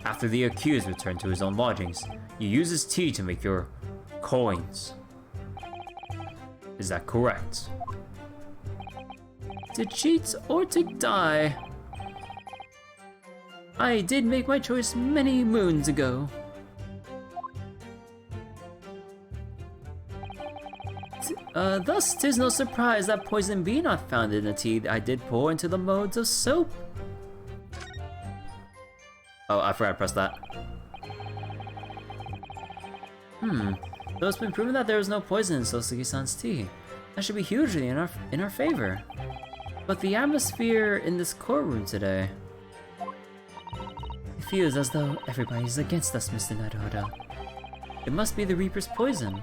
after the accused returned to his own lodgings, you use his tea to make your coins. Is that correct? To cheat or to die? I did make my choice many moons ago. Thus, 'tis no surprise that poison be not found in the tea I did pour into the modes of soap. Oh, I forgot to press that. Though it's been proven that there is no poison in Sosuke-san's tea, that should be hugely in our favor. But the atmosphere in this courtroom today... It feels as though everybody's against us, Mr. Naruhodo. It must be the Reaper's poison.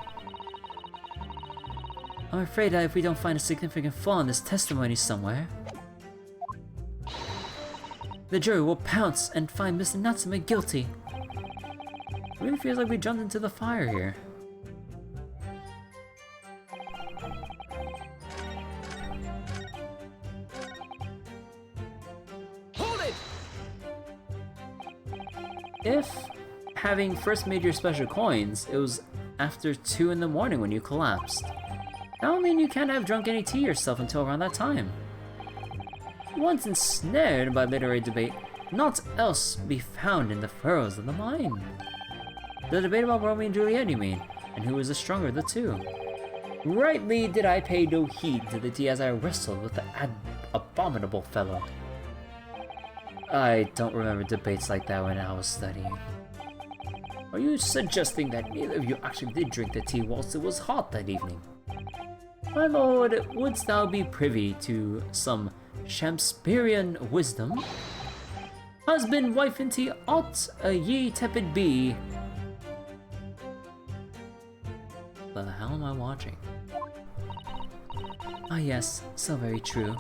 I'm afraid that if we don't find a significant flaw in this testimony somewhere, the jury will pounce and find Mr. Natsume guilty. It really feels like we jumped into the fire here. Hold it! If, having first made your special coins, it was after 2 in the morning when you collapsed, that would mean you can't have drunk any tea yourself until around that time. Once ensnared by literary debate, naught else be found in the furrows of the mind. The debate about Romeo and Juliet, you mean, and who was the stronger of the two. Rightly did I pay no heed to the tea as I wrestled with the abominable fellow. I don't remember debates like that when I was studying. Are you suggesting that neither of you actually did drink the tea whilst it was hot that evening? My lord, wouldst thou be privy to some Shakespearean wisdom? Husband, wife, and tea ought ye tepid be. The hell am I watching? Ah yes, so very true.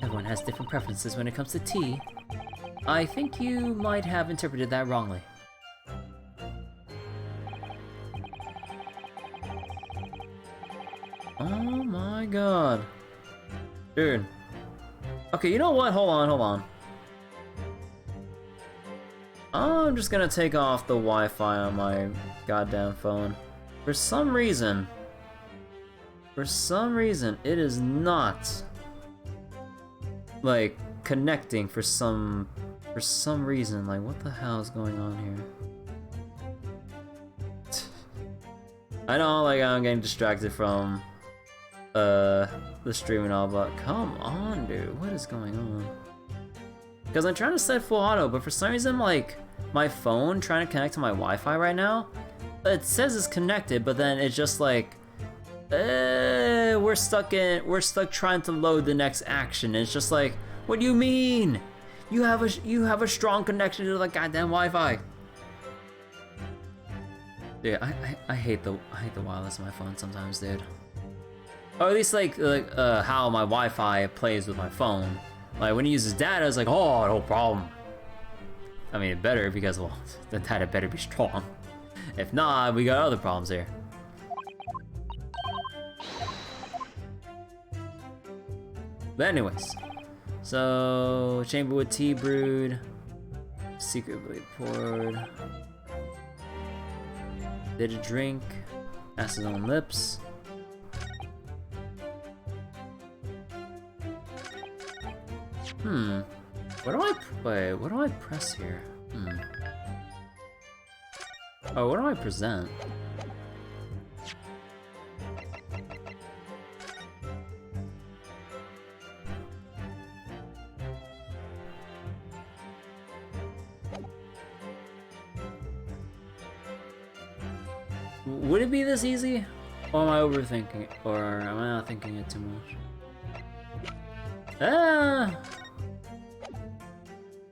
Everyone has different preferences when it comes to tea. I think you might have interpreted that wrongly. Oh my god. Dude. Okay, you know what? Hold on. I'm just gonna take off the Wi-Fi on my goddamn phone. For some reason, it is not like connecting for some reason. Like, what the hell is going on here? I know, like, I'm getting distracted from the stream and all, but come on, dude, what is going on? Because I'm trying to set full auto, but for some reason, like, my phone trying to connect to my Wi-Fi right now, it says it's connected, but then it's just like, we're stuck trying to load the next action. And it's just like, what do you mean? You have a strong connection to the goddamn Wi-Fi. Dude, I hate the wireless on my phone sometimes, dude. Or at least like how my Wi-Fi plays with my phone. Like when it uses data, it's like, oh, no problem. I mean, it better because, well, the data better be strong. If not, we got other problems here. But anyways, so chamber with tea brewed, secretly poured. Did a drink, acid on lips. What do I press here? Oh, what do I present? Would it be this easy? Or am I overthinking it? Or am I not thinking it too much? Ah!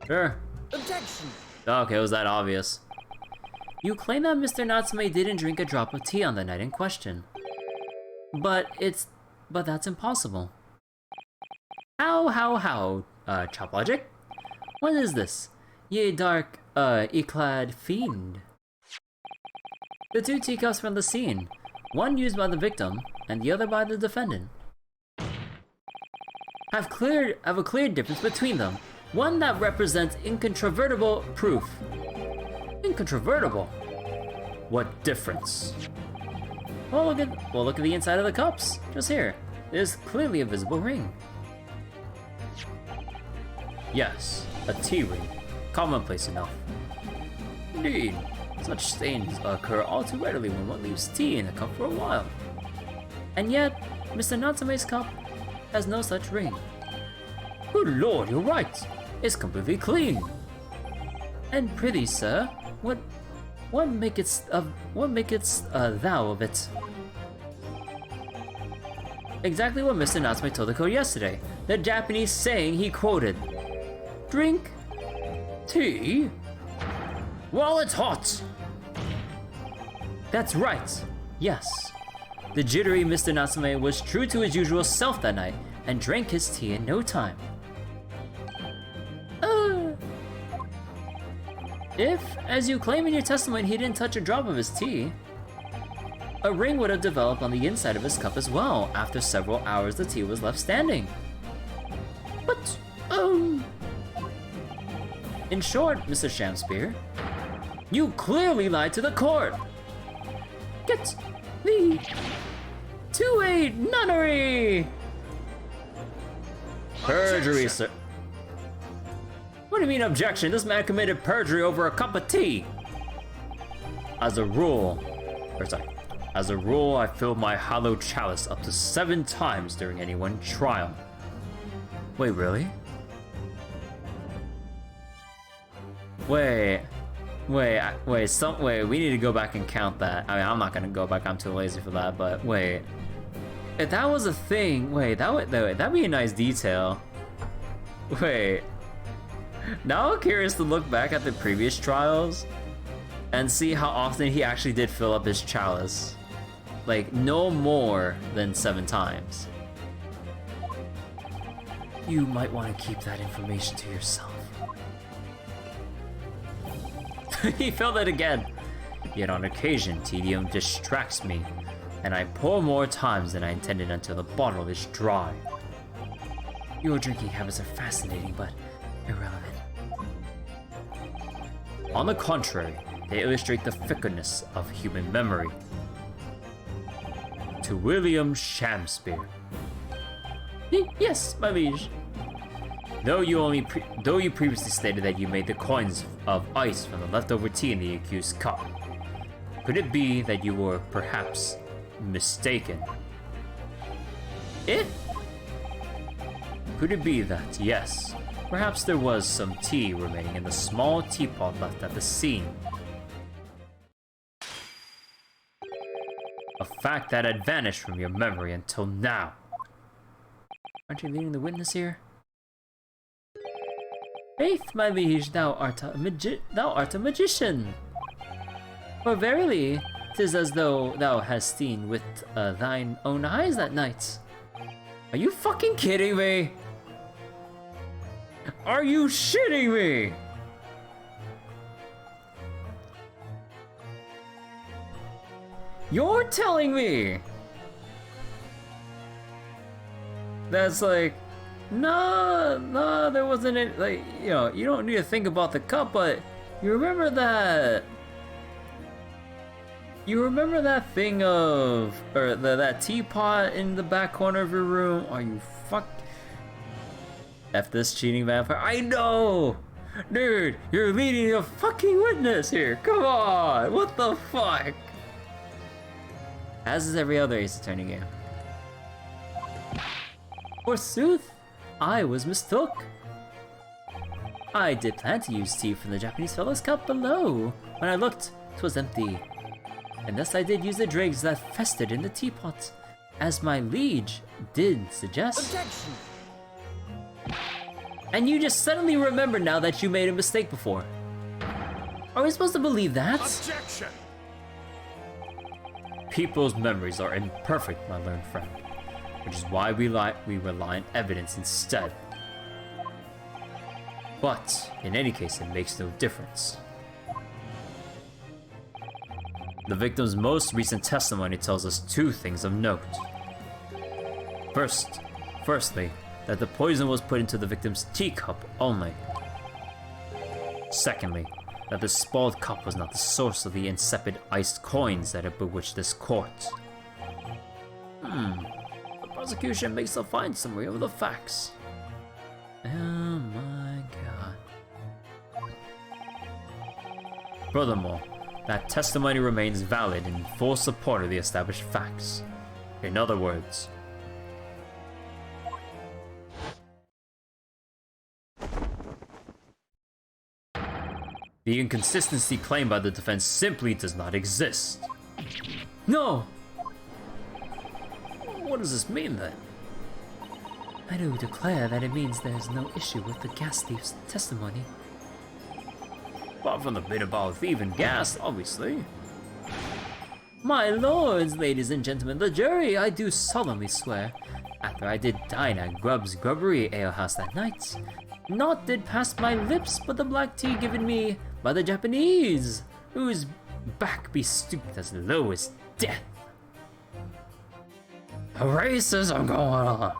Sure. Objection! Okay, it was that obvious. You claim that Mr. Natsume didn't drink a drop of tea on the night in question. But it's but that's impossible. How? Chop logic? What is this? Ye dark, eclad fiend. The two teacups from the scene, one used by the victim, and the other by the defendant, have a clear difference between them. One that represents incontrovertible proof. Incontrovertible? What difference? Well, look at the inside of the cups. Just here. There's clearly a visible ring. Yes, a tea ring. Commonplace enough. Indeed, such stains occur all too readily when one leaves tea in a cup for a while. And yet, Mr. Natsume's cup has no such ring. Good lord, you're right. It's completely clean. And prithee, sir, what makest thou of it? Exactly what Mr. Natsume told the code yesterday. The Japanese saying he quoted. Drink tea while it's hot. That's right. Yes. The jittery Mr. Natsume was true to his usual self that night and drank his tea in no time. If, as you claim in your testimony, he didn't touch a drop of his tea, a ring would have developed on the inside of his cup as well. After several hours, the tea was left standing. But, in short, Mr. Shamspear, you clearly lied to the court. Get thee to a nunnery. Perjury, sir. What do you mean objection? This man committed perjury over a cup of tea. As a rule, I filled my hallowed chalice up to 7 times during any one trial. Wait, really? Wait, we need to go back and count that. I mean, I'm not gonna go back, I'm too lazy for that, but wait. If that was a thing, that'd be a nice detail. Wait. Now I'm curious to look back at the previous trials and see how often he actually did fill up his chalice. Like, no more than 7 times. You might want to keep that information to yourself. He filled it again. Yet on occasion, tedium distracts me, and I pour more times than I intended until the bottle is dry. Your drinking habits are fascinating, but irrelevant. On the contrary, they illustrate the fickleness of human memory. To William Shamspear. Yes, my liege. Though you previously stated that you made the coins of ice from the leftover tea in the accused cup, could it be that you were perhaps mistaken? Could it be that, yes, perhaps there was some tea remaining in the small teapot left at the scene? A fact that had vanished from your memory until now. Aren't you leading the witness here? Faith, my liege, thou art a magician. For verily, 'tis as though thou hast seen with thine own eyes that night. Are you fucking kidding me? Are you shitting me? You're telling me that's like, no, there wasn't any, like, you know, you don't need to think about the cup, but you remember that thing of, or that teapot in the back corner of your room? Are you fucked? F this cheating vampire. I know! Dude, you're leading a fucking witness here. Come on, what the fuck? As is every other Ace Attorney game. Forsooth, I was mistook. I did plan to use tea from the Japanese fellow's cup below. When I looked, 'twas empty. And thus I did use the dregs that festered in the teapot, as my liege did suggest. Objection! And you just suddenly remember now that you made a mistake before. Are we supposed to believe that? Objection! People's memories are imperfect, my learned friend. which is why we rely on evidence instead. But, in any case, it makes no difference. The victim's most recent testimony tells us two things of note. Firstly, that the poison was put into the victim's teacup only. Secondly, that the spoiled cup was not the source of the insipid iced coins that had bewitched this court. The prosecution makes a fine summary of the facts. Oh my god. Furthermore, that testimony remains valid in full support of the established facts. In other words, the inconsistency claimed by the defense simply does not exist. No! What does this mean then? I do declare that it means there is no issue with the gas thief's testimony. Apart from the bit about thief and gas, obviously. My lords, ladies and gentlemen, the jury, I do solemnly swear, after I did dine at Grubb's Grubbery Alehouse that night, naught did pass my lips but the black tea given me by the Japanese, whose back be stooped as low as death. Racism going on.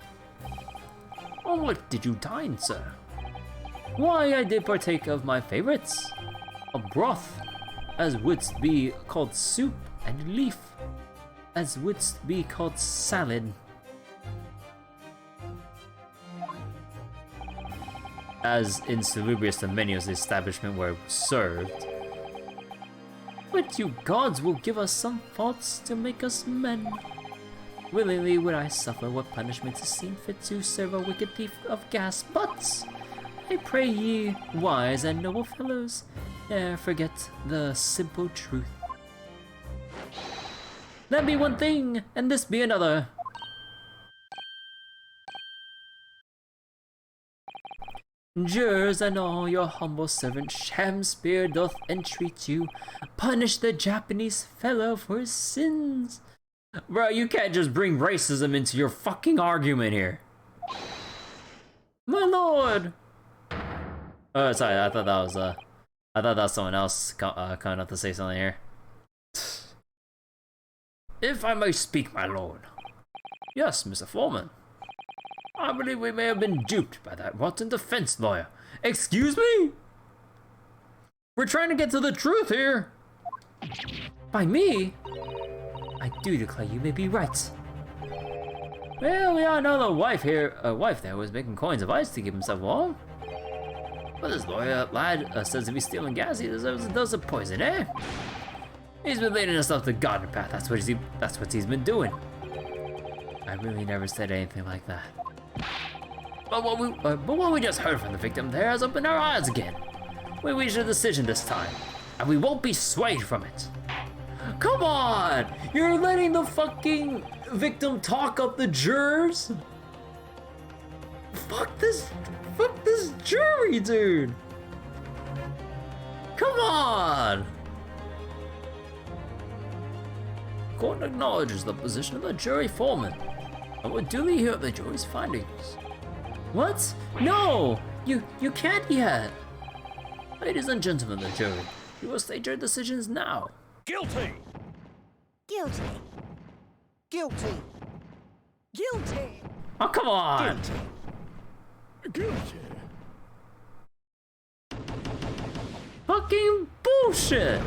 On what did you dine, sir? Why, I did partake of my favorites. A broth, as wouldst be called soup, and leaf, as wouldst be called salad. As insalubrious the menu as the establishment where it was served. But you gods will give us some faults to make us men. Willingly would I suffer what punishment is seen fit to serve a wicked thief of gas, but I pray ye, wise and noble fellows, ne'er forget the simple truth. That be one thing, and this be another. Jurors and all, your humble servant Shamspear doth entreat you, punish the Japanese fellow for his sins. Bro, you can't just bring racism into your fucking argument here. My lord! Oh, sorry, I thought that was someone else coming up to say something here. If I may speak, my lord. Yes, Mr. Foreman. I believe we may have been duped by that rotten defense lawyer. Excuse me? We're trying to get to the truth here. By me? I do declare you may be right. Well, we all know the wife there was making coins of ice to keep himself warm. But this lawyer lad says if he's stealing gas, he deserves a dose of poison, eh? He's been leading us off the garden path. That's what he's been doing. I really never said anything like that. But what we just heard from the victim there has opened our eyes again. We reached a decision this time, and we won't be swayed from it. Come on! You're letting the fucking victim talk up the jurors? Fuck this jury, dude! Come on! Court acknowledges the position of the jury foreman, and will duly hear the jury's findings. What? No! You can't yet! Ladies and gentlemen of the jury, you will state your decisions now. Guilty! Guilty. Guilty! Guilty. Oh, come on! Guilty! Fucking bullshit!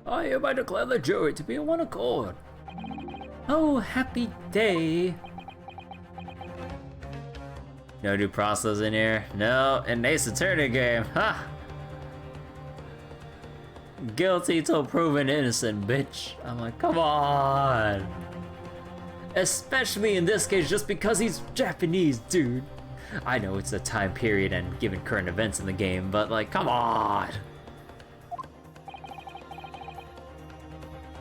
I hereby declare the jury to be in one accord. Oh, happy day. No due process in here. No, an Ace Attorney game. Ha! Guilty till proven innocent, bitch. I'm like, come on. Especially in this case, just because he's Japanese, dude. I know it's a time period and given current events in the game, but like, come on.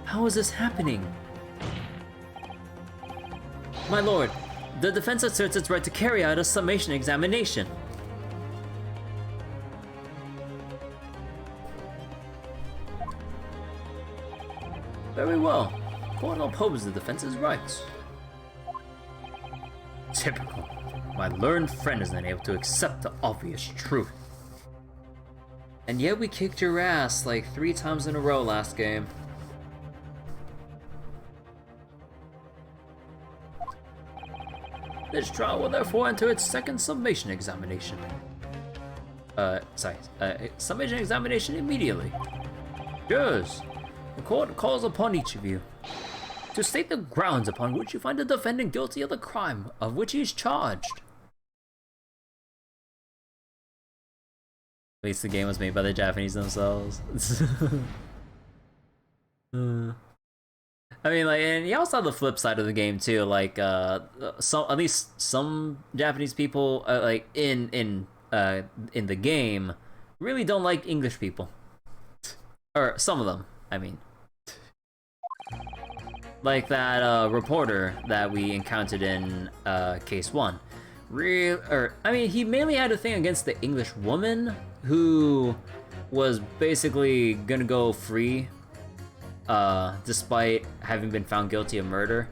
How is this happening? My lord, the defense asserts its right to carry out a summation examination. Very well. Court opposes the defense's rights. Typical. My learned friend is unable to accept the obvious truth. And yet we kicked your ass like 3 times in a row last game. This trial will therefore enter its second summation examination. Summation examination immediately. Jurors, the court calls upon each of you to state the grounds upon which you find the defendant guilty of the crime of which he is charged. At least the game was made by the Japanese themselves. I mean, like, and you also have the flip side of the game too. Like, at least some Japanese people, like in the game, really don't like English people, or some of them. I mean, like that reporter that we encountered in case 1. He mainly had a thing against the English woman who was basically gonna go free. Despite having been found guilty of murder.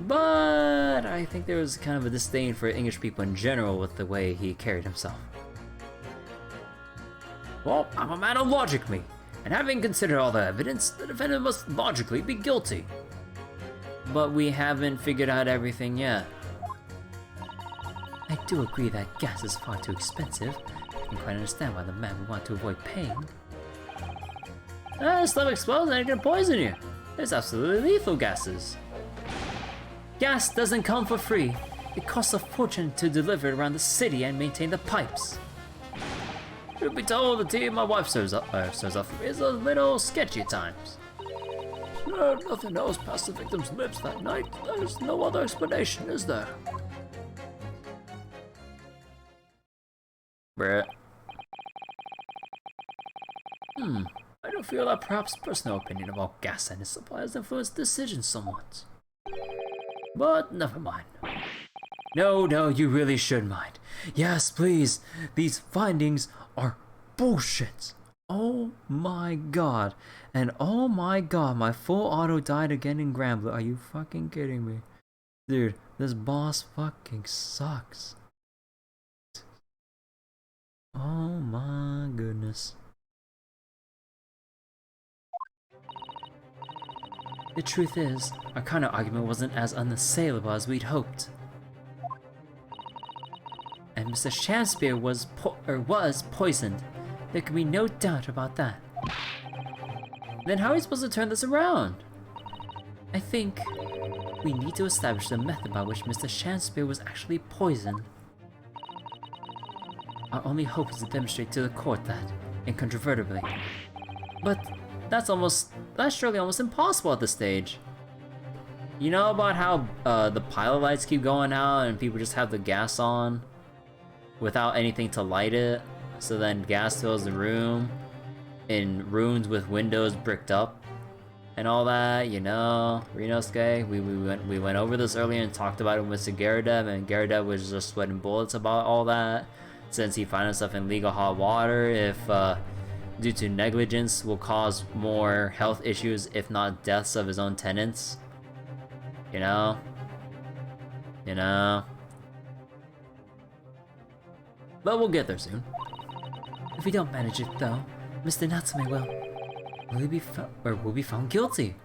But I think there was kind of a disdain for English people in general with the way he carried himself. Well, I'm a man of logic, me, and having considered all the evidence, the defendant must logically be guilty. But we haven't figured out everything yet. I do agree that gas is far too expensive. I can quite understand why the man would want to avoid paying. Stuff explodes and it can poison you. It's absolutely lethal gases. Gas doesn't come for free. It costs a fortune to deliver it around the city and maintain the pipes. Truth be told, the tea my wife serves up for me is a little sketchy at times. Nothing else past the victim's lips that night. There's no other explanation, is there? Bruh. I do feel that perhaps personal opinion about gas and its supply has influenced decisions somewhat. But never mind. No, you really should mind. Yes, please. These findings are bullshit. Oh my god. And oh my god, my full auto died again in Grambler. Are you fucking kidding me? Dude, this boss fucking sucks. Oh my goodness. The truth is, our counter argument wasn't as unassailable as we'd hoped. And Mr. Shakespeare was poisoned. There can be no doubt about that. Then how are we supposed to turn this around? I think we need to establish the method by which Mr. Shakespeare was actually poisoned. Our only hope is to demonstrate to the court that, incontrovertibly. But that's surely almost impossible at this stage. You know about how the pilot lights keep going out and people just have the gas on without anything to light it, so then gas fills the room in rooms with windows bricked up and all that, you know, Ryunosuke? We went over this earlier and talked about it with Mr. Garadev, and Garadev was just sweating bullets about all that since he found himself in legal hot water if due to negligence will cause more health issues, if not deaths of his own tenants. You know? But we'll get there soon. If we don't manage it though, Mr. Natsume will be found guilty.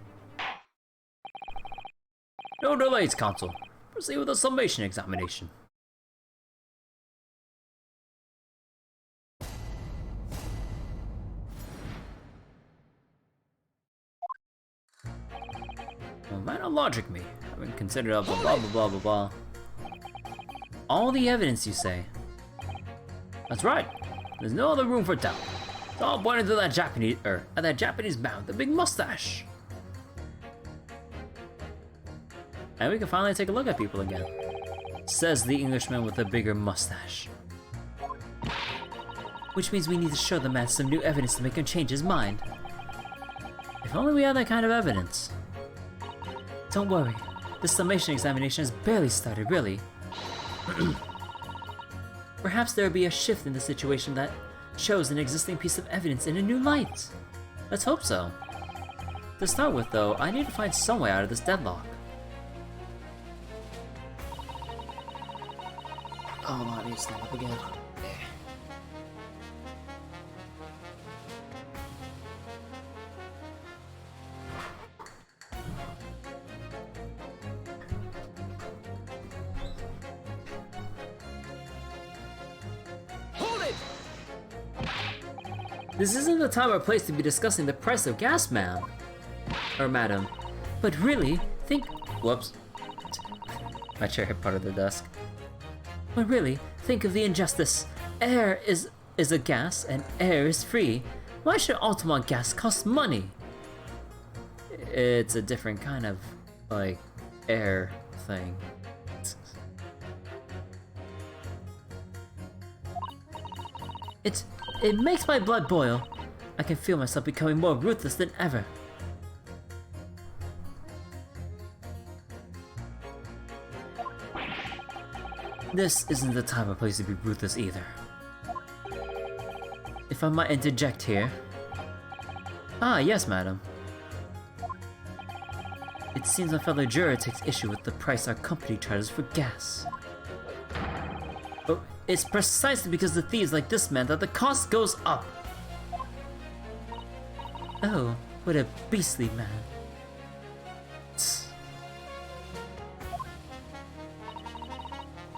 No delays, Counsel. Proceed with the summation examination. Well, man of logic, me. Having considered blah blah blah blah blah blah. All the evidence, you say? That's right. There's no other room for doubt. It's all pointing to that Japanese man with the big mustache. And we can finally take a look at people again. Says the Englishman with the bigger mustache. Which means we need to show the man some new evidence to make him change his mind. If only we had that kind of evidence. Don't worry, the summation examination has barely started, really. Perhaps there will be a shift in the situation that shows an existing piece of evidence in a new light. Let's hope so. To start with, though, I need to find some way out of this deadlock. Oh, no, I need to stand up again. Hold it! This isn't the time or place to be discussing the price of gas, ma'am. Or madam. But really, think— Whoops. My chair hit part of the desk. But really, think of the injustice. Air is a gas, and air is free. Why should Altamont gas cost money? It's a different kind of, like, air thing. It makes my blood boil. I can feel myself becoming more ruthless than ever. This isn't the time or place to be ruthless either. If I might interject here. Ah, yes, madam. It seems my fellow juror takes issue with the price our company charges for gas. But it's precisely because of thieves like this man that the cost goes up. Oh, what a beastly man.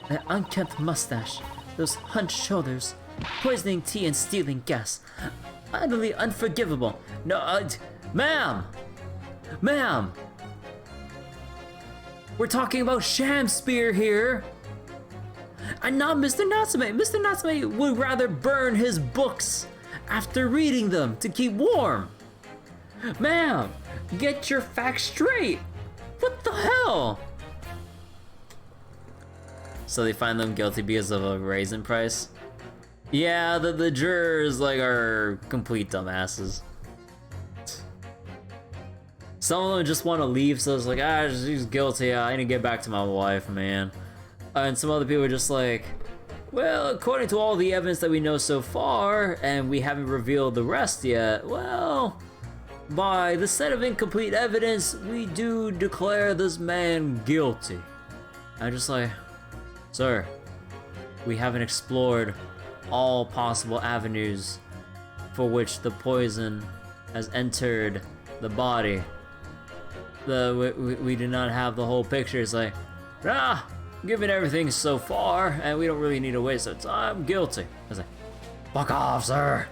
That unkempt mustache, those hunched shoulders, poisoning tea and stealing gas. Utterly unforgivable. No, ma'am! Ma'am! We're talking about Sham Spear here! And not Mr. Natsume! Mr. Natsume would rather burn his books after reading them to keep warm! Ma'am! Get your facts straight! What the hell? So they find them guilty because of a raisin price? Yeah, the jurors like are complete dumbasses. Some of them just want to leave, so it's like, ah, she's guilty, I need to get back to my wife, man. And some other people are just like, well, according to all the evidence that we know so far, and we haven't revealed the rest yet, well, by the set of incomplete evidence, we do declare this man guilty. I'm just like, sir, we haven't explored all possible avenues for which the poison has entered the body. We do not have the whole picture. It's like, given everything so far, and we don't really need to waste our time, guilty. I was like, fuck off, sir.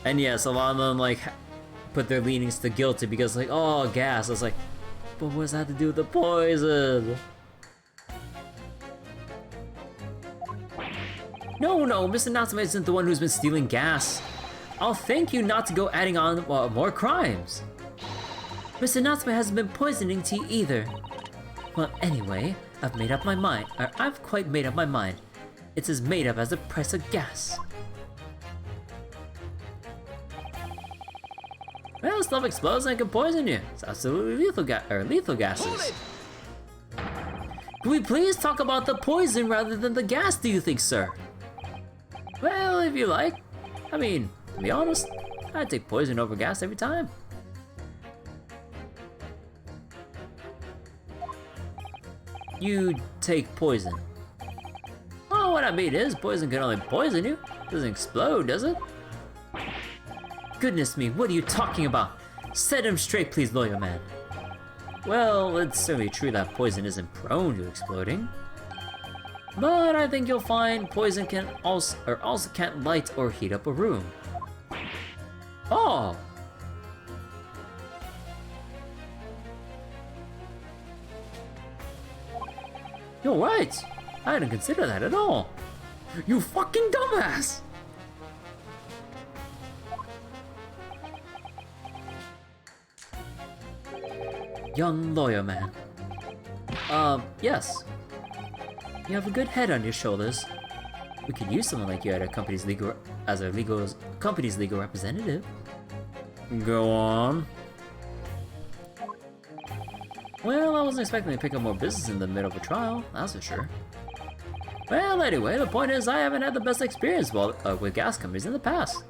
And yes, a lot of them like put their leanings to guilty because like, oh, gas. I was like, but what does that have to do with the poison? No, Mr. Natsume isn't the one who's been stealing gas. I'll thank you not to go adding on more crimes. Mr. Natsume hasn't been poisoning tea either. Well, anyway, I've made up my mind. Or I've quite made up my mind. It's as made up as the price of gas. Well, stuff explodes and can poison you. It's absolutely lethal gases. Can we please talk about the poison rather than the gas, do you think, sir? Well, if you like. I mean, to be honest, I'd take poison over gas every time. You take poison. Oh, what I mean is, poison can only poison you. It doesn't explode, does it? Goodness me, what are you talking about? Set him straight, please, lawyer man. Well, it's certainly true that poison isn't prone to exploding. But I think you'll find poison can also can't light or heat up a room. Oh! You're right! I hadn't considered that at all! You fucking dumbass! Young lawyer man. Yes. You have a good head on your shoulders. We could use someone like you at our company's company's legal representative. Go on. Well, I wasn't expecting to pick up more business in the middle of a trial, that's for sure. Well, anyway, the point is I haven't had the best experience with gas companies in the past.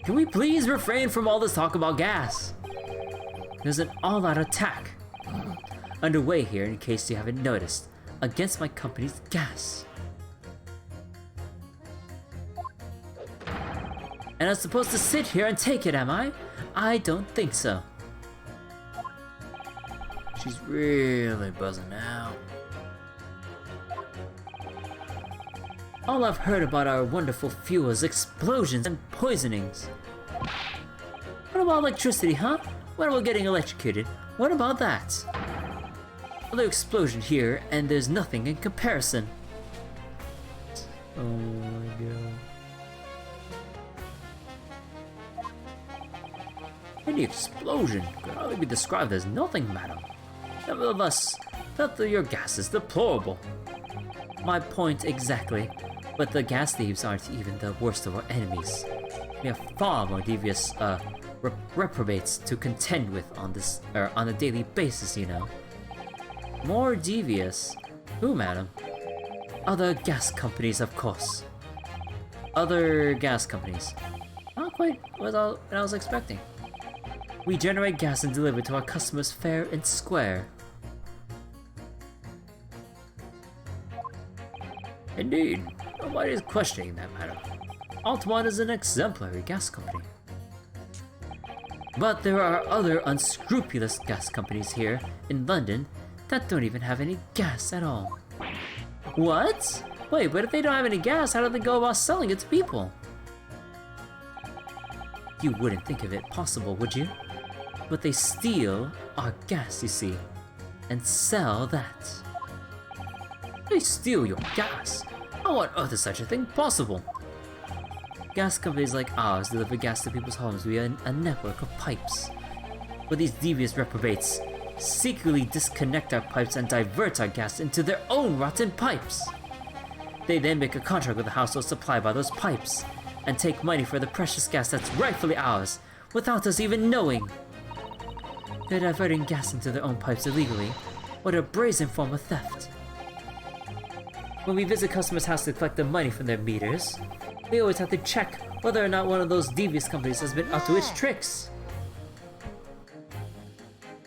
Can we please refrain from all this talk about gas? There's an all-out attack underway here, in case you haven't noticed, against my company's gas. And I'm supposed to sit here and take it, am I? I don't think so. She's really buzzing out. All I've heard about are wonderful fuels, explosions, and poisonings. What about electricity, huh? What about getting electrocuted? What about that? Another explosion here, and there's nothing in comparison. Oh my god. Any explosion could hardly be described as nothing, madam. Nevertheless, that your gas is deplorable. My point exactly, but the gas thieves aren't even the worst of our enemies. We have far more devious reprobates to contend with on a daily basis, you know. More devious? Who, madam? Other gas companies, of course. Other gas companies. Not quite what I was expecting. We generate gas and deliver to our customers fair and square. Indeed. Nobody is questioning that matter. Alt1 is an exemplary gas company. But there are other unscrupulous gas companies here in London that don't even have any gas at all. What? Wait, but if they don't have any gas, how do they go about selling it to people? You wouldn't think of it possible, would you? But they steal our gas, you see, and sell that. They steal your gas? How on earth is such a thing possible? Gas companies like ours deliver gas to people's homes via a network of pipes. But these devious reprobates secretly disconnect our pipes and divert our gas into their own rotten pipes. They then make a contract with the household supply by those pipes, and take money for the precious gas that's rightfully ours, without us even knowing. They're diverting gas into their own pipes illegally. What a brazen form of theft. When we visit customers' house to collect the money from their meters, we always have to check whether or not one of those devious companies has been up to its tricks.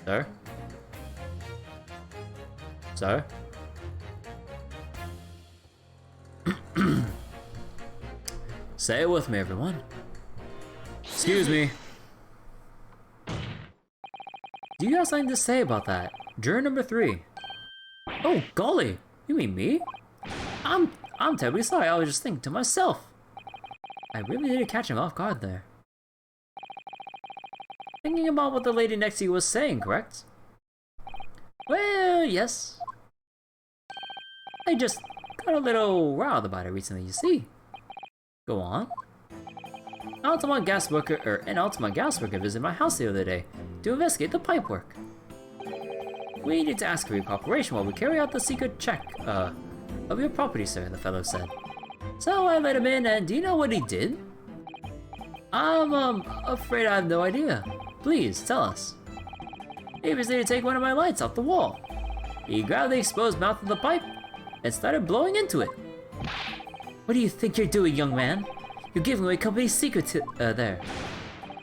Sir? Sir? Say it with me, everyone. Excuse me. Do you have something to say about that? Juror number 3. Oh, golly! You mean me? I'm terribly sorry, I was just thinking to myself. I really did catch him off guard there. Thinking about what the lady next to you was saying, correct? Well, yes. I just got a little riled about it recently, you see. Go on. An Altamont gas worker visited my house the other day to investigate the pipe work. We need to ask for your cooperation while we carry out the secret check of your property, sir, the fellow said. So I let him in, and do you know what he did? I'm afraid I have no idea. Please, tell us. He proceeded to take one of my lights off the wall. He grabbed the exposed mouth of the pipe and started blowing into it. What do you think you're doing, young man? You're giving away company secrets there.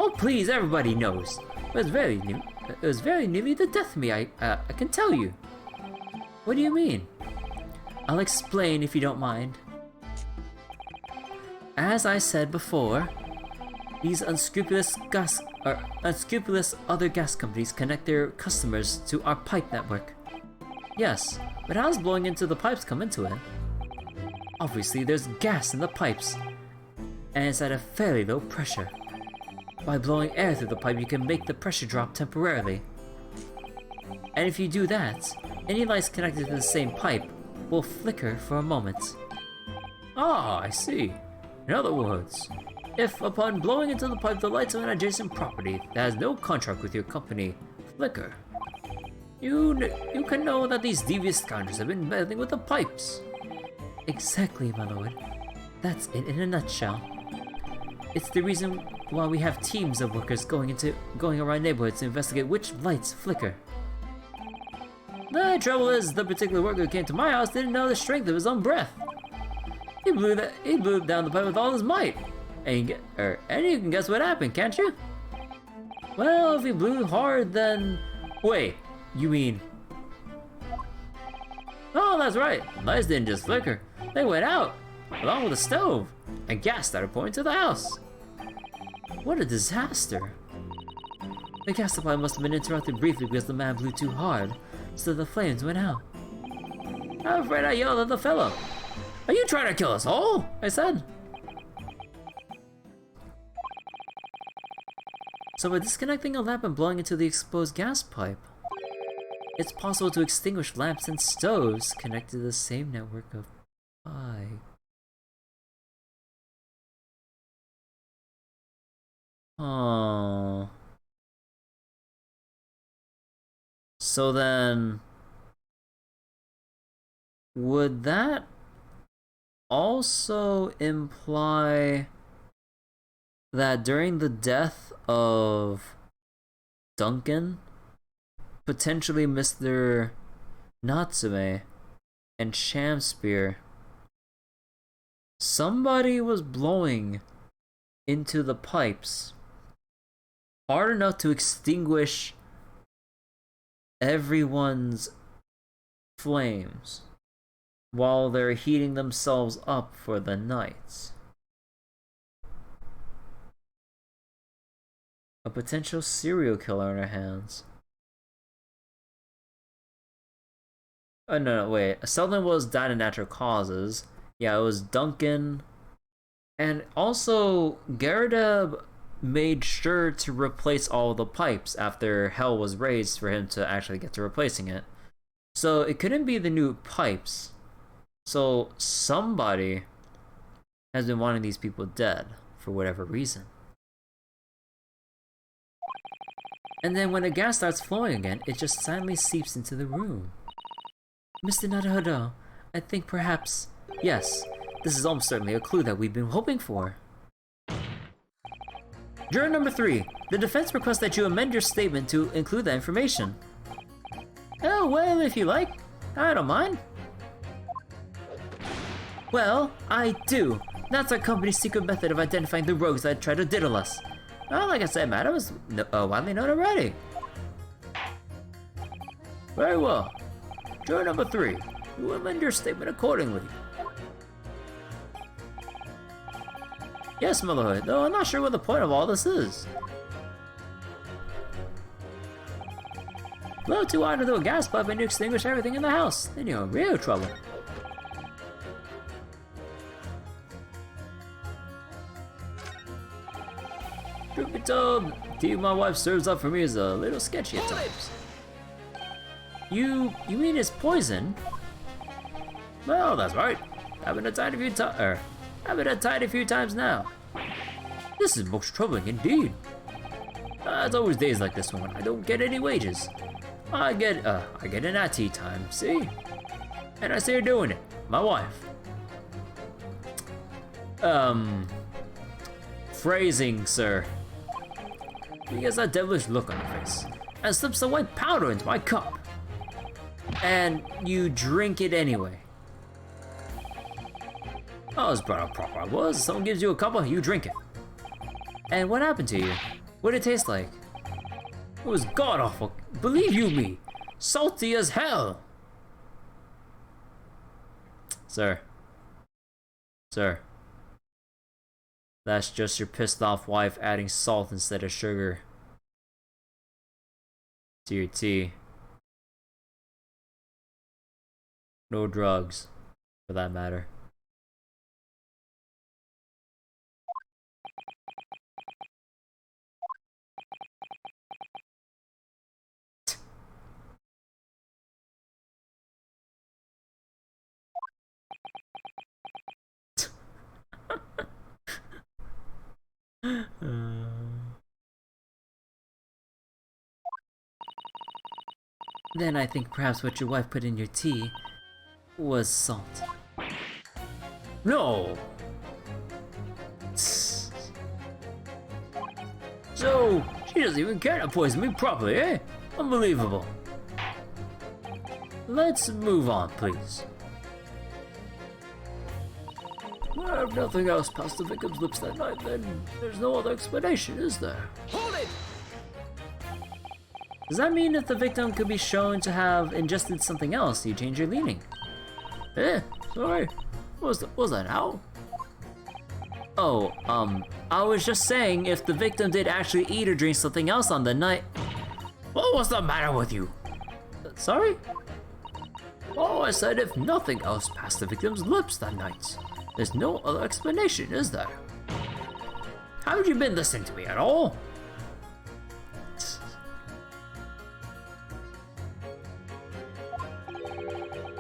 Oh, please, everybody knows. It was very nearly the death of me, I can tell you. What do you mean? I'll explain if you don't mind. As I said before, these unscrupulous other gas companies connect their customers to our pipe network. Yes, but how does blowing into the pipes come into it? Obviously, there's gas in the pipes, and it's at a fairly low pressure. By blowing air through the pipe, you can make the pressure drop temporarily. And if you do that, any lights connected to the same pipe will flicker for a moment. Ah, I see. In other words, if upon blowing into the pipe the lights of an adjacent property that has no contract with your company flicker, you can know that these devious scoundrels have been meddling with the pipes. Exactly, my lord. That's it in a nutshell. It's the reason why we have teams of workers going around neighborhoods to investigate which lights flicker. The trouble is, the particular worker who came to my house didn't know the strength of his own breath. He blew down the pipe with all his might, And you can guess what happened, can't you? Well, if we blew hard, then... Wait, you mean... Oh, that's right. Lights didn't just flicker. They went out, along with the stove, and gas started pouring to the house. What a disaster. The gas supply must have been interrupted briefly because the man blew too hard, so the flames went out. I'm afraid I yelled at the fellow. Are you trying to kill us all? I said. So by disconnecting a lamp and blowing into the exposed gas pipe, it's possible to extinguish lamps and stoves connected to the same network of pipes. Oh. So then, would that also imply that during the death of Duncan, potentially Mr. Natsume and Shamspear, somebody was blowing into the pipes hard enough to extinguish everyone's flames while they're heating themselves up for the night. A potential serial killer on our hands. Oh no, wait. Selden was died of natural causes. Yeah, it was Duncan. And also, Garudeb made sure to replace all the pipes after hell was raised for him to actually get to replacing it. So it couldn't be the new pipes. So somebody has been wanting these people dead for whatever reason. And then when the gas starts flowing again, it just silently seeps into the room. Mr. Naruhodo, I think perhaps, yes, this is almost certainly a clue that we've been hoping for. Juror number 3, the defense requests that you amend your statement to include that information. Oh, well, if you like. I don't mind. Well, I do. That's our company's secret method of identifying the rogues that try to diddle us. Well, like I said, madam, was widely known already. Very well. Juror number 3, you amend your statement accordingly. Yes, Motherhood, though I'm not sure what the point of all this is. Blow too hard into a gas pipe and you extinguish everything in the house. Then you're in real trouble. Truth be told, the tea my wife serves up for me is a little sketchy at times. You mean it's poison? Well, that's right. I've been tied a few times now. This is most troubling indeed. It's always days like this when I don't get any wages. I get an at tea time, see? And I see her doing it, my wife. Phrasing, sir. She gets that devilish look on her face and slips the white powder into my cup. And you drink it anyway. I was brought up proper, I was. Someone gives you a cuppa, you drink it. And what happened to you? What did it taste like? It was god-awful, believe you me. Salty as hell. Sir. Sir. That's just your pissed off wife adding salt instead of sugar to your tea. No drugs, for that matter. Then I think perhaps what your wife put in your tea was salt. No! So, she doesn't even care to poison me properly, eh? Unbelievable. Let's move on, please. If nothing else passed the victim's lips that night, then there's no other explanation, is there? Hold it! Does that mean if the victim could be shown to have ingested something else, you change your leaning? Sorry. What was that now? Oh, I was just saying if the victim did actually eat or drink something else on the night. What was the matter with you? Sorry? Oh, I said if nothing else passed the victim's lips that night. There's no other explanation, is there? Haven't you been listening to me at all?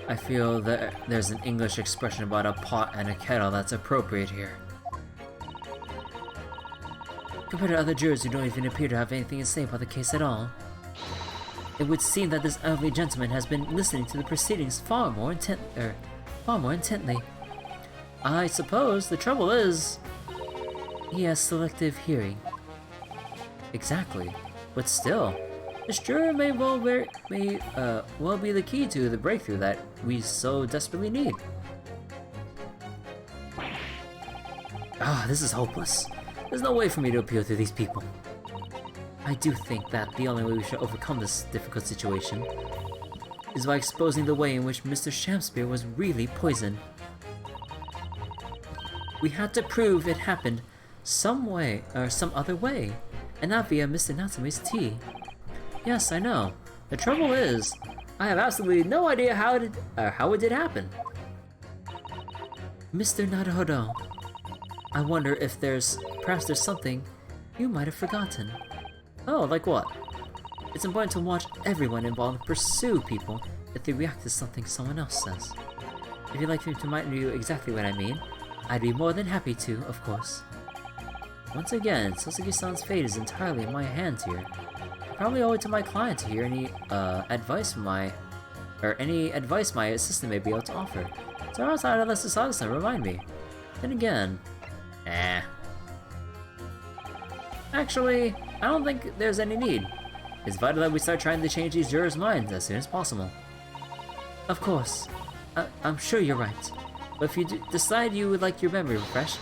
I feel that there's an English expression about a pot and a kettle that's appropriate here. Compared to other jurors who don't even appear to have anything to say about the case at all, it would seem that this elderly gentleman has been listening to the proceedings far more intently. I suppose the trouble is, he has selective hearing. Exactly, but still, this juror may well be the key to the breakthrough that we so desperately need. This is hopeless. There's no way for me to appeal to these people. I do think that the only way we should overcome this difficult situation is by exposing the way in which Mr. Shamspear was really poisoned. We had to prove it happened some way or some other way, and not via Mr. Natsume's tea. Yes, I know. The trouble is, I have absolutely no idea how it did happen. Mr. Naruhodo, I wonder if perhaps there's something you might have forgotten. Oh, like what? It's important to watch everyone involved pursue people if they react to something someone else says. If you'd like me to remind you exactly what I mean, I'd be more than happy to, of course. Once again, Sasuke-san's fate is entirely in my hands here. I probably owe it to my client to hear any advice my assistant may be able to offer. So outside of this Sasuke-san, remind me. Then again, Actually, I don't think there's any need. It's vital that we start trying to change these jurors' minds as soon as possible. Of course. I'm sure you're right. But if you decide you would like your memory refreshed,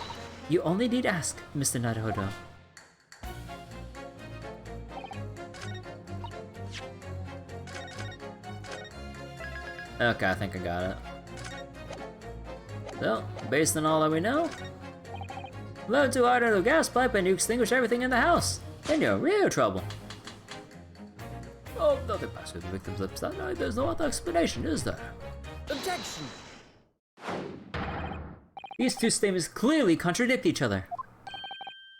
you only need ask, Mr. Naruhodo. Okay, I think I got it. So, based on all that we know, blow too hard into the gas pipe and you extinguish everything in the house. Then you're in real trouble. Oh, nothing passed through the victim's lips that night. There's no other explanation, is there? Objection! These two statements clearly contradict each other.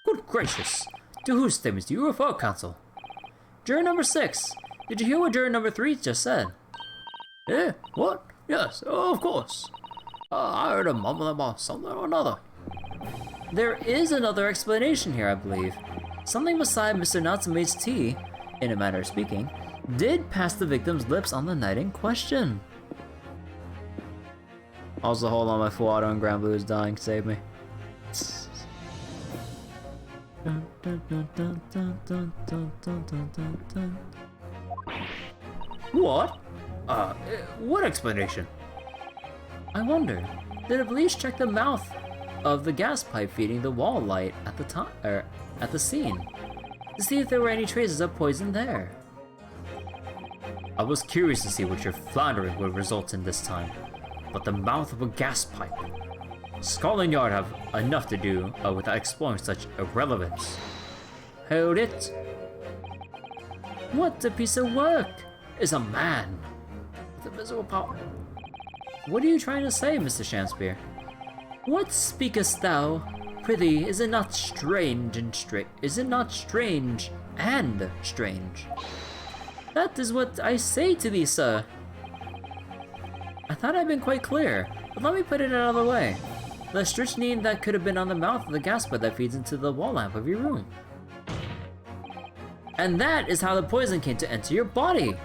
Good gracious! To whose statements do you refer, counsel? Juror number 6, did you hear what juror number 3 just said? What? Yes, of course. I heard him mumble about something or another. There is another explanation here, I believe. Something beside Mr. Natsume's tea, in a manner of speaking, did pass the victim's lips on the night in question. Also, hold on, my Fuado and Grand Blue is dying. Save me. What? What explanation? I wonder, did the police check the mouth of the gas pipe feeding the wall light at the scene to see if there were any traces of poison there? I was curious to see what your floundering would result in this time, but the mouth of a gas pipe. Scotland Yard have enough to do without exploring such irrelevance. Hold it. What a piece of work is a man with a miserable power. What are you trying to say, Mr. Shamspear? What speakest thou? Prithee, is it not strange and strange? That is what I say to thee, sir. I thought I'd been quite clear, but let me put it another way. The strychnine that could have been on the mouth of the gas pipe that feeds into the wall lamp of your room. And that is how the poison came to enter your body.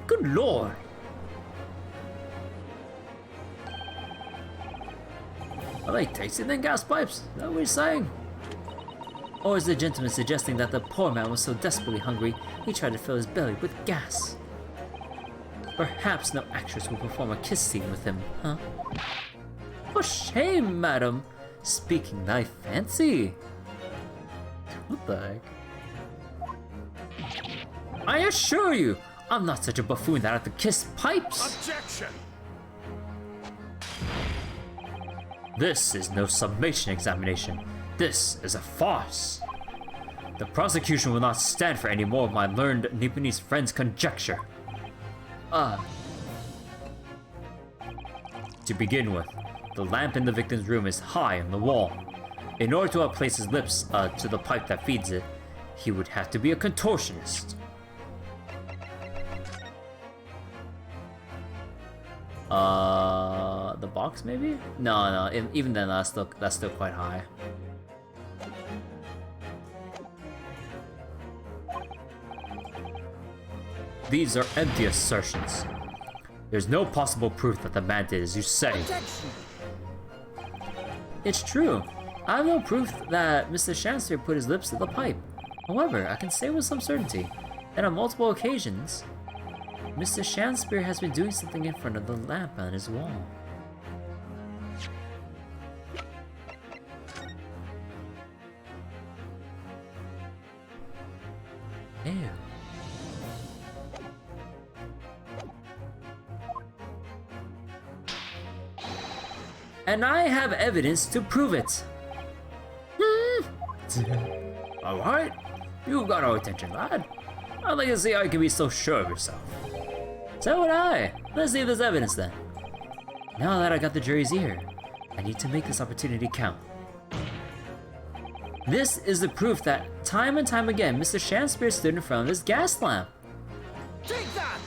Good lord. Are they tasty than gas pipes? Is that what he's saying? Or is the gentleman suggesting that the poor man was so desperately hungry, he tried to fill his belly with gas? Perhaps no actress will perform a kiss scene with him, huh? For shame, madam. Speaking thy fancy. What the heck? I assure you, I'm not such a buffoon that I have to kiss pipes. Objection! This is no summation examination. This is a farce. The prosecution will not stand for any more of my learned Nipponese friend's conjecture. To begin with, the lamp in the victim's room is high on the wall. In order to have placed his lips to the pipe that feeds it, he would have to be a contortionist. The box maybe? No, even then that's still quite high. These are empty assertions. There's no possible proof that the man did as you say. Objection! It's true. I have no proof that Mr. Shakespeare put his lips to the pipe. However, I can say with some certainty that on multiple occasions, Mr. Shakespeare has been doing something in front of the lamp on his wall. Ew. And I have evidence to prove it. Alright, you've got our attention, lad. I'd like to see how you can be so sure of yourself. So would I. Let's see if there's evidence then. Now that I got the jury's ear, I need to make this opportunity count. This is the proof that time and time again, Mr. Shakespeare stood in front of his gas lamp. Take that!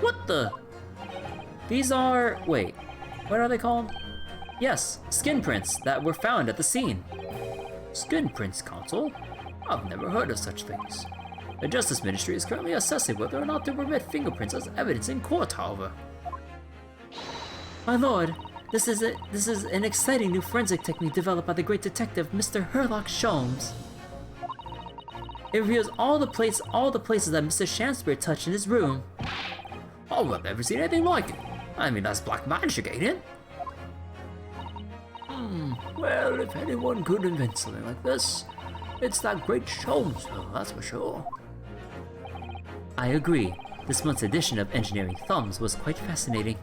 What the? These are, wait, what are they called? Yes, skin prints that were found at the scene. Skin prints, Consul? I've never heard of such things. The Justice Ministry is currently assessing whether or not to permit fingerprints as evidence in court, however. My lord, this is an exciting new forensic technique developed by the great detective Mr. Herlock Sholmes. It reveals all the places that Mr. Shakespeare touched in his room. Oh, I've never seen anything like it. I mean, that's black magic, ain't it? Well, if anyone could invent something like this, it's that great Sholmes, that's for sure. I agree. This month's edition of Engineering Thumbs was quite fascinating.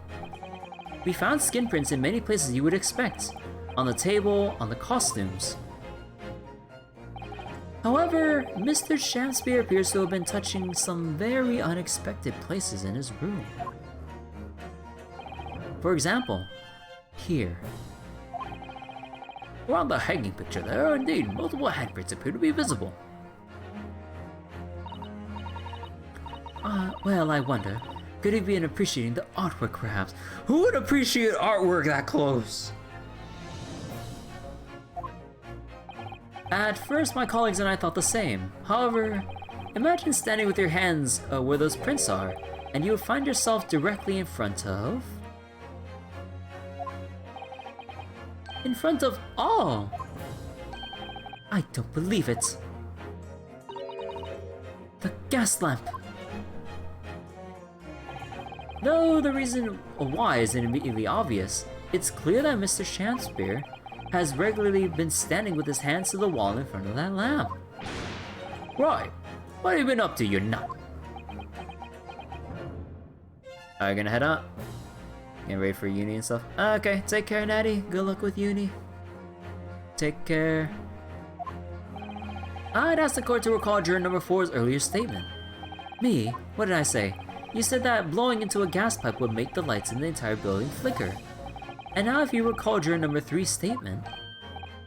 We found skin prints in many places you would expect. On the table, on the costumes. However, Mr. Shakespeare appears to have been touching some very unexpected places in his room. For example, here. Around the hanging picture there are indeed multiple handprints appear to be visible. Well, I wonder, could he be appreciating the artwork perhaps? Who would appreciate artwork that close? At first, my colleagues and I thought the same. However, imagine standing with your hands where those prints are, and you would find yourself directly in front of... all! I don't believe it. The gas lamp. Though the reason why isn't immediately obvious, it's clear that Mr. Shakespeare has regularly been standing with his hands to the wall in front of that lamp. Right, what have you been up to, you nut? Are you gonna head out? Getting ready for uni and stuff? Okay, take care, Natty. Good luck with uni. Take care. I'd ask the court to recall juror number 4's earlier statement. Me? What did I say? You said that blowing into a gas pipe would make the lights in the entire building flicker. And now if you recall juror number 3's statement...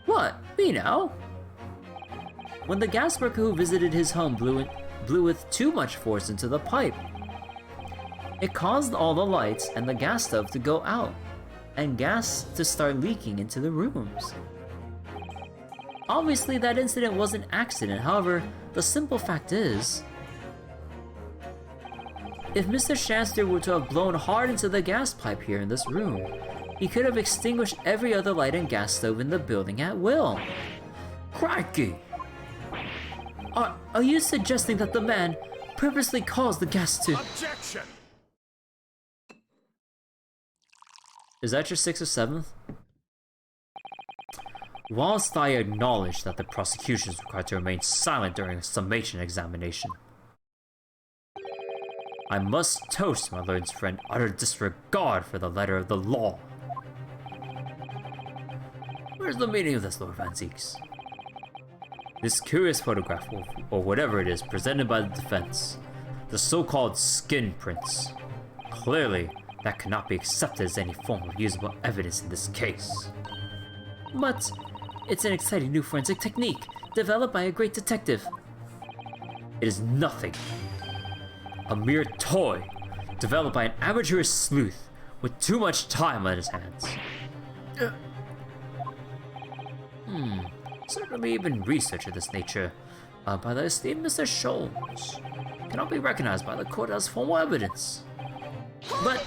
What? Me now? When the gas worker who visited his home blew with too much force into the pipe, it caused all the lights and the gas stove to go out, and gas to start leaking into the rooms. Obviously that incident was an accident, however, the simple fact is... if Mr. Shakespeare were to have blown hard into the gas pipe here in this room, he could have extinguished every other light and gas stove in the building at will. Crikey! Are you suggesting that the man purposely caused the gas to... Objection! Is that your 6th or 7th? Whilst I acknowledge that the prosecution is required to remain silent during a summation examination, I must toast my lord's friend utter disregard for the letter of the law. Where's the meaning of this, Lord Van Zieks? This curious photograph, or whatever it is, presented by the defense, the so-called skin prints. Clearly, that cannot be accepted as any form of usable evidence in this case. But it's an exciting new forensic technique, developed by a great detective. It is nothing. A mere toy, developed by an amateur sleuth with too much time on his hands. Certainly even research of this nature, by the esteemed Mr. Sholmes, cannot be recognized by the court as formal evidence. But...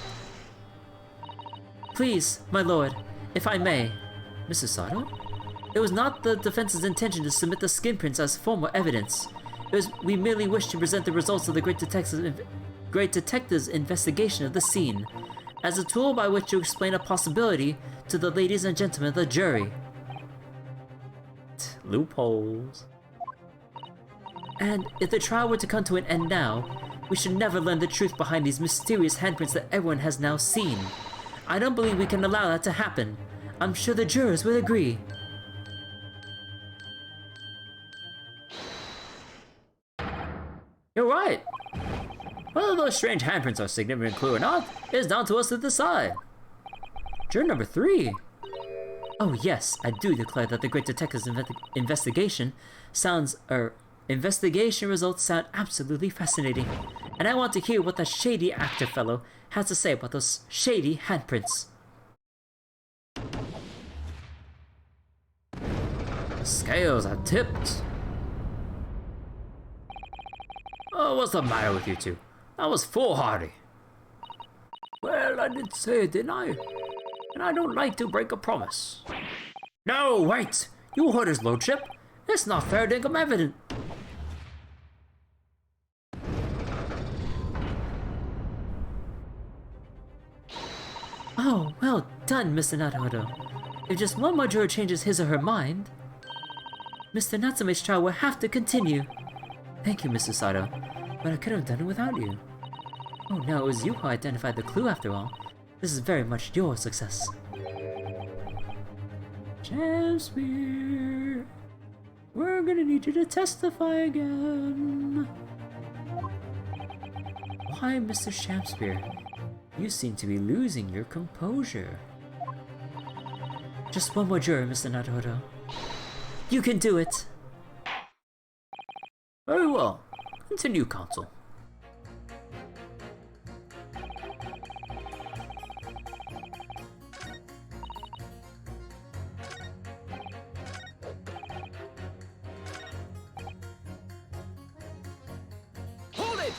Please, my lord, if I may. Mrs. Sato? It was not the defense's intention to submit the skin prints as formal evidence. We merely wished to present the results of the great detective's investigation of the scene, as a tool by which to explain a possibility to the ladies and gentlemen of the jury. Loopholes. And if the trial were to come to an end now, we should never learn the truth behind these mysterious handprints that everyone has now seen. I don't believe we can allow that to happen. I'm sure the jurors will agree. You're right. Whether those strange handprints are a significant clue or not is down to us to decide. Juror number 3. Oh yes, I do declare that the great detective's investigation results sound absolutely fascinating. And I want to hear what that shady actor fellow has to say about those shady handprints. The scales are tipped. Oh, what's the matter with you two? That was foolhardy. Well, I did say it, didn't I? And I don't like to break a promise. No, wait! You heard his lordship. It's not fair dinkum evident. Oh, well done, Mr. Naruto. If just one more juror changes his or her mind, Mr. Natsume's trial will have to continue. Thank you, Mrs. Sato, but I could have done it without you. Oh no, it was you who identified the clue after all. This is very much your success. Shakespeare, we're gonna need you to testify again. Why, Mr. Shakespeare? You seem to be losing your composure. Just one more juror, Mr. Naruto. You can do it! Very well. Continue, counsel. Hold it!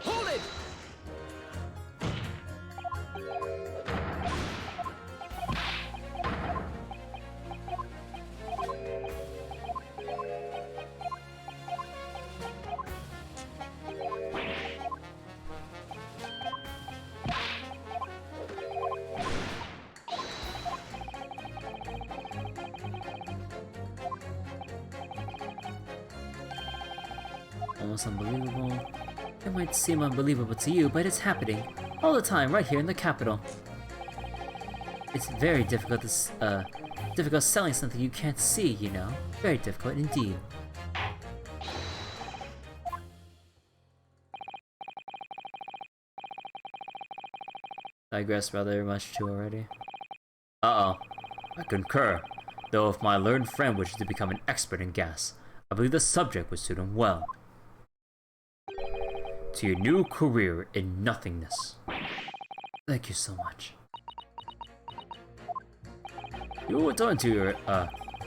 Hold it! Almost unbelievable. It might seem unbelievable to you, but it's happening. All the time, right here in the capital. It's very difficult to, difficult selling something you can't see, you know? Very difficult indeed. Digress rather much too already. Uh-oh. I concur. Though if my learned friend wishes to become an expert in gas, I believe the subject would suit him well. To your new career in nothingness. Thank you so much. You will return to your,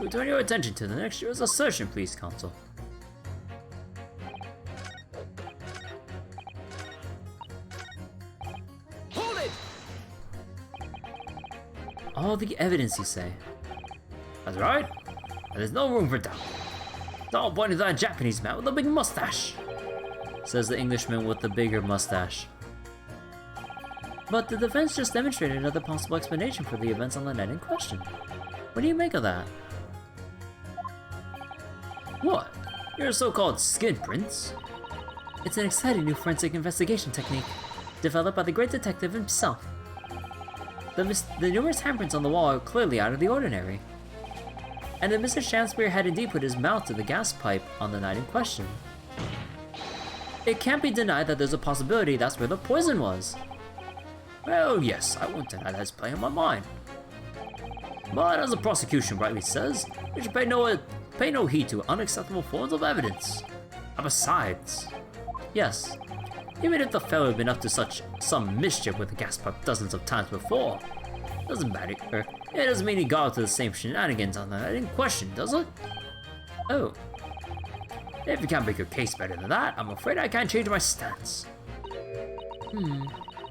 We turn your attention to the next year's assertion, please, Council. Hold it! All the evidence, you say? That's right. There's no room for doubt. It's all pointing to that Japanese man with the big mustache, says the Englishman with the bigger mustache. But the defense just demonstrated another possible explanation for the events on the night in question. What do you make of that? What? Your so-called skin prints? It's an exciting new forensic investigation technique, developed by the great detective himself. The numerous handprints on the wall are clearly out of the ordinary. And if Mr. Shanspeare had indeed put his mouth to the gas pipe on the night in question, it can't be denied that there's a possibility that's where the poison was. Well, yes, I won't deny that's playing on my mind. But as the prosecution rightly says, we should pay no heed to unacceptable forms of evidence. And besides, yes, even if the fellow had been up to some mischief with the gas pipe dozens of times before, doesn't matter. It doesn't mean he got up to the same shenanigans on the night in question, does it? Oh. If you can't make your case better than that, I'm afraid I can't change my stance.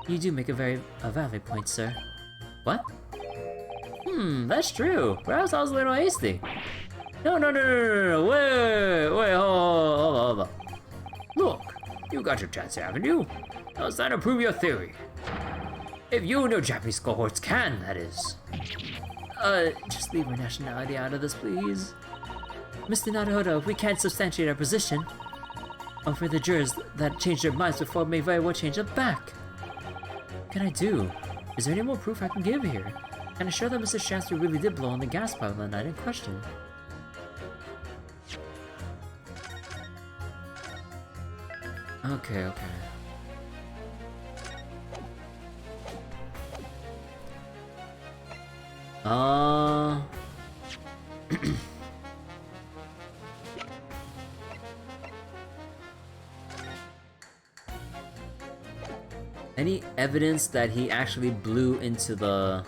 You do make a valid point, sir. What? That's true. Perhaps I was a little hasty. No, wait, hold on. Look, you got your chance, haven't you? Now it's time to prove your theory. If you and your Japanese cohorts can, that is. Just leave our nationality out of this, please. Mr. Naruhodo, if we can't substantiate our position, or for the jurors that changed their minds before may very well change it back. What can I do? Is there any more proof I can give here? Can I show that Mr. Shanspeare really did blow on the gas pipe on the night in question? Okay. Any evidence that he actually blew into the...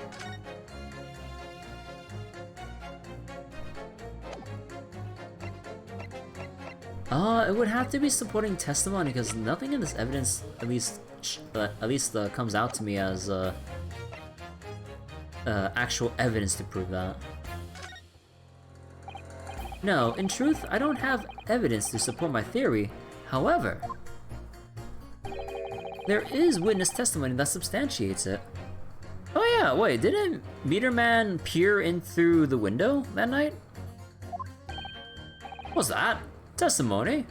it would have to be supporting testimony because nothing in this evidence, at least comes out to me as actual evidence to prove that. No, in truth, I don't have evidence to support my theory. However, there is witness testimony that substantiates it. Oh yeah, wait, didn't Meter Man peer in through the window that night? What's that? Testimony?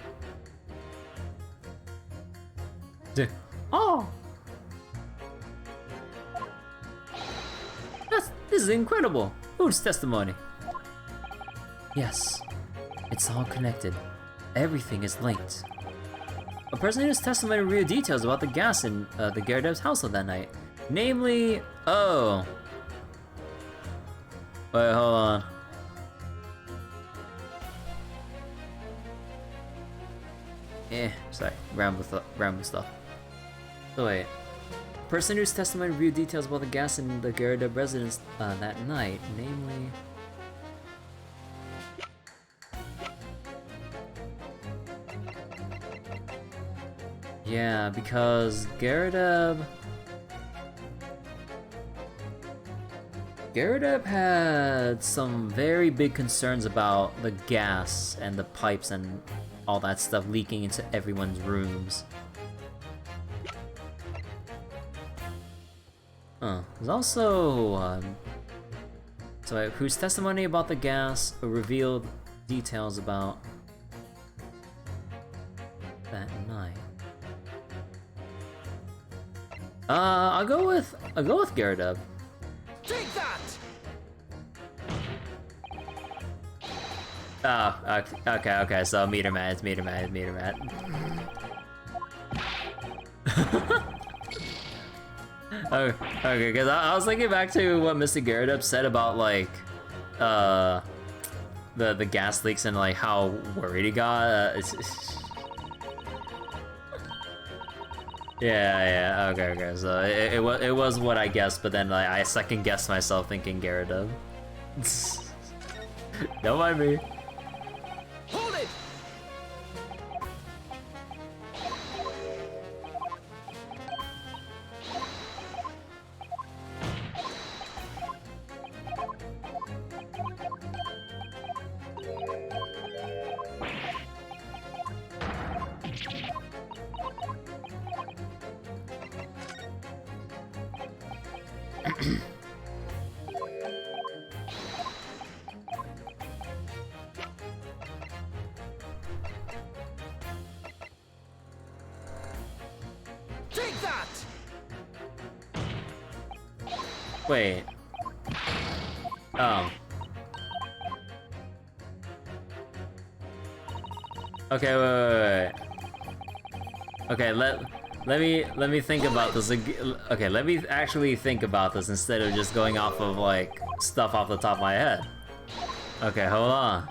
Oh! This is incredible! Whose testimony? Yes, it's all connected. Everything is linked. A person whose testimony revealed details about the gas in the Gyarados household that night. Namely, oh. Wait, hold on. Sorry, rambling stuff. So wait. Person whose testimony revealed details about the gas in the Gyarados residence that night. Namely... Yeah, because Gyarados had some very big concerns about the gas and the pipes and all that stuff leaking into everyone's rooms. There's also whose testimony about the gas revealed details about that night. I'll go with Gyarados. Take that! Oh, okay, so Meter Man. Okay, because I was thinking back to what Mr. Gyarados said about, like, the gas leaks and, like, how worried he got. Yeah, okay, so it was what I guessed, but then, like, I second-guessed myself thinking Gyarados. Don't mind me. Hold it! Take that! Wait. Oh. Okay, wait. Okay, let me think about this. Okay, let me actually think about this instead of just going off of like stuff off the top of my head. Okay, hold on.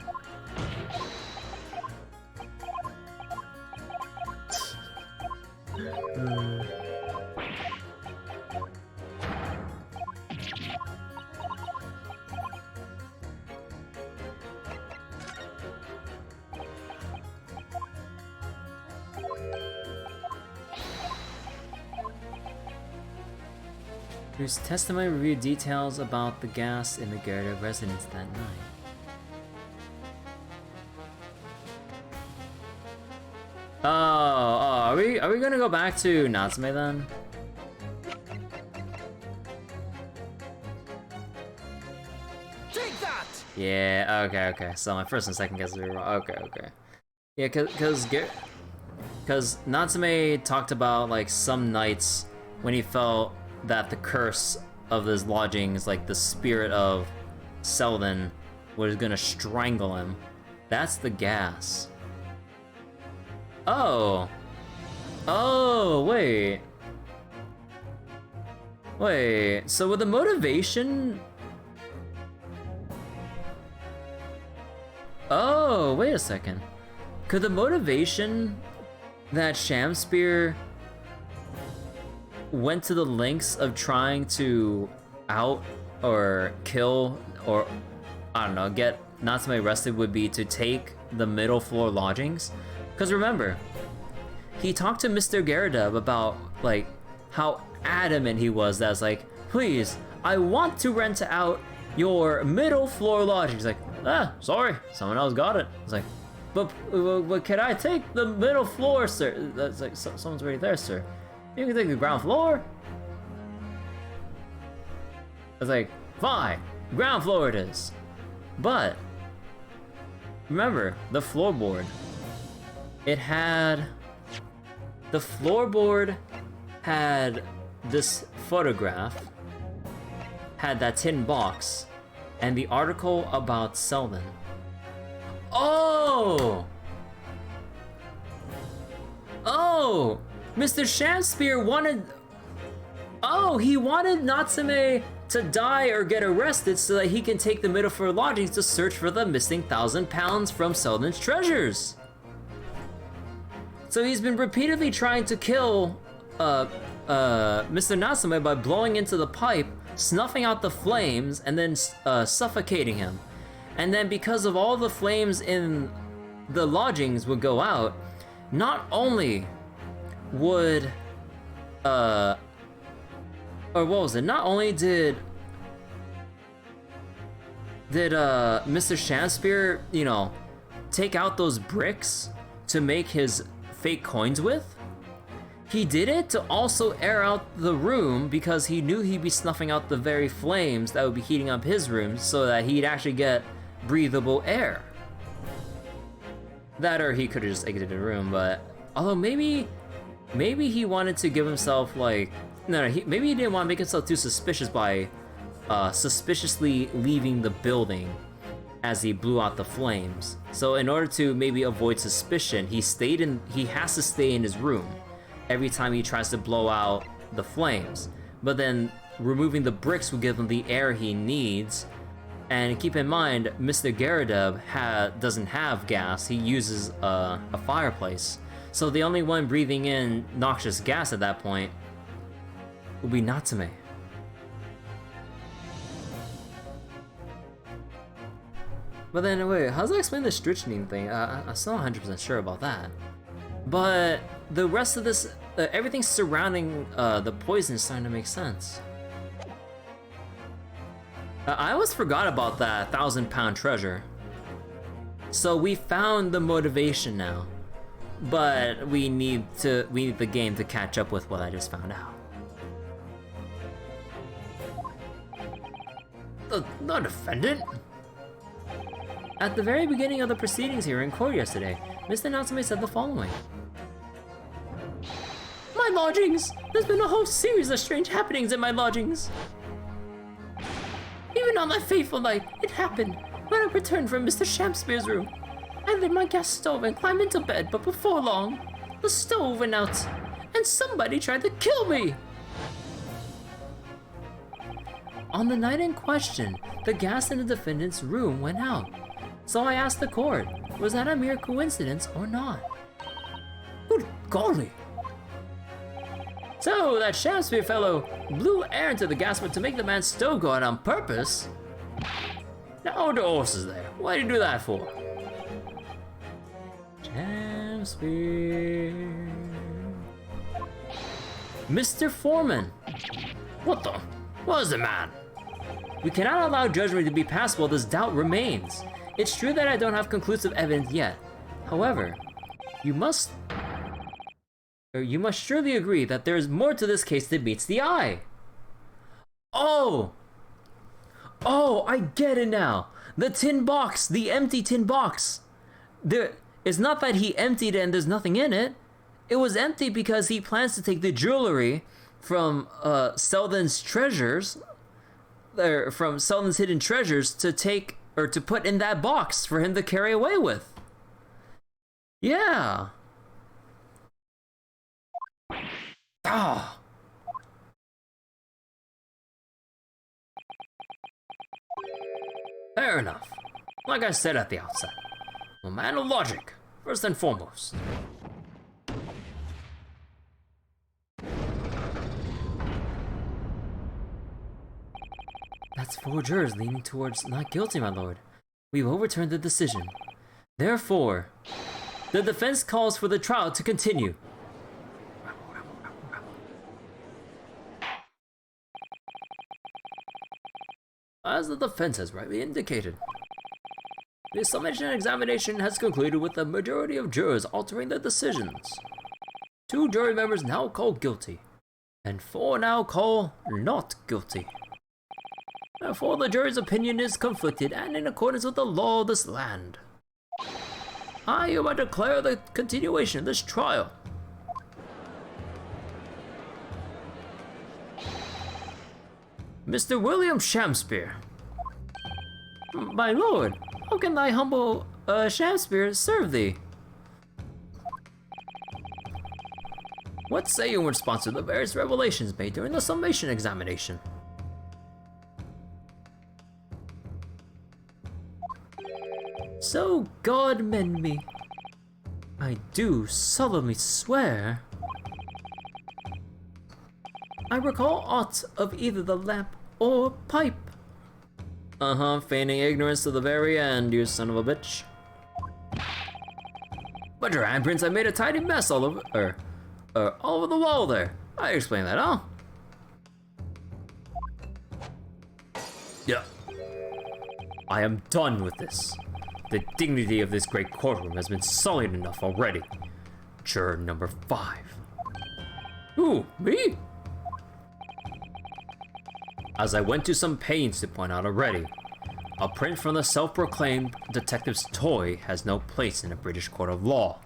Whose testimony reviewed details about the gas in the Gerda residence that night. Oh, are we gonna go back to Natsume then? Take that! Yeah, okay. So my first and second guesses were wrong. Okay. Yeah, cause Natsume talked about like some nights when he felt that the curse of his lodgings, like the spirit of Selden, was gonna strangle him. That's the gas. Oh, wait. So with the motivation... Oh, wait a second. Could the motivation that Shamspear went to the lengths of trying to out or kill or, I don't know, get Natsume arrested would be to take the middle floor lodgings? Because remember, he talked to Mr. Garrideb about like how adamant he was that was like, please, I want to rent out your middle floor lodgings. He's like, sorry, someone else got it. It's like, but can I take the middle floor, sir? That's like, someone's already there, sir. You can take the ground floor. I was like, fine, ground floor it is. But remember, the floorboard. The floorboard had this photograph, had that tin box, and the article about Selden. Oh, Mr. Shamspear wanted... Oh, he wanted Natsume to die or get arrested so that he can take the middle floor lodgings to search for the missing £1,000 from Selden's treasures. So he's been repeatedly trying to kill Mr. Natsume by blowing into the pipe, snuffing out the flames, and then suffocating him. And then because of all the flames in the lodgings would go out, not only would or what was it? Not only did Mr. Shamspear, you know, take out those bricks to make his fake coins with, he did it to also air out the room because he knew he'd be snuffing out the very flames that would be heating up his room so that he'd actually get breathable air. That or he could have just exited the room, but although maybe he wanted to give himself like, maybe he didn't want to make himself too suspicious by suspiciously leaving the building as he blew out the flames. So in order to maybe avoid suspicion, he has to stay in his room every time he tries to blow out the flames. But then removing the bricks will give him the air he needs. And keep in mind, Mr. Garrideb doesn't have gas, he uses a fireplace. So the only one breathing in noxious gas at that point will be Natsume. But then, wait, how does that explain the strychnine thing? I'm still not 100% sure about that. But the rest of this, everything surrounding the poison is starting to make sense. I almost forgot about that 1,000-pound treasure. So we found the motivation now, but we need the game to catch up with what I just found out. The defendant? At the very beginning of the proceedings here in court yesterday, Mr. Natsume said the following. My lodgings! There's been a whole series of strange happenings in my lodgings. Even on that fateful night, it happened when I returned from Mr. Shakespeare's room. I lit my gas stove and climbed into bed, but before long, the stove went out, and somebody tried to kill me! On the night in question, the gas in the defendant's room went out. So I asked the court, was that a mere coincidence or not? Good golly! So that Shakespeare fellow blew air into the gas to make the man's stove go out on purpose? Now the horses there. What did you do that for? Shakespeare. Mr. Foreman. What the? What is the man? We cannot allow judgment to be passed while this doubt remains. It's true that I don't have conclusive evidence yet. However, you must surely agree that there is more to this case than meets the eye. Oh, I get it now. The tin box, the empty tin box. It's not that he emptied it and there's nothing in it. It was empty because he plans to take the jewelry from Selden's treasures, from Selden's hidden treasures to put in that box for him to carry away with. Yeah. Ah. Fair enough. Like I said at the outset, I'm a man of logic, first and foremost. That's 4 jurors leaning towards not guilty, my lord. We've overturned the decision. Therefore, the defense calls for the trial to continue. As the defense has rightly indicated, the summation examination has concluded with the majority of jurors altering their decisions. 2 jury members now call guilty, and 4 now call not guilty. Therefore, the jury's opinion is conflicted and in accordance with the law of this land. I hereby declare the continuation of this trial. Mr. William Shakespeare. My lord, how can thy humble Shakespeare serve thee? What say you in response to the various revelations made during the summation examination? So God mend me, I do solemnly swear I recall aught of either the lamp or pipe. Feigning ignorance to the very end, you son of a bitch. But your handprints, I made a tidy mess all over the wall there. I explained that, huh? Yeah. I am done with this. The dignity of this great courtroom has been sullied enough already. Juror number 5. Who, me? As I went to some pains to point out already, a print from the self-proclaimed detective's toy has no place in a British court of law.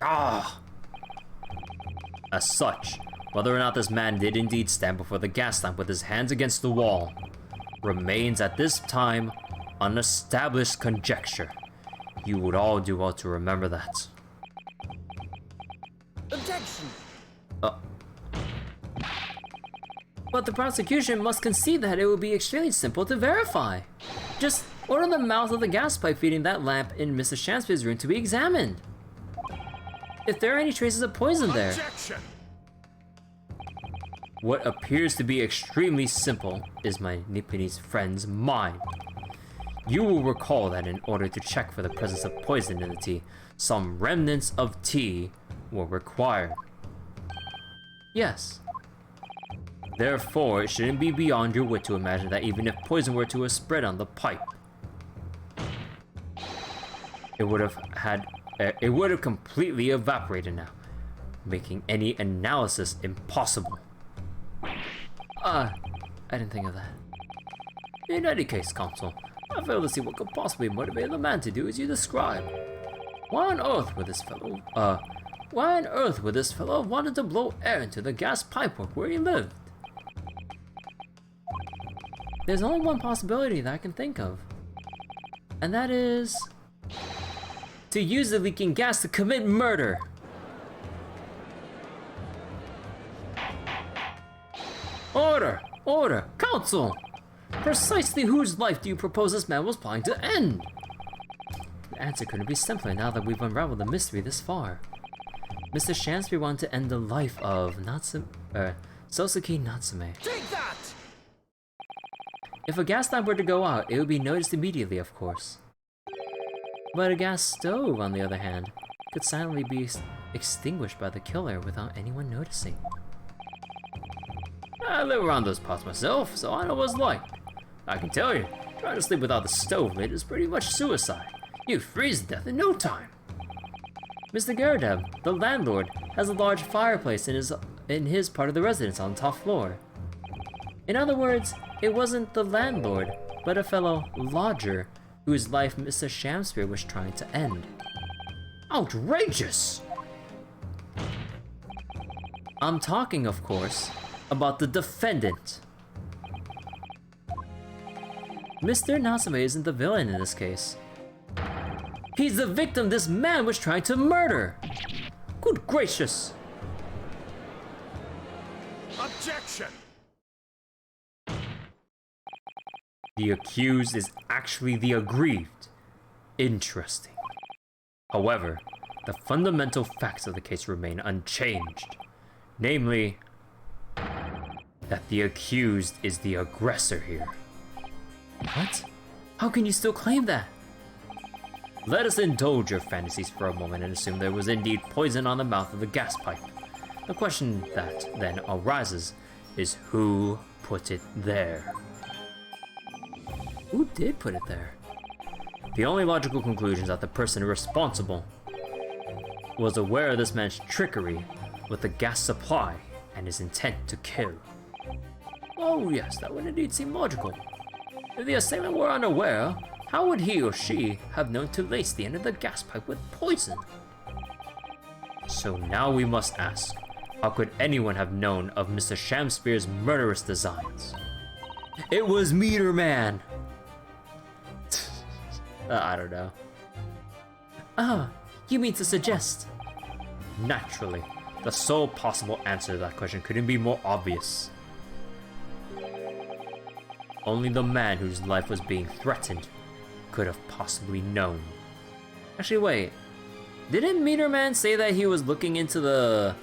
Ah! As such, whether or not this man did indeed stand before the gas lamp with his hands against the wall remains at this time unestablished conjecture. You would all do well to remember that. Objection! But the prosecution must concede that it would be extremely simple to verify. Just order the mouth of the gas pipe feeding that lamp in Mr. Shakespeare's room to be examined. If there are any traces of poison there. Objection! What appears to be extremely simple is my Nipponese friend's mind. You will recall that in order to check for the presence of poison in the tea, some remnants of tea were required. Yes. Therefore, it shouldn't be beyond your wit to imagine that even if poison were to have spread on the pipe, it would have completely evaporated now, making any analysis impossible. I didn't think of that. In any case, Counsel, I fail to see what could possibly motivate the man to do as you describe. Why on earth would this fellow have wanted to blow air into the gas pipework where he lived? There's only one possibility that I can think of, and that is to use the leaking gas to commit murder. Order! Order! Counsel! Precisely whose life do you propose this man was planning to end? The answer couldn't be simpler now that we've unraveled the mystery this far. Mr. Shamspeare wanted to end the life of Sosuke Natsume. Take that! If a gas lamp were to go out, it would be noticed immediately, of course. But a gas stove, on the other hand, could silently be extinguished by the killer without anyone noticing. I live around those parts myself, so I know what it's like. I can tell you, trying to sleep without the stove lit is pretty much suicide. You freeze to death in no time. Mr. Garadeb, the landlord, has a large fireplace in his part of the residence on the top floor. In other words, it wasn't the landlord, but a fellow lodger whose life Mr. Shamspeare was trying to end. Outrageous! I'm talking, of course, about the defendant. Mr. Natsume isn't the villain in this case. He's the victim this man was trying to murder! Good gracious! Objection! The accused is actually the aggrieved. Interesting. However, the fundamental facts of the case remain unchanged. Namely, that the accused is the aggressor here. What? How can you still claim that? Let us indulge your fantasies for a moment and assume there was indeed poison on the mouth of the gas pipe. The question that then arises is who put it there? Who did put it there? The only logical conclusion is that the person responsible was aware of this man's trickery with the gas supply and his intent to kill. Oh yes, that would indeed seem logical. If the assailant were unaware, how would he or she have known to lace the end of the gas pipe with poison? So now we must ask, how could anyone have known of Mr. Shamspeare's murderous designs? It was Meter Man! I don't know. Ah, you mean to suggest? Naturally, the sole possible answer to that question couldn't be more obvious. Only the man whose life was being threatened could have possibly known. Actually, wait. Didn't Meter Man say that he was looking through...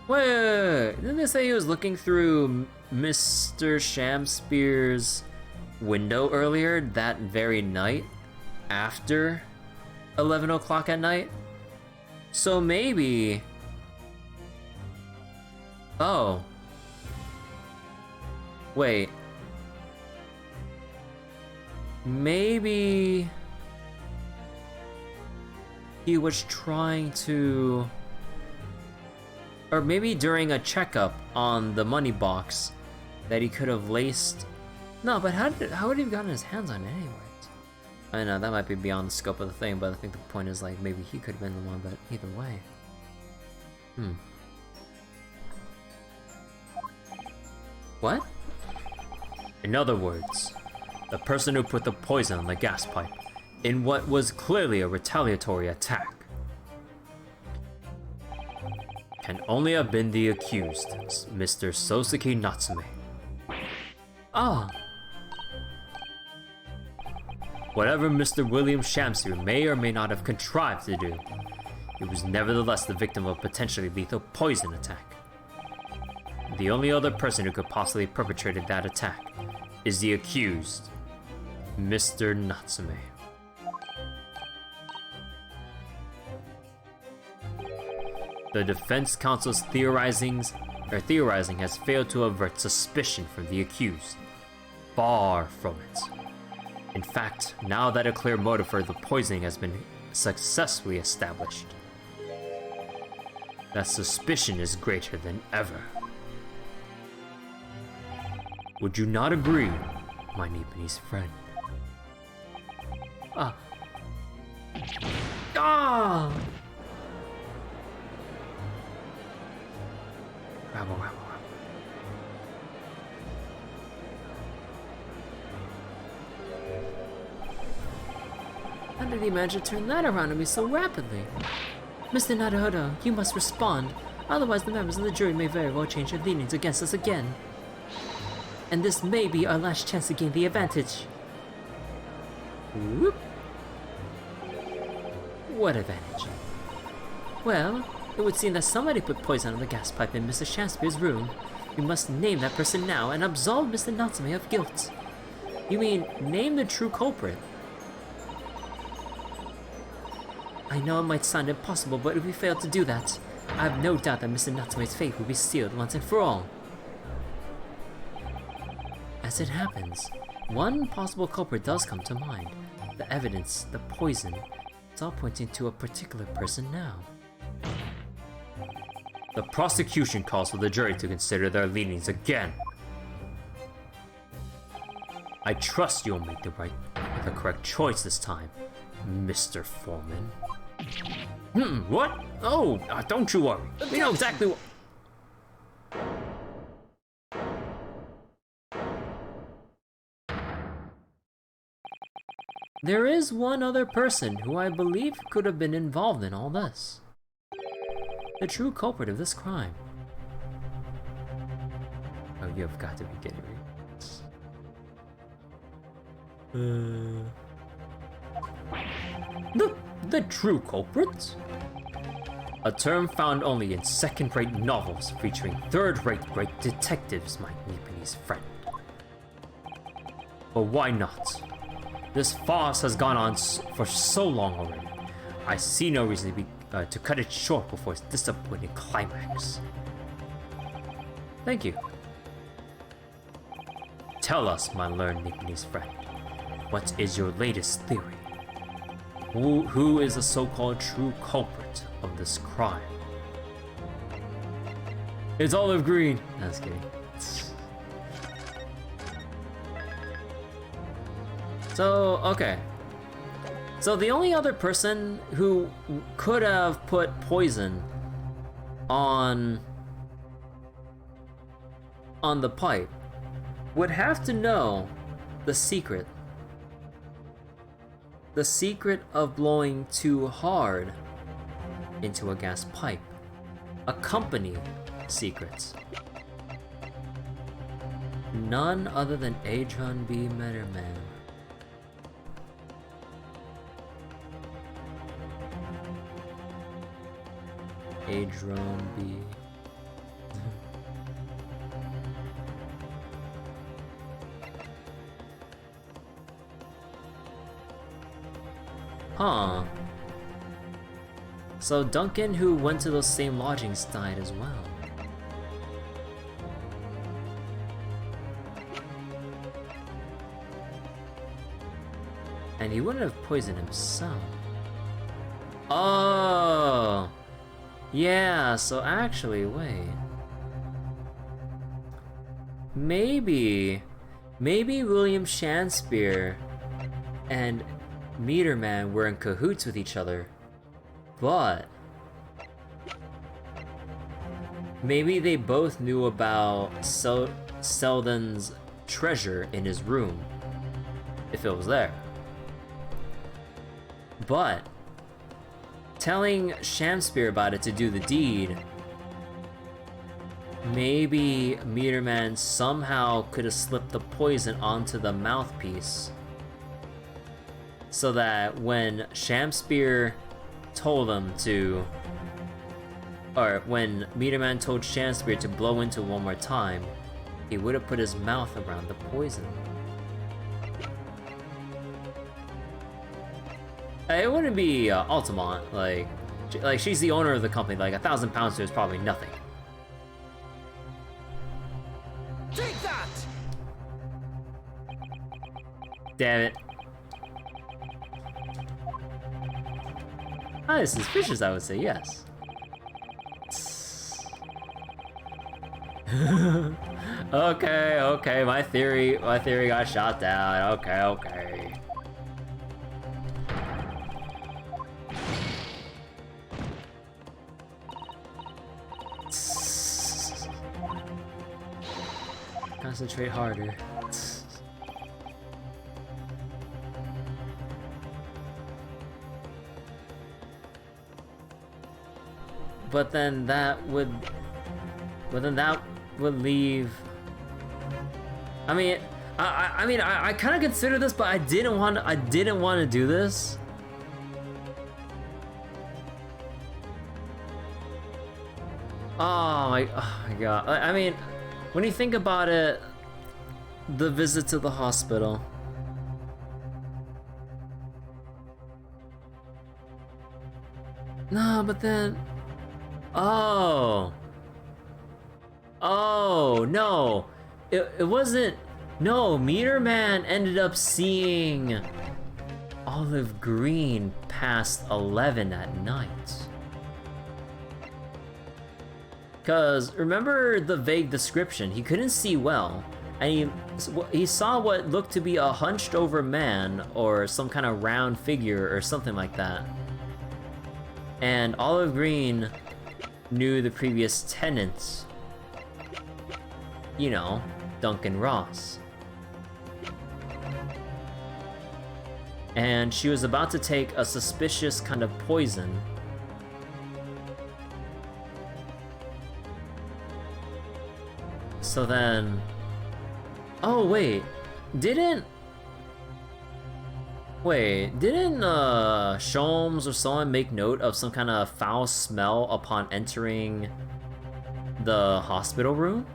Wait, didn't they say he was looking through Mr. Shamspeare's window earlier that very night? After 11 o'clock at night? So maybe... Oh. Wait. Maybe he was trying to, or maybe during a checkup on the money box that he could have laced. No, but how would he have gotten his hands on it anyways? I know that might be beyond the scope of the thing, but I think the point is like maybe he could have been the one, but either way. What? In other words, the person who put the poison on the gas pipe in what was clearly a retaliatory attack can only have been the accused, Mr. Sosuke Natsume. Ah! Whatever Mr. William Shamspeare may or may not have contrived to do, he was nevertheless the victim of a potentially lethal poison attack. The only other person who could possibly have perpetrated that attack is the accused, Mr. Natsume. The defense counsel's theorizing has failed to avert suspicion from the accused. Far from it. In fact, now that a clear motive for the poisoning has been successfully established, that suspicion is greater than ever. Would you not agree, my Nipponese friend? Ah. Rabble, rabble, rabble. How did he manage to turn that around on me so rapidly? Mr. Naruhodo, you must respond. Otherwise the members of the jury may very well change their leanings against us again. And this may be our last chance to gain the advantage. Whoop. What advantage? Well, it would seem that somebody put poison on the gas pipe in Mr. Shanspere's room. You must name that person now and absolve Mr. Natsume of guilt. You mean, name the true culprit? I know it might sound impossible, but if we fail to do that, I have no doubt that Mr. Natsume's fate will be sealed once and for all. As it happens, one possible culprit does come to mind. The evidence, the poison, it's all pointing to a particular person now. The prosecution calls for the jury to consider their leanings again. I trust you'll make the correct choice this time, Mr. Foreman. What? Oh, don't you worry. We know exactly what... There is one other person who I believe could have been involved in all this. The true culprit of this crime. Oh, you have got to be kidding me. The true culprit? A term found only in second-rate novels featuring third-rate great detectives, my Nipponese friend. But why not? This farce has gone on for so long already. I see no reason to cut it short before its disappointing climax. Thank you. Tell us, my learned Nipponese friend, what is your latest theory? Who is the so-called true culprit of this crime? It's Olive Green. No, I was kidding. So, okay. So the only other person who could have put poison on the pipe would have to know the secret. The secret of blowing too hard into a gas pipe. A company secret. None other than Adron B. Metterman. Adron B. Huh. So Duncan, who went to those same lodgings, died as well. And he wouldn't have poisoned himself. Oh! Yeah, so actually, wait. Maybe William Shakespeare and Meterman were in cahoots with each other, but maybe they both knew about Selden's treasure in his room, if it was there. But telling Shakespeare about it to do the deed, maybe Meterman somehow could have slipped the poison onto the mouthpiece, so that when Shakespeare told him to, or when Meterman told Shakespeare to blow into one more time, he would have put his mouth around the poison. It wouldn't be Altamont, like she's the owner of the company, like 1,000 pounds to her is probably nothing. Take that! Damn it. Highly suspicious, I would say, yes. Okay, my theory got shot down. Okay. Concentrate harder. But then that would leave. I mean, I kind of considered this, but I didn't want to do this. Oh my god. I mean, when you think about it, the visit to the hospital. No, but then. Oh, no. It wasn't. No, Meteor Man ended up seeing Olive Green past 11 at night. Because remember the vague description, he couldn't see well, and he saw what looked to be a hunched over man or some kind of round figure or something like that. And Olive Green knew the previous tenants, you know, Duncan Ross. And she was about to take a suspicious kind of poison. So then... Oh, wait. Didn't Sholmes or someone make note of some kind of foul smell upon entering the hospital room?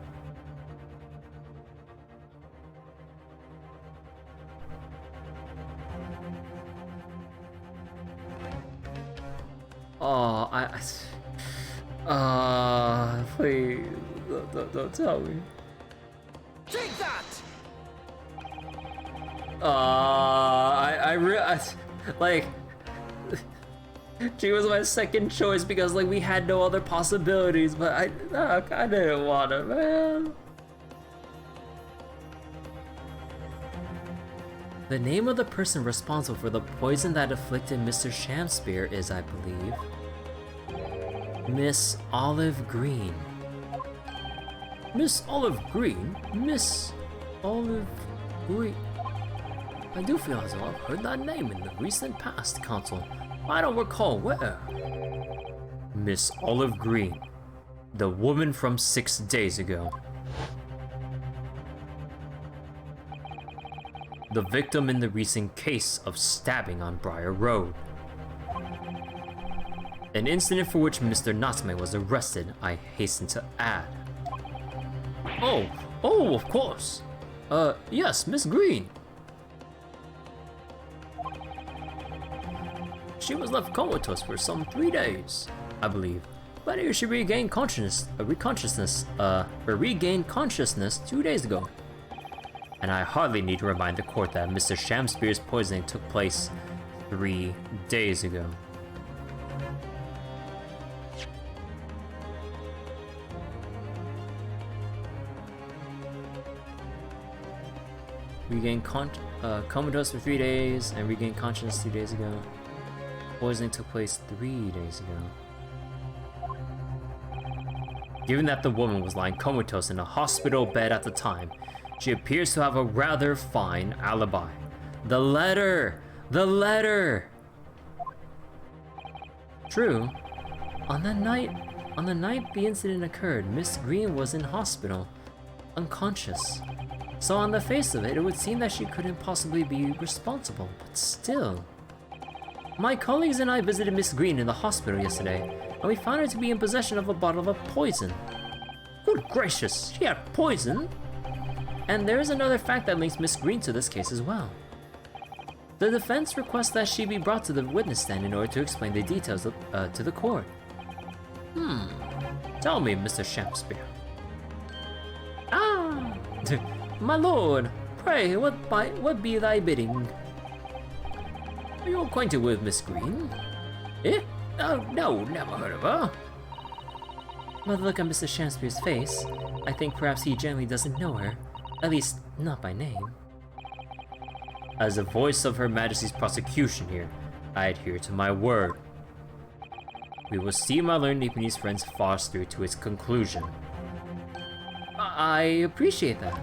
Oh, please, don't tell me. Take that! I realized, like, she was my second choice because, like, we had no other possibilities, but I didn't want her, man. The name of the person responsible for the poison that afflicted Mr. Shamspear is, I believe, Miss Olive Green. Miss Olive Green? Miss Olive Green. I do feel as though I've heard that name in the recent past, Consul. I don't recall where. Miss Olive Green. The woman from 6 days ago. The victim in the recent case of stabbing on Briar Road. An incident for which Mr. Natsume was arrested, I hasten to add. Oh, of course. Yes, Miss Green. She was left comatose for some 3 days, I believe. But she regained consciousness 2 days ago. And I hardly need to remind the court that Mr. Shamspear's poisoning took place 3 days ago. Regained comatose for 3 days and regained consciousness 2 days ago. Poisoning took place 3 days ago. Given that the woman was lying comatose in a hospital bed at the time, she appears to have a rather fine alibi. The letter! The letter! True. On the night the incident occurred, Miss Green was in hospital, unconscious. So on the face of it, it would seem that she couldn't possibly be responsible, but still. My colleagues and I visited Miss Green in the hospital yesterday, and we found her to be in possession of a bottle of poison. Good gracious, she had poison? And there is another fact that links Miss Green to this case as well. The defense requests that she be brought to the witness stand in order to explain the details to the court. Tell me, Mr. Shakespeare. Ah! My lord, pray, what be thy bidding? Are you acquainted with Miss Green? Eh? Oh, no, never heard of her. By the look on Mr. Shakespeare's face, I think perhaps he generally doesn't know her. At least, not by name. As the voice of Her Majesty's prosecution here, I adhere to my word. We will see my learned Nipponese friends farce through to its conclusion. I appreciate that.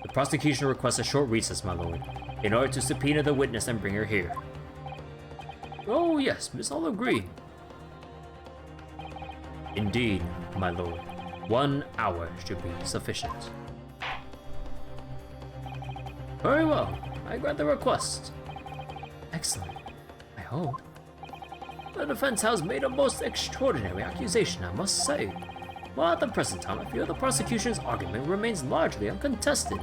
The prosecution requests a short recess, my lord, in order to subpoena the witness and bring her here. Oh yes, Miss Olive Green. Indeed, my lord. 1 hour should be sufficient. Very well, I grant the request. Excellent. I hope. The defense has made a most extraordinary accusation, I must say. But at the present time, I fear the prosecution's argument remains largely uncontested.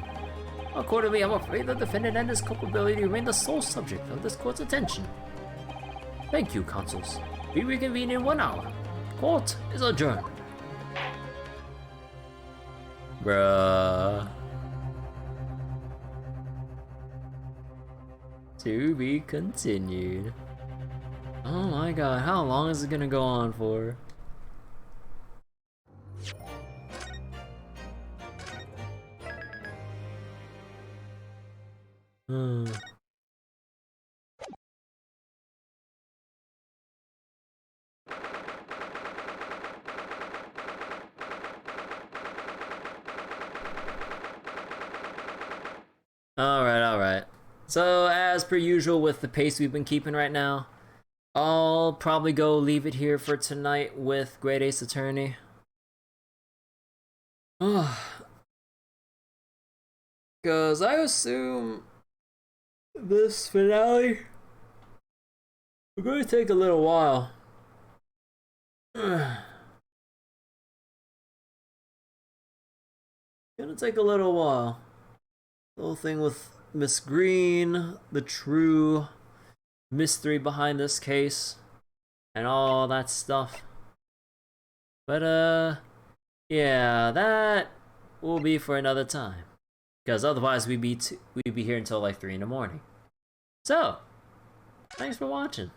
Accordingly, I'm afraid the defendant and his culpability remain the sole subject of this court's attention. Thank you, counsels. We reconvene in 1 hour. Court is adjourned. Bruh. To be continued. Oh my god, how long is it gonna go on for? Alright. So, as per usual with the pace we've been keeping right now, I'll probably go leave it here for tonight with Great Ace Attorney. Because I assume this finale is going to take a little while. Gonna take a little while. The whole thing with Miss Green, the true mystery behind this case, and all that stuff. But yeah, that will be for another time, because otherwise we'd be here until like 3 in the morning. So, thanks for watching.